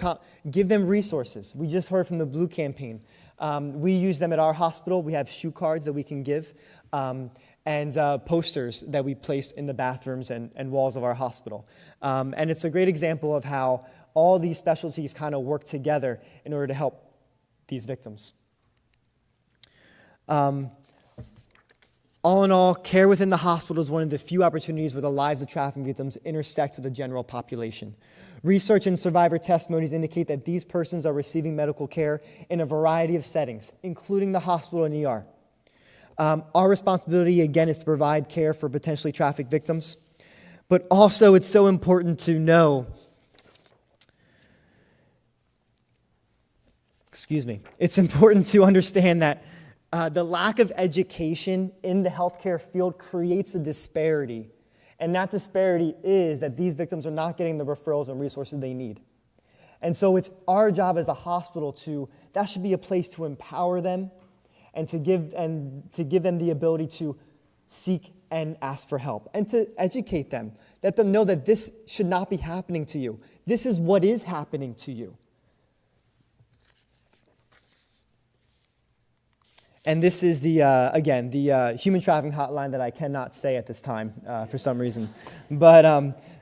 give them resources. We just heard from the Blue campaign. We use them at our hospital. We have shoe cards that we can give and posters that we place in the bathrooms and walls of our hospital. And it's a great example of how all these specialties kind of work together in order to help these victims. All in all, care within the hospital is one of the few opportunities where the lives of trafficking victims intersect with the general population. Research and survivor testimonies indicate that these persons are receiving medical care in a variety of settings, including the hospital and ER. Our responsibility, again, is to provide care for potentially trafficked victims. But also, it's so important to know, it's important to understand that the lack of education in the healthcare field creates a disparity. And that disparity is that these victims are not getting the referrals and resources they need. And so it's our job as a hospital that should be a place to empower them and to give them the ability to seek and ask for help and to educate them. Let them know that this should not be happening to you. This is what is happening to you. And this is the, again, the human trafficking hotline that I cannot say at this time for some reason. But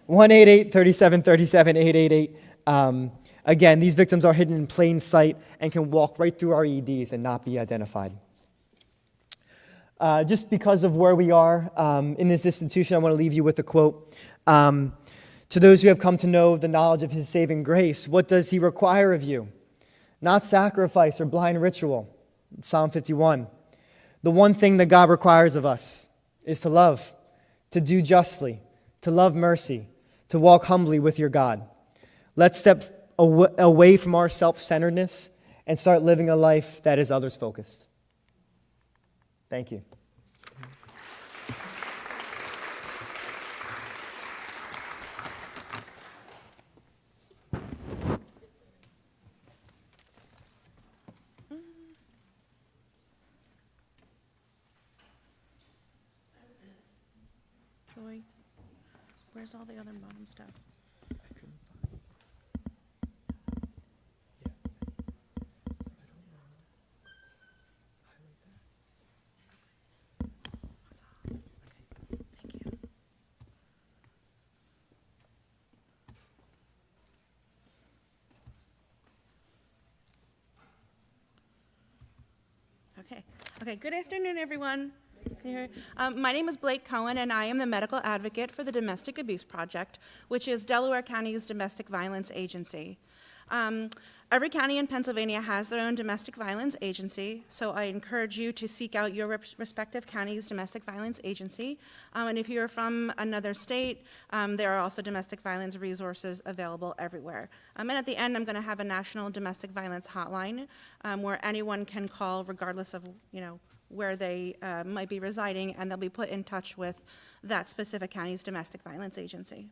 1-888-3737-888. Again, these victims are hidden in plain sight and can walk right through our EDs and not be identified. Just because of where we are in this institution, I want to leave you with a quote. To those who have come to know the knowledge of his saving grace, what does he require of you? Not sacrifice or blind ritual. Psalm 51. The one thing that God requires of us is to love, to do justly, to love mercy, to walk humbly with your God. Let's step away from our self-centeredness and start living a life that is others-focused. Thank you. Joy, where's all the other bottom stuff? Okay, good afternoon, everyone. Can you hear? My name is Blake Cohen, and I am the medical advocate for the Domestic Abuse Project, which is Delaware County's domestic violence agency. Every county in Pennsylvania has their own domestic violence agency, so I encourage you to seek out your respective county's domestic violence agency. And if you're from another state, there are also domestic violence resources available everywhere. And at the end, I'm going to have a national domestic violence hotline where anyone can call, regardless of where they might be residing, and they'll be put in touch with that specific county's domestic violence agency.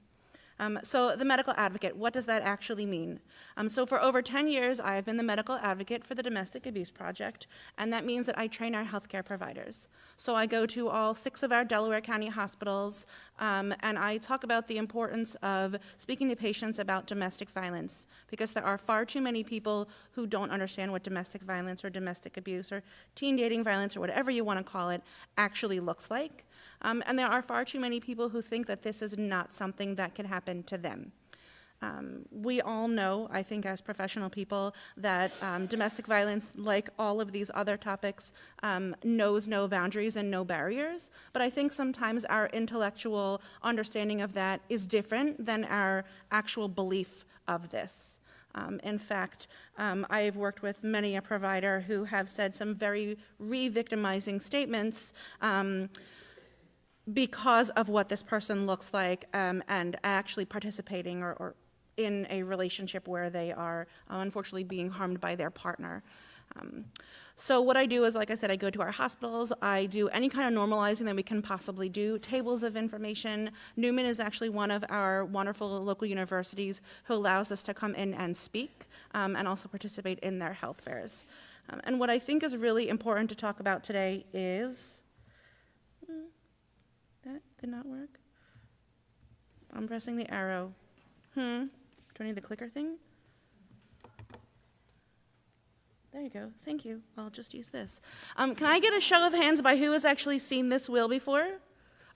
So the medical advocate, what does that actually mean? So for over 10 years, I have been the medical advocate for the Domestic Abuse Project, and that means that I train our healthcare providers. So I go to all 6 of our Delaware County hospitals, and I talk about the importance of speaking to patients about domestic violence, because there are far too many people who don't understand what domestic violence or domestic abuse or teen dating violence or whatever you want to call it actually looks like. And there are far too many people who think that this is not something that can happen to them. We all know, I think as professional people, that domestic violence, like all of these other topics, knows no boundaries and no barriers. But I think sometimes our intellectual understanding of that is different than our actual belief of this. In fact, I have worked with many a provider who have said some very re-victimizing statements because of what this person looks like and actually participating or in a relationship where they are unfortunately being harmed by their partner. So what I do is, like I said, I go to our hospitals, I do any kind of normalizing that we can possibly do, tables of information. Neumann is actually one of our wonderful local universities who allows us to come in and speak and also participate in their health fairs. And what I think is really important to talk about today is, that did not work. I'm pressing the arrow. Do I need the clicker thing? There you go. Thank you. I'll just use this. Can I get a show of hands by who has actually seen this wheel before?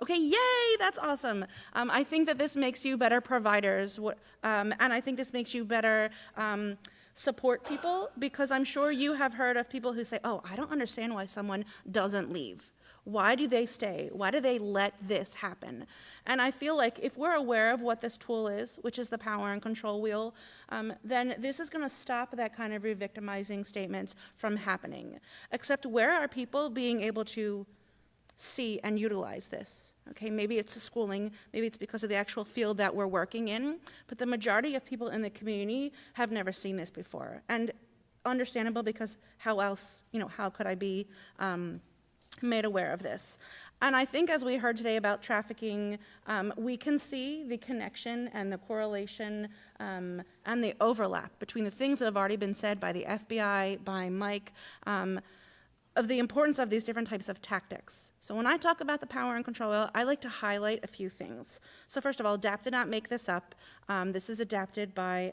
Okay, yay, that's awesome. I think that this makes you better providers, and I think this makes you better support people, because I'm sure you have heard of people who say, oh, I don't understand why someone doesn't leave. Why do they stay? Why do they let this happen? And I feel like if we're aware of what this tool is, which is the power and control wheel, then this is going to stop that kind of re-victimizing statements from happening. Except where are people being able to see and utilize this? Okay, maybe it's the schooling, maybe it's because of the actual field that we're working in, but the majority of people in the community have never seen this before. And understandable, because how else, how could I be made aware of this? And I think as we heard today about trafficking, we can see the connection and the correlation and the overlap between the things that have already been said by the FBI, by Mike, of the importance of these different types of tactics. So when I talk about the power and control, I like to highlight a few things. So first of all, DAP did not make this up. This is adapted by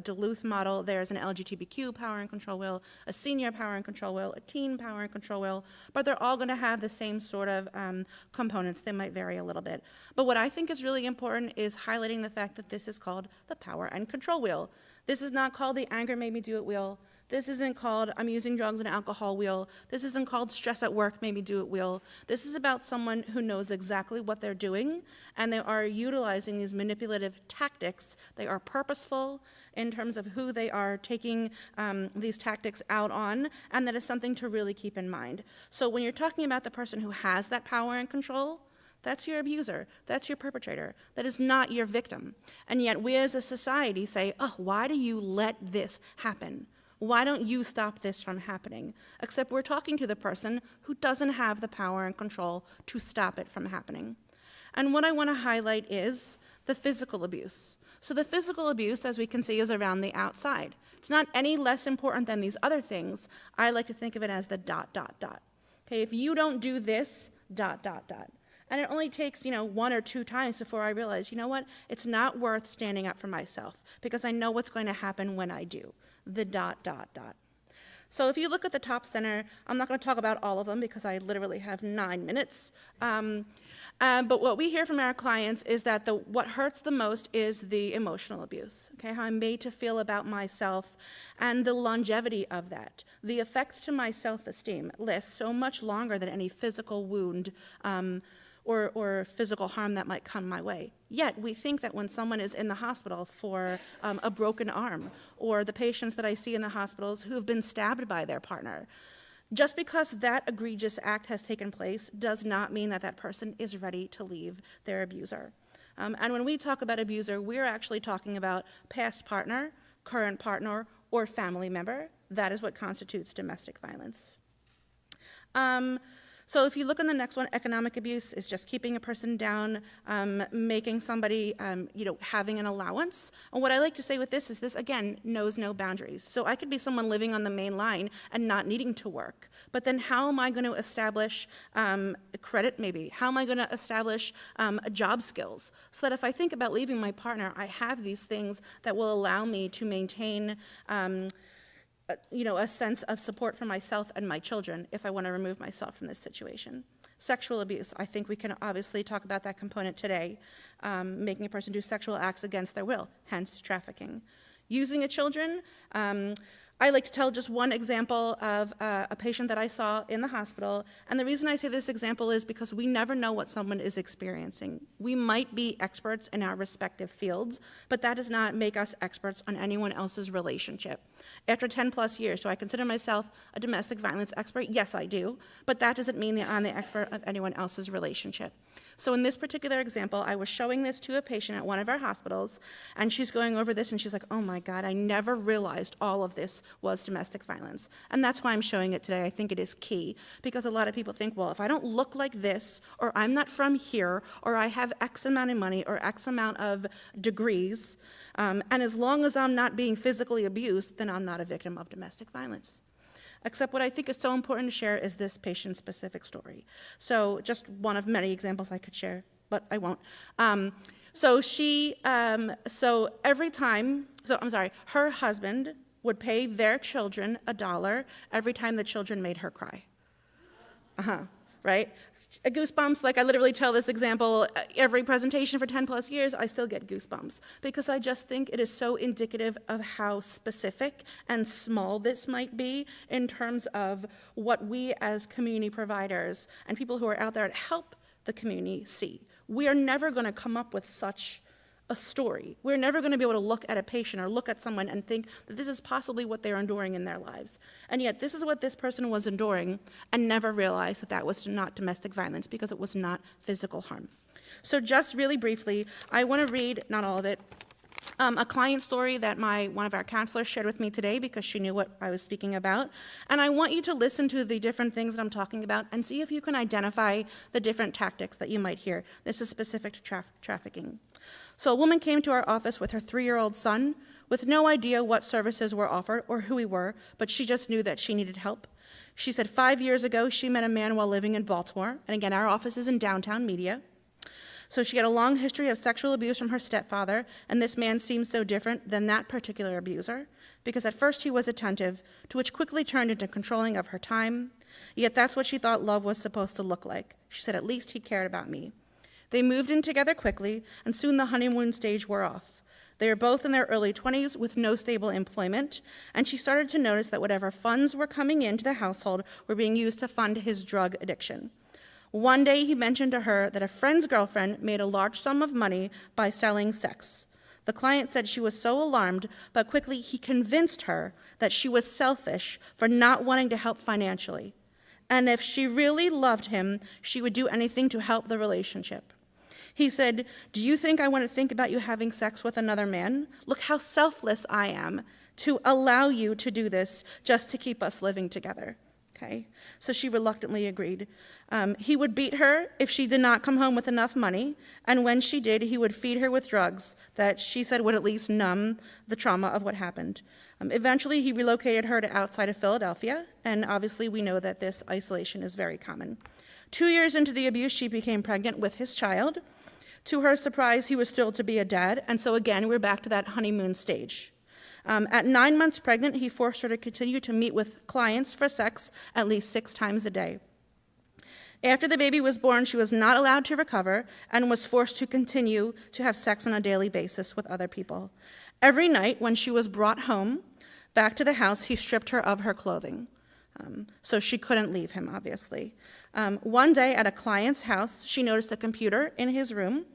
Duluth model, there's an LGBTQ power and control wheel, a senior power and control wheel, a teen power and control wheel, but they're all going to have the same sort of components. They might vary a little bit. But what I think is really important is highlighting the fact that this is called the power and control wheel. This is not called the anger made me do it wheel. This isn't called I'm using drugs and alcohol wheel. This isn't called stress at work made me do it wheel. This is about someone who knows exactly what they're doing, and they are utilizing these manipulative tactics. They are purposeful in terms of who they are taking these tactics out on, and that is something to really keep in mind. So when you're talking about the person who has that power and control, that's your abuser, that's your perpetrator, that is not your victim. And yet we as a society say, oh, why do you let this happen? Why don't you stop this from happening? Except we're talking to the person who doesn't have the power and control to stop it from happening. And what I want to highlight is the physical abuse. So the physical abuse, as we can see, is around the outside. It's not any less important than these other things. I like to think of it as the ... Okay, if you don't do this, ... And it only takes, 1 or 2 times before I realize, you know what, it's not worth standing up for myself because I know what's going to happen when I do. The ... So if you look at the top center, I'm not going to talk about all of them because I literally have 9 minutes. But what we hear from our clients is that what hurts the most is the emotional abuse, okay, how I'm made to feel about myself and the longevity of that. The effects to my self-esteem last so much longer than any physical wound or physical harm that might come my way. Yet we think that when someone is in the hospital for a broken arm, or the patients that I see in the hospitals who have been stabbed by their partner, just because that egregious act has taken place does not mean that that person is ready to leave their abuser. And when we talk about abuser, we're actually talking about past partner, current partner, or family member. That is what constitutes domestic violence. So if you look on the next one, economic abuse is just keeping a person down, making somebody, having an allowance. And what I like to say with this is this, again, knows no boundaries. So I could be someone living on the main line and not needing to work. But then how am I going to establish credit, maybe? How am I going to establish job skills? So that if I think about leaving my partner, I have these things that will allow me to maintain a sense of support for myself and my children if I want to remove myself from this situation. Sexual abuse, I think we can obviously talk about that component today, making a person do sexual acts against their will, hence trafficking. Using a children, I like to tell just one example of a patient that I saw in the hospital, and the reason I say this example is because we never know what someone is experiencing. We might be experts in our respective fields, but that does not make us experts on anyone else's relationship. After 10 plus years, do I consider myself a domestic violence expert? Yes, I do, but that doesn't mean that I'm the expert of anyone else's relationship. So in this particular example, I was showing this to a patient at one of our hospitals, and she's going over this, and she's like, oh my God, I never realized all of this was domestic violence. And that's why I'm showing it today. I think it is key, because a lot of people think, well, if I don't look like this, or I'm not from here, or I have X amount of money, or X amount of degrees, and as long as I'm not being physically abused, then I'm not a victim of domestic violence. Except what I think is so important to share is this patient-specific story. So just one of many examples I could share, but I won't. Her husband would pay their children $1 every time the children made her cry. Right? Goosebumps, like I literally tell this example every presentation for 10 plus years, I still get goosebumps because I just think it is so indicative of how specific and small this might be in terms of what we as community providers and people who are out there to help the community see. We are never going to come up with such a story. We're never going to be able to look at a patient or look at someone and think that this is possibly what they're enduring in their lives. And yet this is what this person was enduring and never realized that that was not domestic violence because it was not physical harm. So just really briefly, I want to read, not all of it, a client story that one of our counselors shared with me today because she knew what I was speaking about. And I want you to listen to the different things that I'm talking about and see if you can identify the different tactics that you might hear. This is specific to trafficking. So a woman came to our office with her 3-year-old son with no idea what services were offered or who we were, but she just knew that she needed help. She said 5 years ago she met a man while living in Baltimore, and again, our office is in downtown Media. So she had a long history of sexual abuse from her stepfather, and this man seemed so different than that particular abuser, because at first he was attentive, to which quickly turned into controlling of her time. Yet that's what she thought love was supposed to look like. She said, at least he cared about me. They moved in together quickly, and soon the honeymoon stage wore off. They were both in their early 20s with no stable employment, and she started to notice that whatever funds were coming into the household were being used to fund his drug addiction. One day he mentioned to her that a friend's girlfriend made a large sum of money by selling sex. The client said she was so alarmed, but quickly he convinced her that she was selfish for not wanting to help financially. And if she really loved him, she would do anything to help the relationship. He said, do you think I want to think about you having sex with another man? Look how selfless I am to allow you to do this just to keep us living together. Okay, so she reluctantly agreed. He would beat her if she did not come home with enough money, and when she did, he would feed her with drugs that she said would at least numb the trauma of what happened. Eventually, he relocated her to outside of Philadelphia, and obviously we know that this isolation is very common. 2 years into the abuse, she became pregnant with his child. To her surprise, he was thrilled to be a dad, and so again, we're back to that honeymoon stage. At 9 months pregnant, he forced her to continue to meet with clients for sex at least 6 times a day. After the baby was born, she was not allowed to recover and was forced to continue to have sex on a daily basis with other people. Every night when she was brought home, back to the house, he stripped her of her clothing. So she couldn't leave him, obviously. One day at a client's house, she noticed a computer in his room,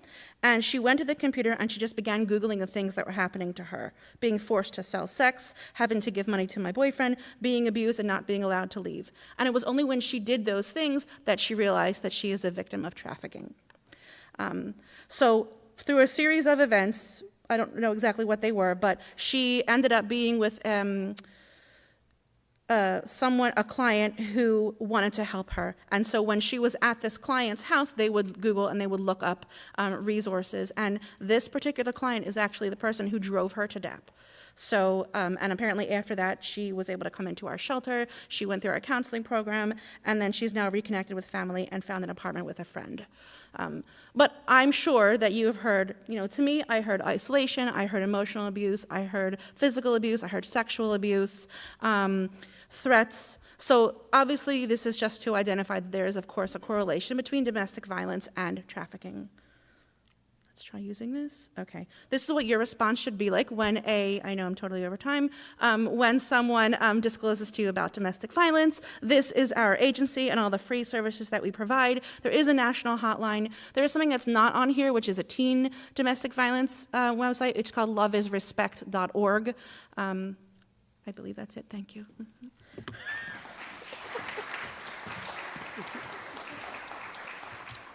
and she went to the computer and she just began Googling the things that were happening to her. Being forced to sell sex, having to give money to my boyfriend, being abused and not being allowed to leave. And it was only when she did those things that she realized that she is a victim of trafficking. So through a series of events, I don't know exactly what they were, but she ended up being with a client who wanted to help her. And so when she was at this client's house, they would Google and they would look up resources. And this particular client is actually the person who drove her to DAP. So, and apparently after that, she was able to come into our shelter. She went through our counseling program, and then she's now reconnected with family and found an apartment with a friend. But I'm sure that you have heard, to me, I heard isolation, I heard emotional abuse, I heard physical abuse, I heard sexual abuse, threats. So obviously this is just to identify that there is, of course, a correlation between domestic violence and trafficking. Let's try using this. Okay. This is what your response should be like when I know I'm totally over time, when someone discloses to you about domestic violence. This is our agency and all the free services that we provide. There is a national hotline. There is something that's not on here, which is a teen domestic violence website. It's called loveisrespect.org. I believe that's it. Thank you.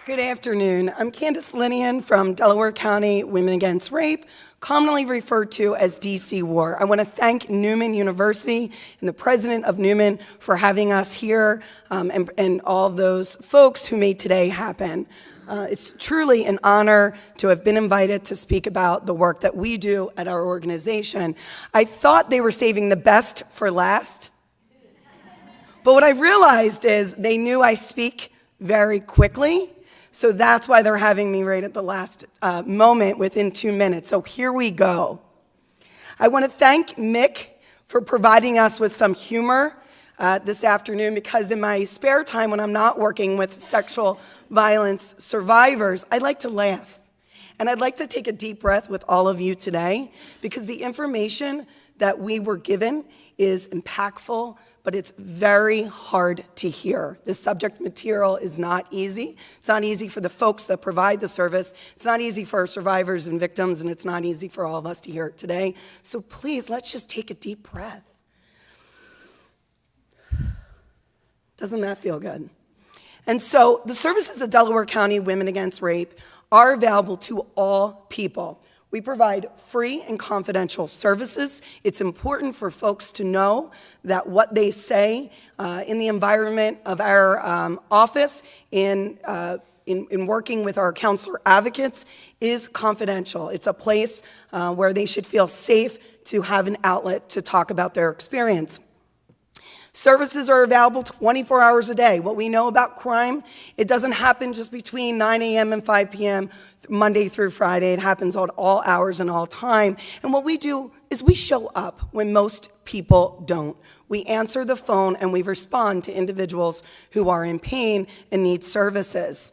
Good afternoon. I'm Candace Linian from Delaware County Women Against Rape, commonly referred to as DC WAR. I want to thank Neumann University and the president of Neumann for having us here and all those folks who made today happen. It's truly an honor to have been invited to speak about the work that we do at our organization. I thought they were saving the best for last, but what I realized is they knew I speak very quickly. So that's why they're having me right at the last moment within 2 minutes. So here we go. I want to thank Mick for providing us with some humor this afternoon, because in my spare time when I'm not working with sexual violence survivors, I like to laugh. And I'd like to take a deep breath with all of you today, because the information that we were given is impactful, but it's very hard to hear. The subject material is not easy. It's not easy for the folks that provide the service. It's not easy for survivors and victims, and it's not easy for all of us to hear it today. So please, let's just take a deep breath. Doesn't that feel good? And so the services of Delaware County Women Against Rape are available to all people. We provide free and confidential services. It's important for folks to know that what they say in the environment of our office in working with our counselor advocates is confidential. It's a place where they should feel safe to have an outlet to talk about their experience. Services are available 24 hours a day. What we know about crime, it doesn't happen just between 9 a.m. and 5 p.m., Monday through Friday. It happens at all hours and all time. And what we do is we show up when most people don't. We answer the phone and we respond to individuals who are in pain and need services.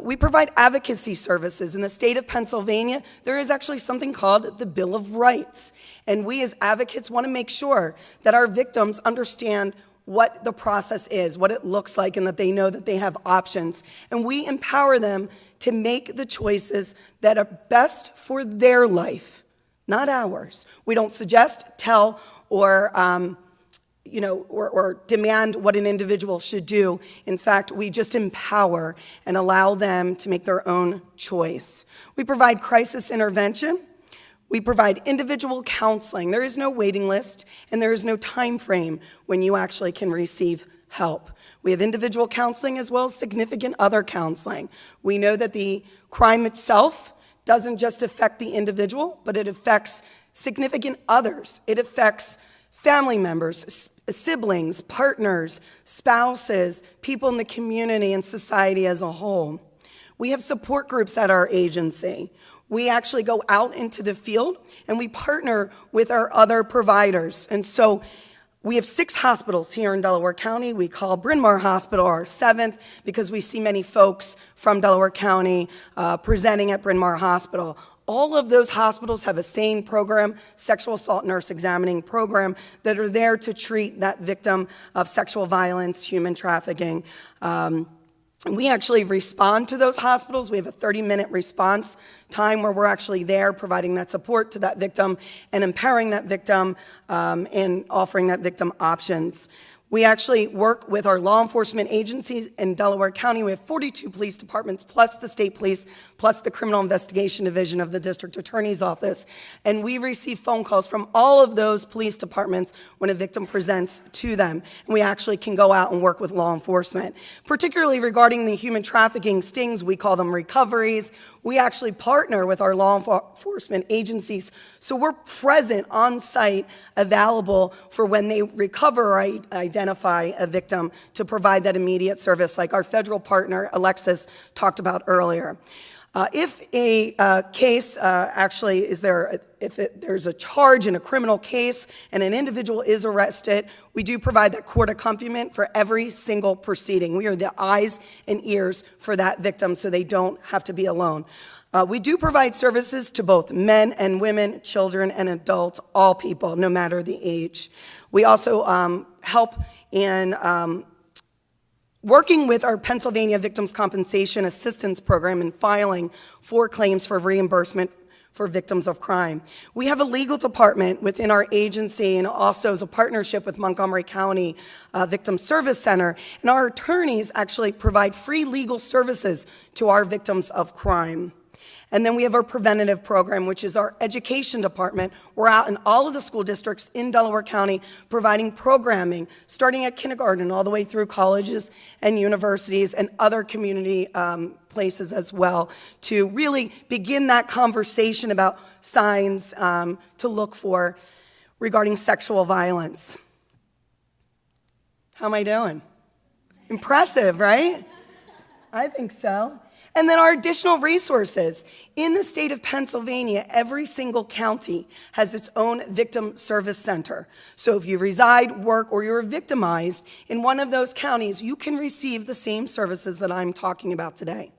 We provide advocacy services. In the state of Pennsylvania, there is actually something called the Bill of Rights. And we as advocates want to make sure that our victims understand what the process is, what it looks like, and that they know that they have options. And we empower them to make the choices that are best for their life, not ours. We don't suggest, tell, or demand what an individual should do. In fact, we just empower and allow them to make their own choice. We provide crisis intervention. We provide individual counseling. There is no waiting list, and there is no time frame when you actually can receive help. We have individual counseling as well as significant other counseling. We know that the crime itself doesn't just affect the individual, but it affects significant others. It affects family members, siblings, partners, spouses, people in the community and society as a whole. We have support groups at our agency. We actually go out into the field and we partner with our other providers. And so we have 6 hospitals here in Delaware County. We call Bryn Mawr Hospital our 7th because we see many folks from Delaware County presenting at Bryn Mawr Hospital. All of those hospitals have a SANE program, sexual assault nurse examining program, that are there to treat that victim of sexual violence, human trafficking. And we actually respond to those hospitals. We have a 30-minute response time where we're actually there providing that support to that victim and empowering that victim and offering that victim options. We actually work with our law enforcement agencies in Delaware County. We have 42 police departments, plus the state police, plus the criminal investigation division of the district attorney's office. And we receive phone calls from all of those police departments when a victim presents to them. And we actually can go out and work with law enforcement. Particularly regarding the human trafficking stings, we call them recoveries. We actually partner with our law enforcement agencies, so we're present on site, available for when they recover or identify a victim to provide that immediate service, like our federal partner, Alexis, talked about earlier. If a case there's a charge in a criminal case and an individual is arrested, we do provide that court accompaniment for every single proceeding. We are the eyes and ears for that victim so they don't have to be alone. We do provide services to both men and women, children and adults, all people, no matter the age. We also help in working with our Pennsylvania Victims' Compensation Assistance Program and filing for claims for reimbursement for victims of crime. We have a legal department within our agency and also as a partnership with Montgomery County Victim Service Center, and our attorneys actually provide free legal services to our victims of crime. And then we have our preventative program, which is our education department. We're out in all of the school districts in Delaware County providing programming, starting at kindergarten all the way through colleges and universities and other community places as well, to really begin that conversation about signs to look for regarding sexual violence. How am I doing? Impressive, right? I think so. And then our additional resources. In the state of Pennsylvania, every single county has its own victim service center. So if you reside, work, or you're victimized in one of those counties, you can receive the same services that I'm talking about today.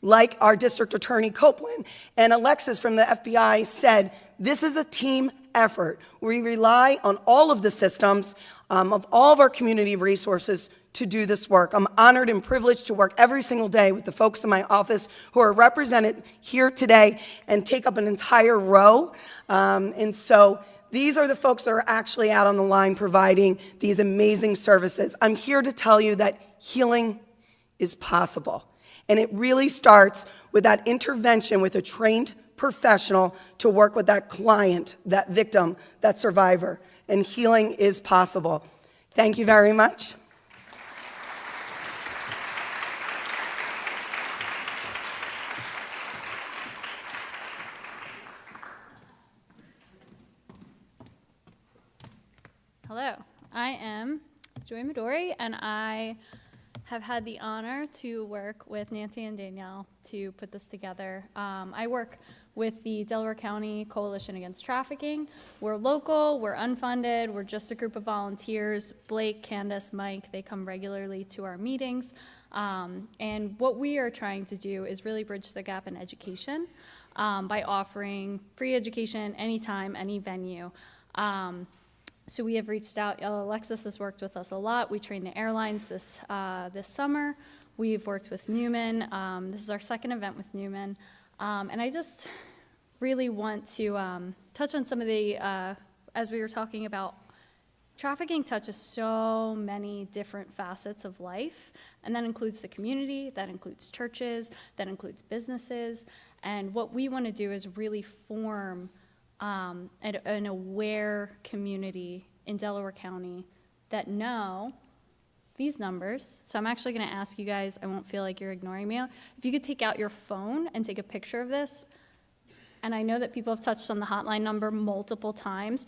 Like our district attorney, Copeland, and Alexis from the FBI said, this is a team effort. We rely on all of the systems of all of our community resources to do this work. I'm honored and privileged to work every single day with the folks in my office who are represented here today and take up an entire row. And so these are the folks that are actually out on the line providing these amazing services. I'm here to tell you that healing is possible. And it really starts with that intervention with a trained professional to work with that client, that victim, that survivor. And healing is possible. Thank you very much. Hello, I am Joy Midori, and I have had the honor to work with Nancy and Danielle to put this together. I work with the Delaware County Coalition Against Trafficking. We're local, we're unfunded, we're just a group of volunteers. Blake, Candace, Mike, they come regularly to our meetings. And what we are trying to do is really bridge the gap in education by offering free education anytime, any venue. So we have reached out. Alexis has worked with us a lot. We trained the airlines this summer. We've worked with Neumann. This is our second event with Neumann. And I just really want to touch on some of the, as we were talking about, trafficking touches so many different facets of life, and that includes the community, that includes churches, that includes businesses. And what we want to do is really form an aware community in Delaware County that know these numbers. So I'm actually going to ask you guys, I won't feel like you're ignoring me, if you could take out your phone and take a picture of this. And I know that people have touched on the hotline number multiple times.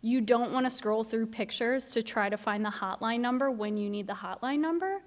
You don't want to scroll through pictures to try to find the hotline number when you need the hotline number.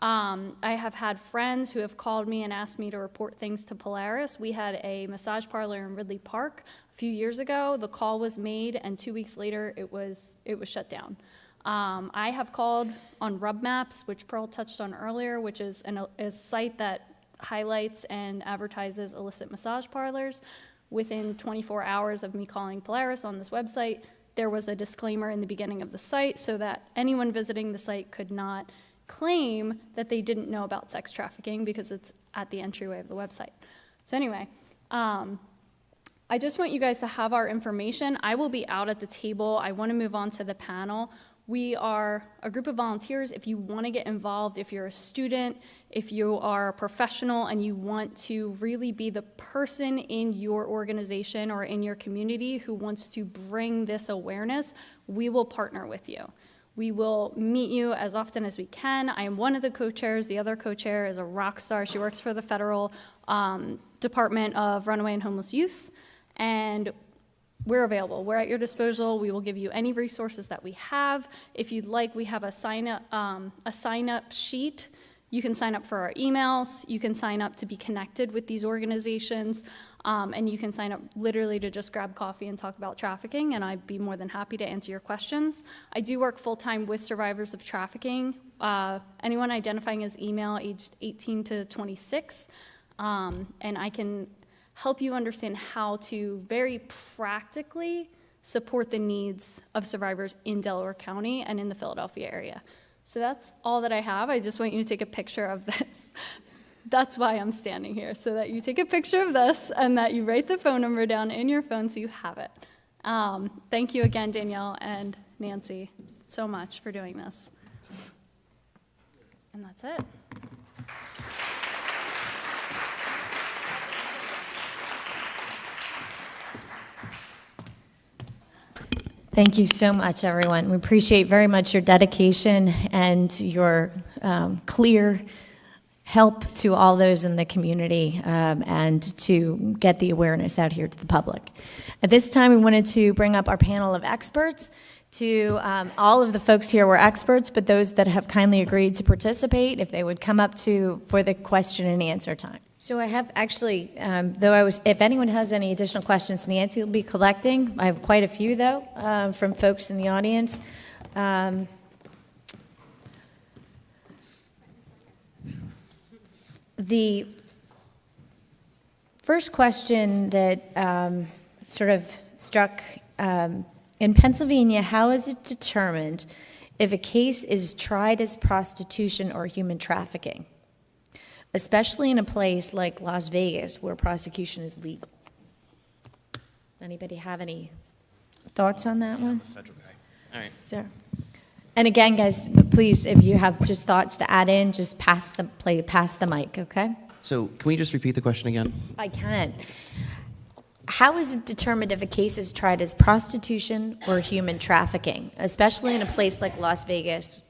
I have had friends who have called me and asked me to report things to Polaris. We had a massage parlor in Ridley Park a few years ago. The call was made, and 2 weeks later, it was shut down. I have called on Rub Maps, which Pearl touched on earlier, which is a site that highlights and advertises illicit massage parlors. Within 24 hours of me calling Polaris on this website, there was a disclaimer in the beginning of the site so that anyone visiting the site could not claim that they didn't know about sex trafficking because it's at the entryway of the website. So anyway, I just want you guys to have our information. I will be out at the table. I want to move on to the panel. We are a group of volunteers. If you want to get involved, if you're a student, if you are a professional and you want to really be the person in your organization or in your community who wants to bring this awareness, we will partner with you. We will meet you as often as we can. I am one of the co-chairs. The other co-chair is a rock star. She works for the Federal Department of Runaway and Homeless Youth. And we're available. We're at your disposal. We will give you any resources that we have. If you'd like, we have a sign-up sheet. You can sign up for our emails. You can sign up to be connected with these organizations. And you can sign up literally to just grab coffee and talk about trafficking, and I'd be more than happy to answer your questions. I do work full-time with survivors of trafficking, anyone identifying as email aged 18 to 26, and I can help you understand how to very practically support the needs of survivors in Delaware County and in the Philadelphia area. So that's all that I have. I just want you to take a picture of this. That's why I'm standing here, so that you take a picture of this and that you write the phone number down in your phone so you have it. Thank you again, Danielle and Nancy, so much for doing this. And that's it. Thank you so much, everyone. We appreciate very much your dedication and your clear help to all those in the community and to get the awareness out here to the public. At this time, we wanted to bring up our panel of experts. To all of the folks here were experts, but those that have kindly agreed to participate, if they would come up for the question and answer time. So I have actually, if anyone has any additional questions, Nancy will be collecting. I have quite a few, though, from folks in the audience. The first question that sort of struck in Pennsylvania, how is it determined if a case is tried as prostitution or human trafficking, especially in a place like Las Vegas where prosecution is legal? Anybody have any thoughts on that one? All right. Sir. And again, guys, please, if you have just thoughts to add in, just pass the mic, okay? So can we just repeat the question again? I can. How is it determined if a case is tried as prostitution or human trafficking, especially in a place like Las Vegas,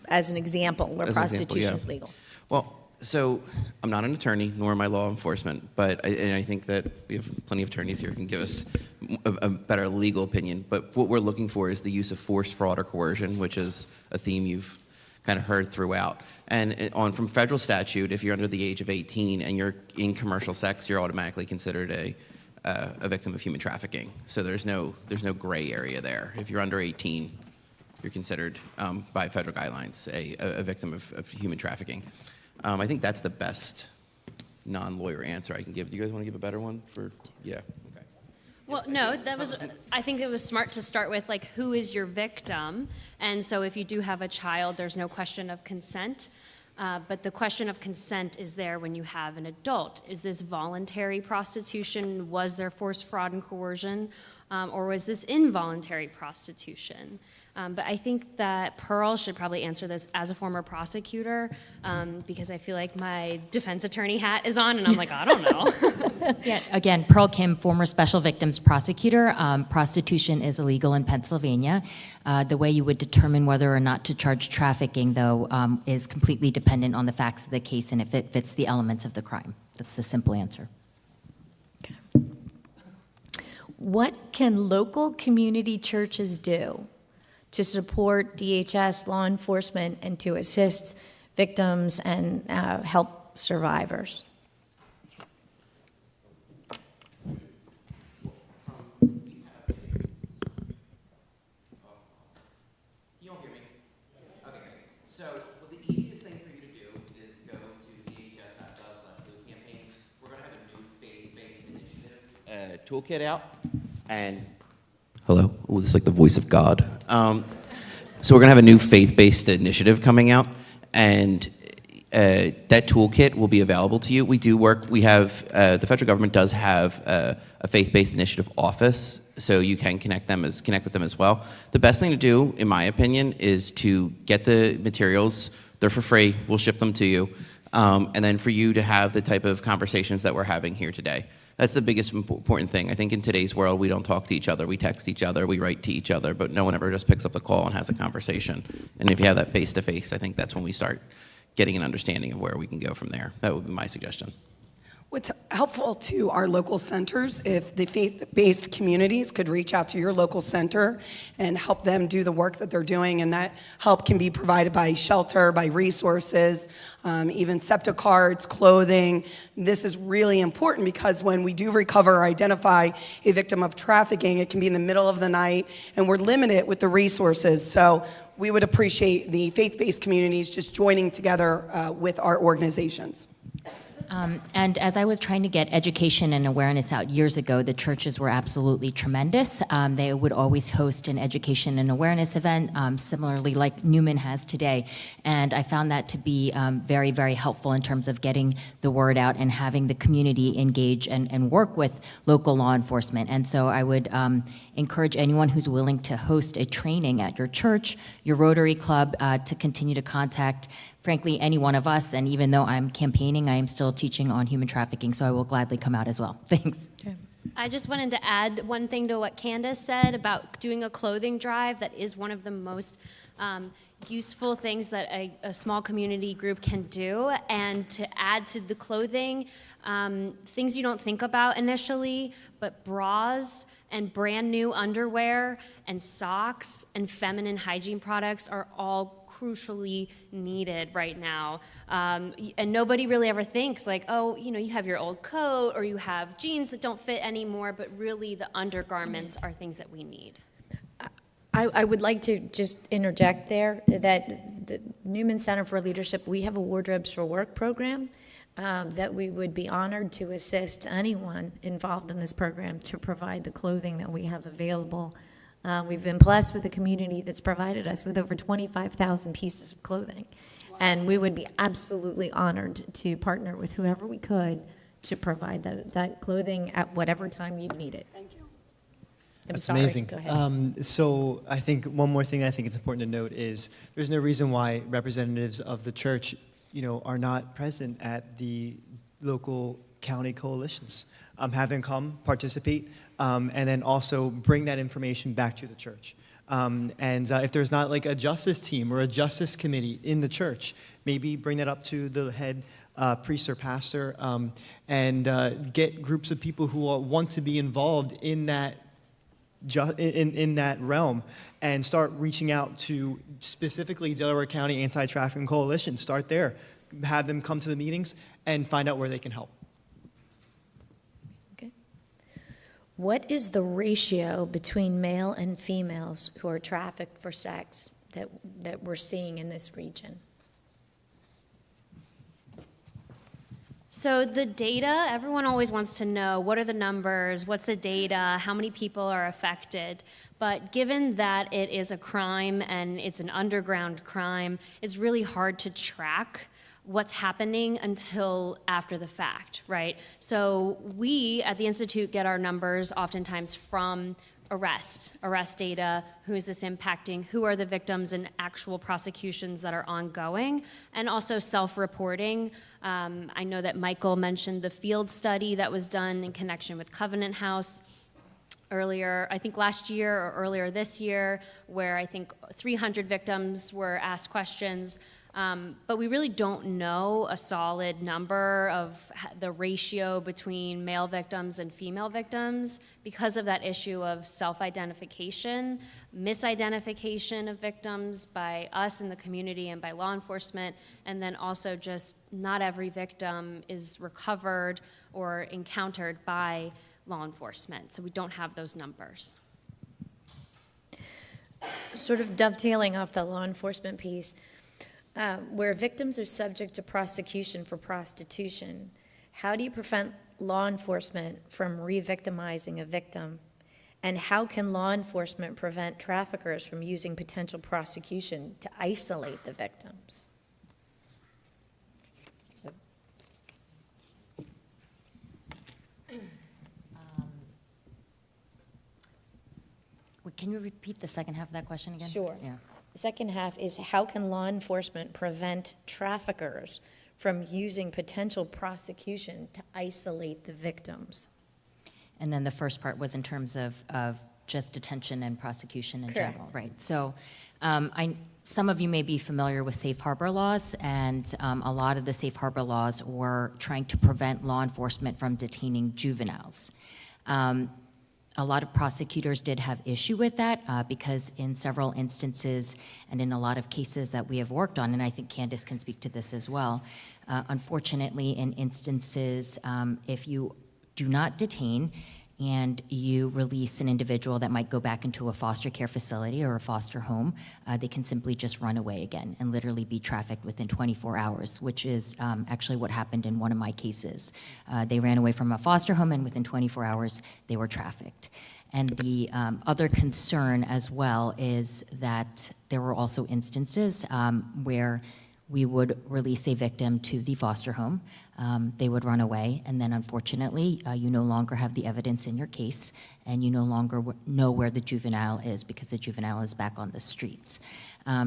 as an example, where prostitution is legal? Well, So I'm not an attorney, nor am I law enforcement, but I think that we have plenty of attorneys here who can give us a better legal opinion. But what we're looking for is the use of force, fraud, or coercion, which is a theme you've kind of heard throughout. And from federal statute, if you're under the age of 18 and you're in commercial sex, you're automatically considered a victim of human trafficking. So there's no gray area there. If you're under 18, you're considered, by federal guidelines, a victim of human trafficking. I think that's the best non-lawyer answer I can give. Do you guys want to give a better one for, yeah? Okay. Well, no, I think it was smart to start with, like, who is your victim? And so if you do have a child, there's no question of consent. But the question of consent is there when you have an adult. Is this voluntary prostitution? Was there force, fraud, and coercion? Or was this involuntary prostitution? But I think that Pearl should probably answer this as a former prosecutor, because I feel like my defense attorney hat is on, and I'm like, I don't know. Yeah, again, Pearl Kim, former special victims prosecutor. Prostitution is illegal in Pennsylvania. The way you would determine whether or not to charge trafficking, though, is completely dependent on the facts of the case and if it fits the elements of the crime. That's the simple answer. What can local community churches do to support DHS, law enforcement, and to assist victims and help survivors? So, the easiest thing for you to do is go to dhs.gov/campaign. We're going to have a new faith-based initiative toolkit out, and hello, oh, this is like the voice of God. So we're going to have a new faith-based initiative coming out, and that toolkit will be available to you. We have, the federal government does have a faith-based initiative office, so you can connect with them as well. The best thing to do, in my opinion, is to get the materials. They're for free. We'll ship them to you. And then for you to have the type of conversations that we're having here today. That's the biggest important thing. I think in today's world, we don't talk to each other. We text each other, we write to each other, but no one ever just picks up the call and has a conversation. And if you have that face-to-face, I think that's when we start getting an understanding of where we can go from there. That would be my suggestion. What's helpful to our local centers, if the faith-based communities could reach out to your local center and help them do the work that they're doing, and that help can be provided by shelter, by resources, even SEPTA cards, clothing. This is really important because when we do recover or identify a victim of trafficking, it can be in the middle of the night, and we're limited with the resources. So we would appreciate the faith-based communities just joining together with our organizations. And as I was trying to get education and awareness out years ago, the churches were absolutely tremendous. They would always host an education and awareness event, similarly like Neumann has today. And I found that to be very, very helpful in terms of getting the word out and having the community engage and work with local law enforcement. And so I would encourage anyone who's willing to host a training at your church, your Rotary Club, to continue to contact, frankly, any one of us. And even though I'm campaigning, I am still teaching on human trafficking, so I will gladly come out as well. Thanks. Okay. I just wanted to add one thing to what Candace said about doing a clothing drive. That is one of the most useful things that a small community group can do. And to add to the clothing, things you don't think about initially, but bras and brand new underwear and socks and feminine hygiene products are all crucially needed right now. And nobody really ever thinks like, oh, you know, you have your old coat or you have jeans that don't fit anymore, but really the undergarments are things that we need. I would like to just interject there that the Neumann Center for Leadership, we have a Wardrobes for Work program that we would be honored to assist anyone involved in this program to provide the clothing that we have available. We've been blessed with a community that's provided us with over 25,000 pieces of clothing. And we would be absolutely honored to partner with whoever we could to provide that clothing at whatever time you need it. Thank you. That's sorry. amazing. Go ahead. So I think one more thing I think it's important to note is there's no reason why representatives of the church, are not present at the local county coalitions. Have them come, participate, and then also bring that information back to the church. And if there's not like a justice team or a justice committee in the church, maybe bring that up to the head priest or pastor, and get groups of people who want to be involved in that in that realm, and start reaching out to specifically Delaware County Anti-Trafficking Coalition. Start there, have them come to the meetings, and find out where they can help. Okay. What is the ratio between male and females who are trafficked for sex that we're seeing in this region? So the data, everyone always wants to know what are the numbers, what's the data, how many people are affected. But given that it is a crime and it's an underground crime, it's really hard to track what's happening until after the fact, right? So we at the Institute get our numbers oftentimes from arrest data, who is this impacting, who are the victims in actual prosecutions that are ongoing, and also self-reporting. I know that Michael mentioned the field study that was done in connection with Covenant House earlier, I think last year or earlier this year, where I think 300 victims were asked questions. But we really don't know a solid number of the ratio between male victims and female victims because of that issue of self-identification, misidentification of victims by us in the community and by law enforcement, and then also just not every victim is recovered or encountered by law enforcement. So we don't have those numbers. Sort of dovetailing off the law enforcement piece, where victims are subject to prosecution for prostitution, how do you prevent law enforcement from re-victimizing a victim? And how can law enforcement prevent traffickers from using potential prosecution to isolate the victims? So. Can you repeat the second half of that question again? Sure. Yeah. The second half is, how can law enforcement prevent traffickers from using potential prosecution to isolate the victims? And then the first part was in terms of just detention and prosecution in Correct. general, right? So some of you may be familiar with safe harbor laws, and a lot of the safe harbor laws were trying to prevent law enforcement from detaining juveniles. A lot of prosecutors did have issue with that because in several instances and in a lot of cases that we have worked on, and I think Candace can speak to this as well, unfortunately in instances, if you do not detain and you release an individual that might go back into a foster care facility or a foster home, they can simply just run away again and literally be trafficked within 24 hours, which is actually what happened in one of my cases. They ran away from a foster home, and within 24 hours, they were trafficked. And the other concern as well is that there were also instances where we would release a victim to the foster home, they would run away, and then unfortunately, you no longer have the evidence in your case, and you no longer know where the juvenile is because the juvenile is back on the streets.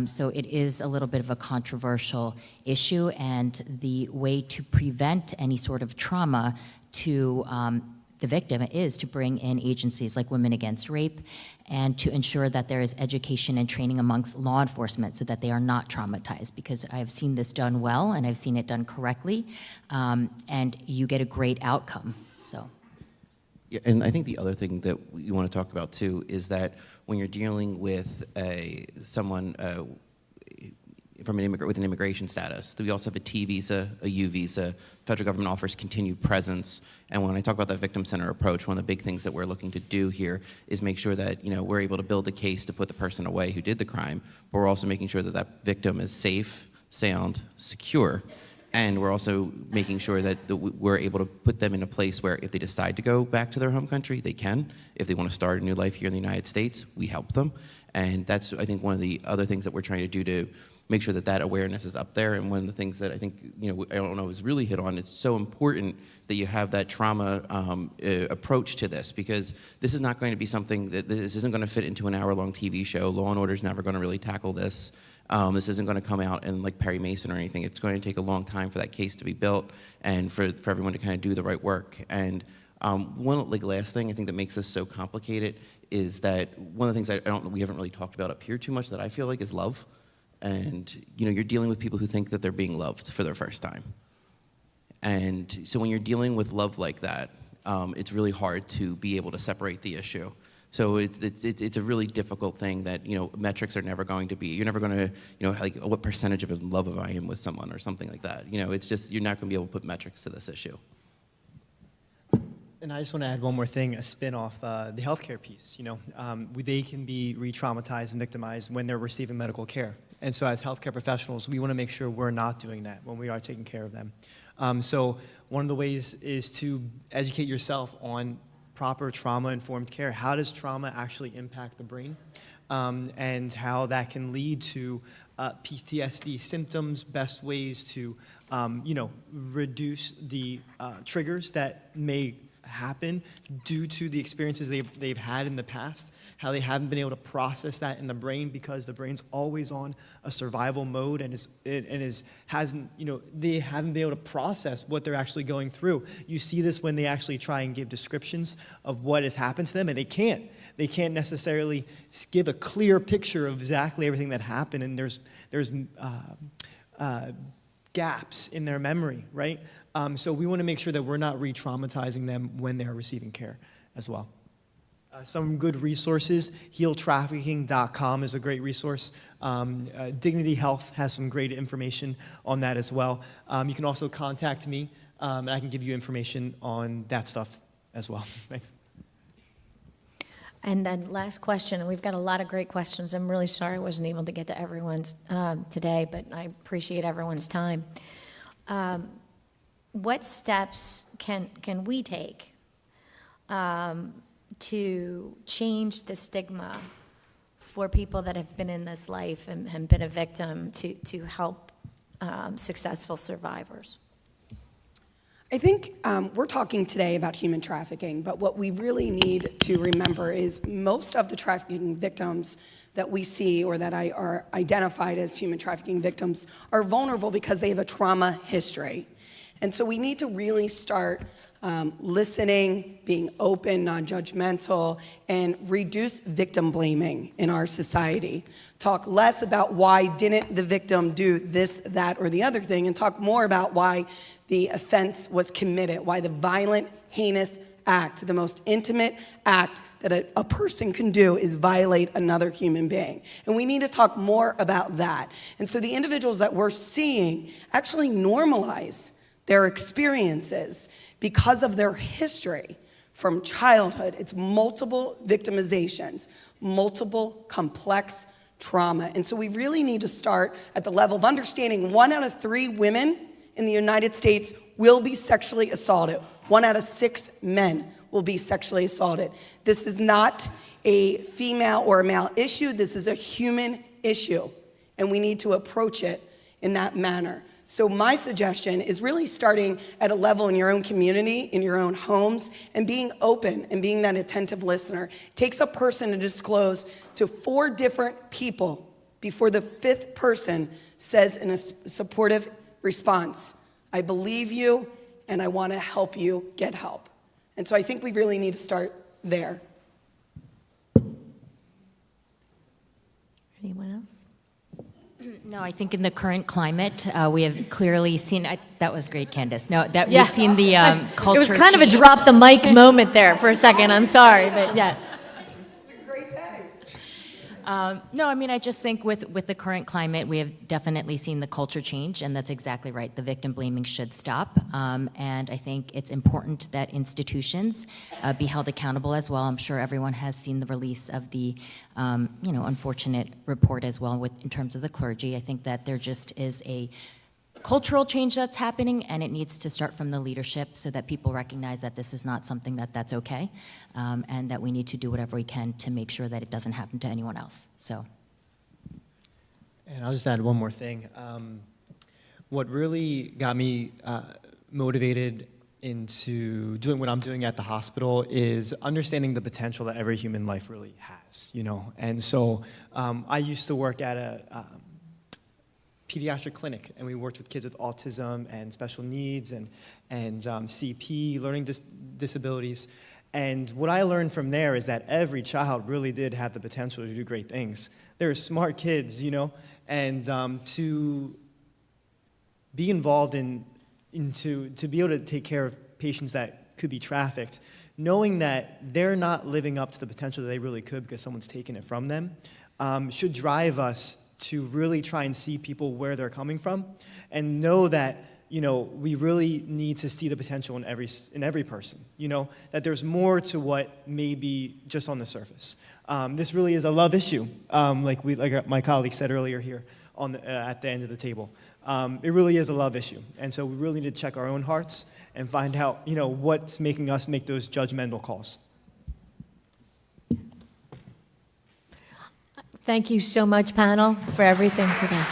So it is a little bit of a controversial issue, and the way to prevent any sort of trauma to the victim is to bring in agencies like Women Against Rape and to ensure that there is education and training amongst law enforcement so that they are not traumatized, because I've seen this done well and I've seen it done correctly, and you get a great outcome. So. Yeah, and I think the other thing that you want to talk about too is that when you're dealing with someone from with an immigration status, we also have a T visa, a U visa. Federal government offers continued presence. And when I talk about that victim-centered approach, one of the big things that we're looking to do here is make sure that we're able to build a case to put the person away who did the crime, but we're also making sure that that victim is safe, sound, secure. And we're also making sure that we're able to put them in a place where if they decide to go back to their home country, they can. If they want to start a new life here in the United States, we help them. And that's, I think, one of the other things that we're trying to do to make sure that that awareness is up there. And one of the things that I think, I don't know, is really hit on, it's so important that you have that trauma approach to this, because this is not going to be something this isn't going to fit into an hour-long TV show. Law and Order is never going to really tackle this. This isn't going to come out in like Perry Mason or anything. It's going to take a long time for that case to be built and for everyone to kind of do the right work. And one last thing I think that makes this so complicated is that one of the things we haven't really talked about up here too much that I feel like is love. And you're dealing with people who think that they're being loved for their first time. And so when you're dealing with love like that, it's really hard to be able to separate the issue. So it's a really difficult thing that, metrics are never going to be. You're never going to, like what percentage of love I am with someone or something like that. It's just, you're not going to be able to put metrics to this issue. And I just want to add one more thing, a spin off the healthcare piece. They can be re-traumatized and victimized when they're receiving medical care. And so as healthcare professionals, we want to make sure we're not doing that when we are taking care of them. So one of the ways is to educate yourself on proper trauma-informed care. How does trauma actually impact the brain? And how that can lead to PTSD symptoms, best ways to, reduce the triggers that may happen due to the experiences they've had in the past, how they haven't been able to process that in the brain because the brain's always on a survival mode and they haven't been able to process what they're actually going through. You see this when they actually try and give descriptions of what has happened to them, and they can't. They can't necessarily give a clear picture of exactly everything that happened, and there's gaps in their memory, right? So we want to make sure that we're not re-traumatizing them when they're receiving care as well. Some good resources, healtrafficking.com is a great resource. Dignity Health has some great information on that as well. You can also contact me, and I can give you information on that stuff as well. Thanks. And then last question, and we've got a lot of great questions. I'm really sorry I wasn't able to get to everyone's today, but I appreciate everyone's time. What steps can we take to change the stigma for people that have been in this life and have been a victim to help successful survivors? I think we're talking today about human trafficking, but what we really need to remember is most of the trafficking victims that we see or that are identified as human trafficking victims are vulnerable because they have a trauma history. And so we need to really start listening, being open, non-judgmental, and reduce victim blaming in our society. Talk less about why didn't the victim do this, that, or the other thing, and talk more about why the offense was committed, why the violent, heinous act, the most intimate act that a person can do is violate another human being. And we need to talk more about that. And so the individuals that we're seeing actually normalize their experiences because of their history from childhood. It's multiple victimizations, multiple complex trauma. And so we really need to start at the level of understanding 1 out of 3 women in the United States will be sexually assaulted. 1 out of 6 men will be sexually assaulted. This is not a female or a male issue. This is a human issue, and we need to approach it in that manner. So my suggestion is really starting at a level in your own community, in your own homes, and being open and being that attentive listener. It takes a person to disclose to 4 different people before the 5th person says in a supportive response, I believe you and I want to help you get help. And so I think we really need to start there. Anyone else? No, I think in the current climate, we have clearly seen, that was great, Candace. No, that Yeah. we've seen the culture It was kind of a change. drop the mic moment there for a second. I'm sorry, but yeah. No, I mean, I just think with the current climate, we have definitely seen the culture change, and that's exactly right. The victim blaming should stop, and I think it's important that institutions be held accountable as well. I'm sure everyone has seen the release of the, unfortunate report as well in terms of the clergy. I think that there just is a cultural change that's happening, and it needs to start from the leadership so that people recognize that this is not something that's okay, and that we need to do whatever we can to make sure that it doesn't happen to anyone else. So. And I'll just add one more thing. What really got me motivated into doing what I'm doing at the hospital is understanding the potential that every human life really has, And so I used to work at a pediatric clinic, and we worked with kids with autism and special needs and CP, learning disabilities. And what I learned from there is that every child really did have the potential to do great things. They were smart kids, and to be involved in, to be able to take care of patients that could be trafficked, knowing that they're not living up to the potential that they really could because someone's taken it from them, should drive us to really try and see people where they're coming from and know that, you know, we really need to see the potential in every person, you know, that there's more to what may be just on the surface. This really is a love issue, like my colleague said earlier here at the end of the table. It really is a love issue, and so we really need to check our own hearts and find out, you know, what's making us make those judgmental calls. Thank you so much, panel, for everything today.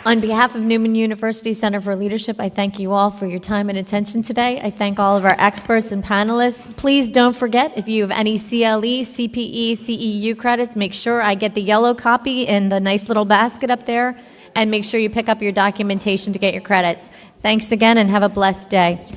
On behalf of Neumann University Center for Leadership, I thank you all for your time and attention today. I thank all of our experts and panelists. Please don't forget, if you have any CLE, CPE, CEU credits, make sure I get the yellow copy in the nice little basket up there, and make sure you pick up your documentation to get your credits. Thanks again, and have a blessed day.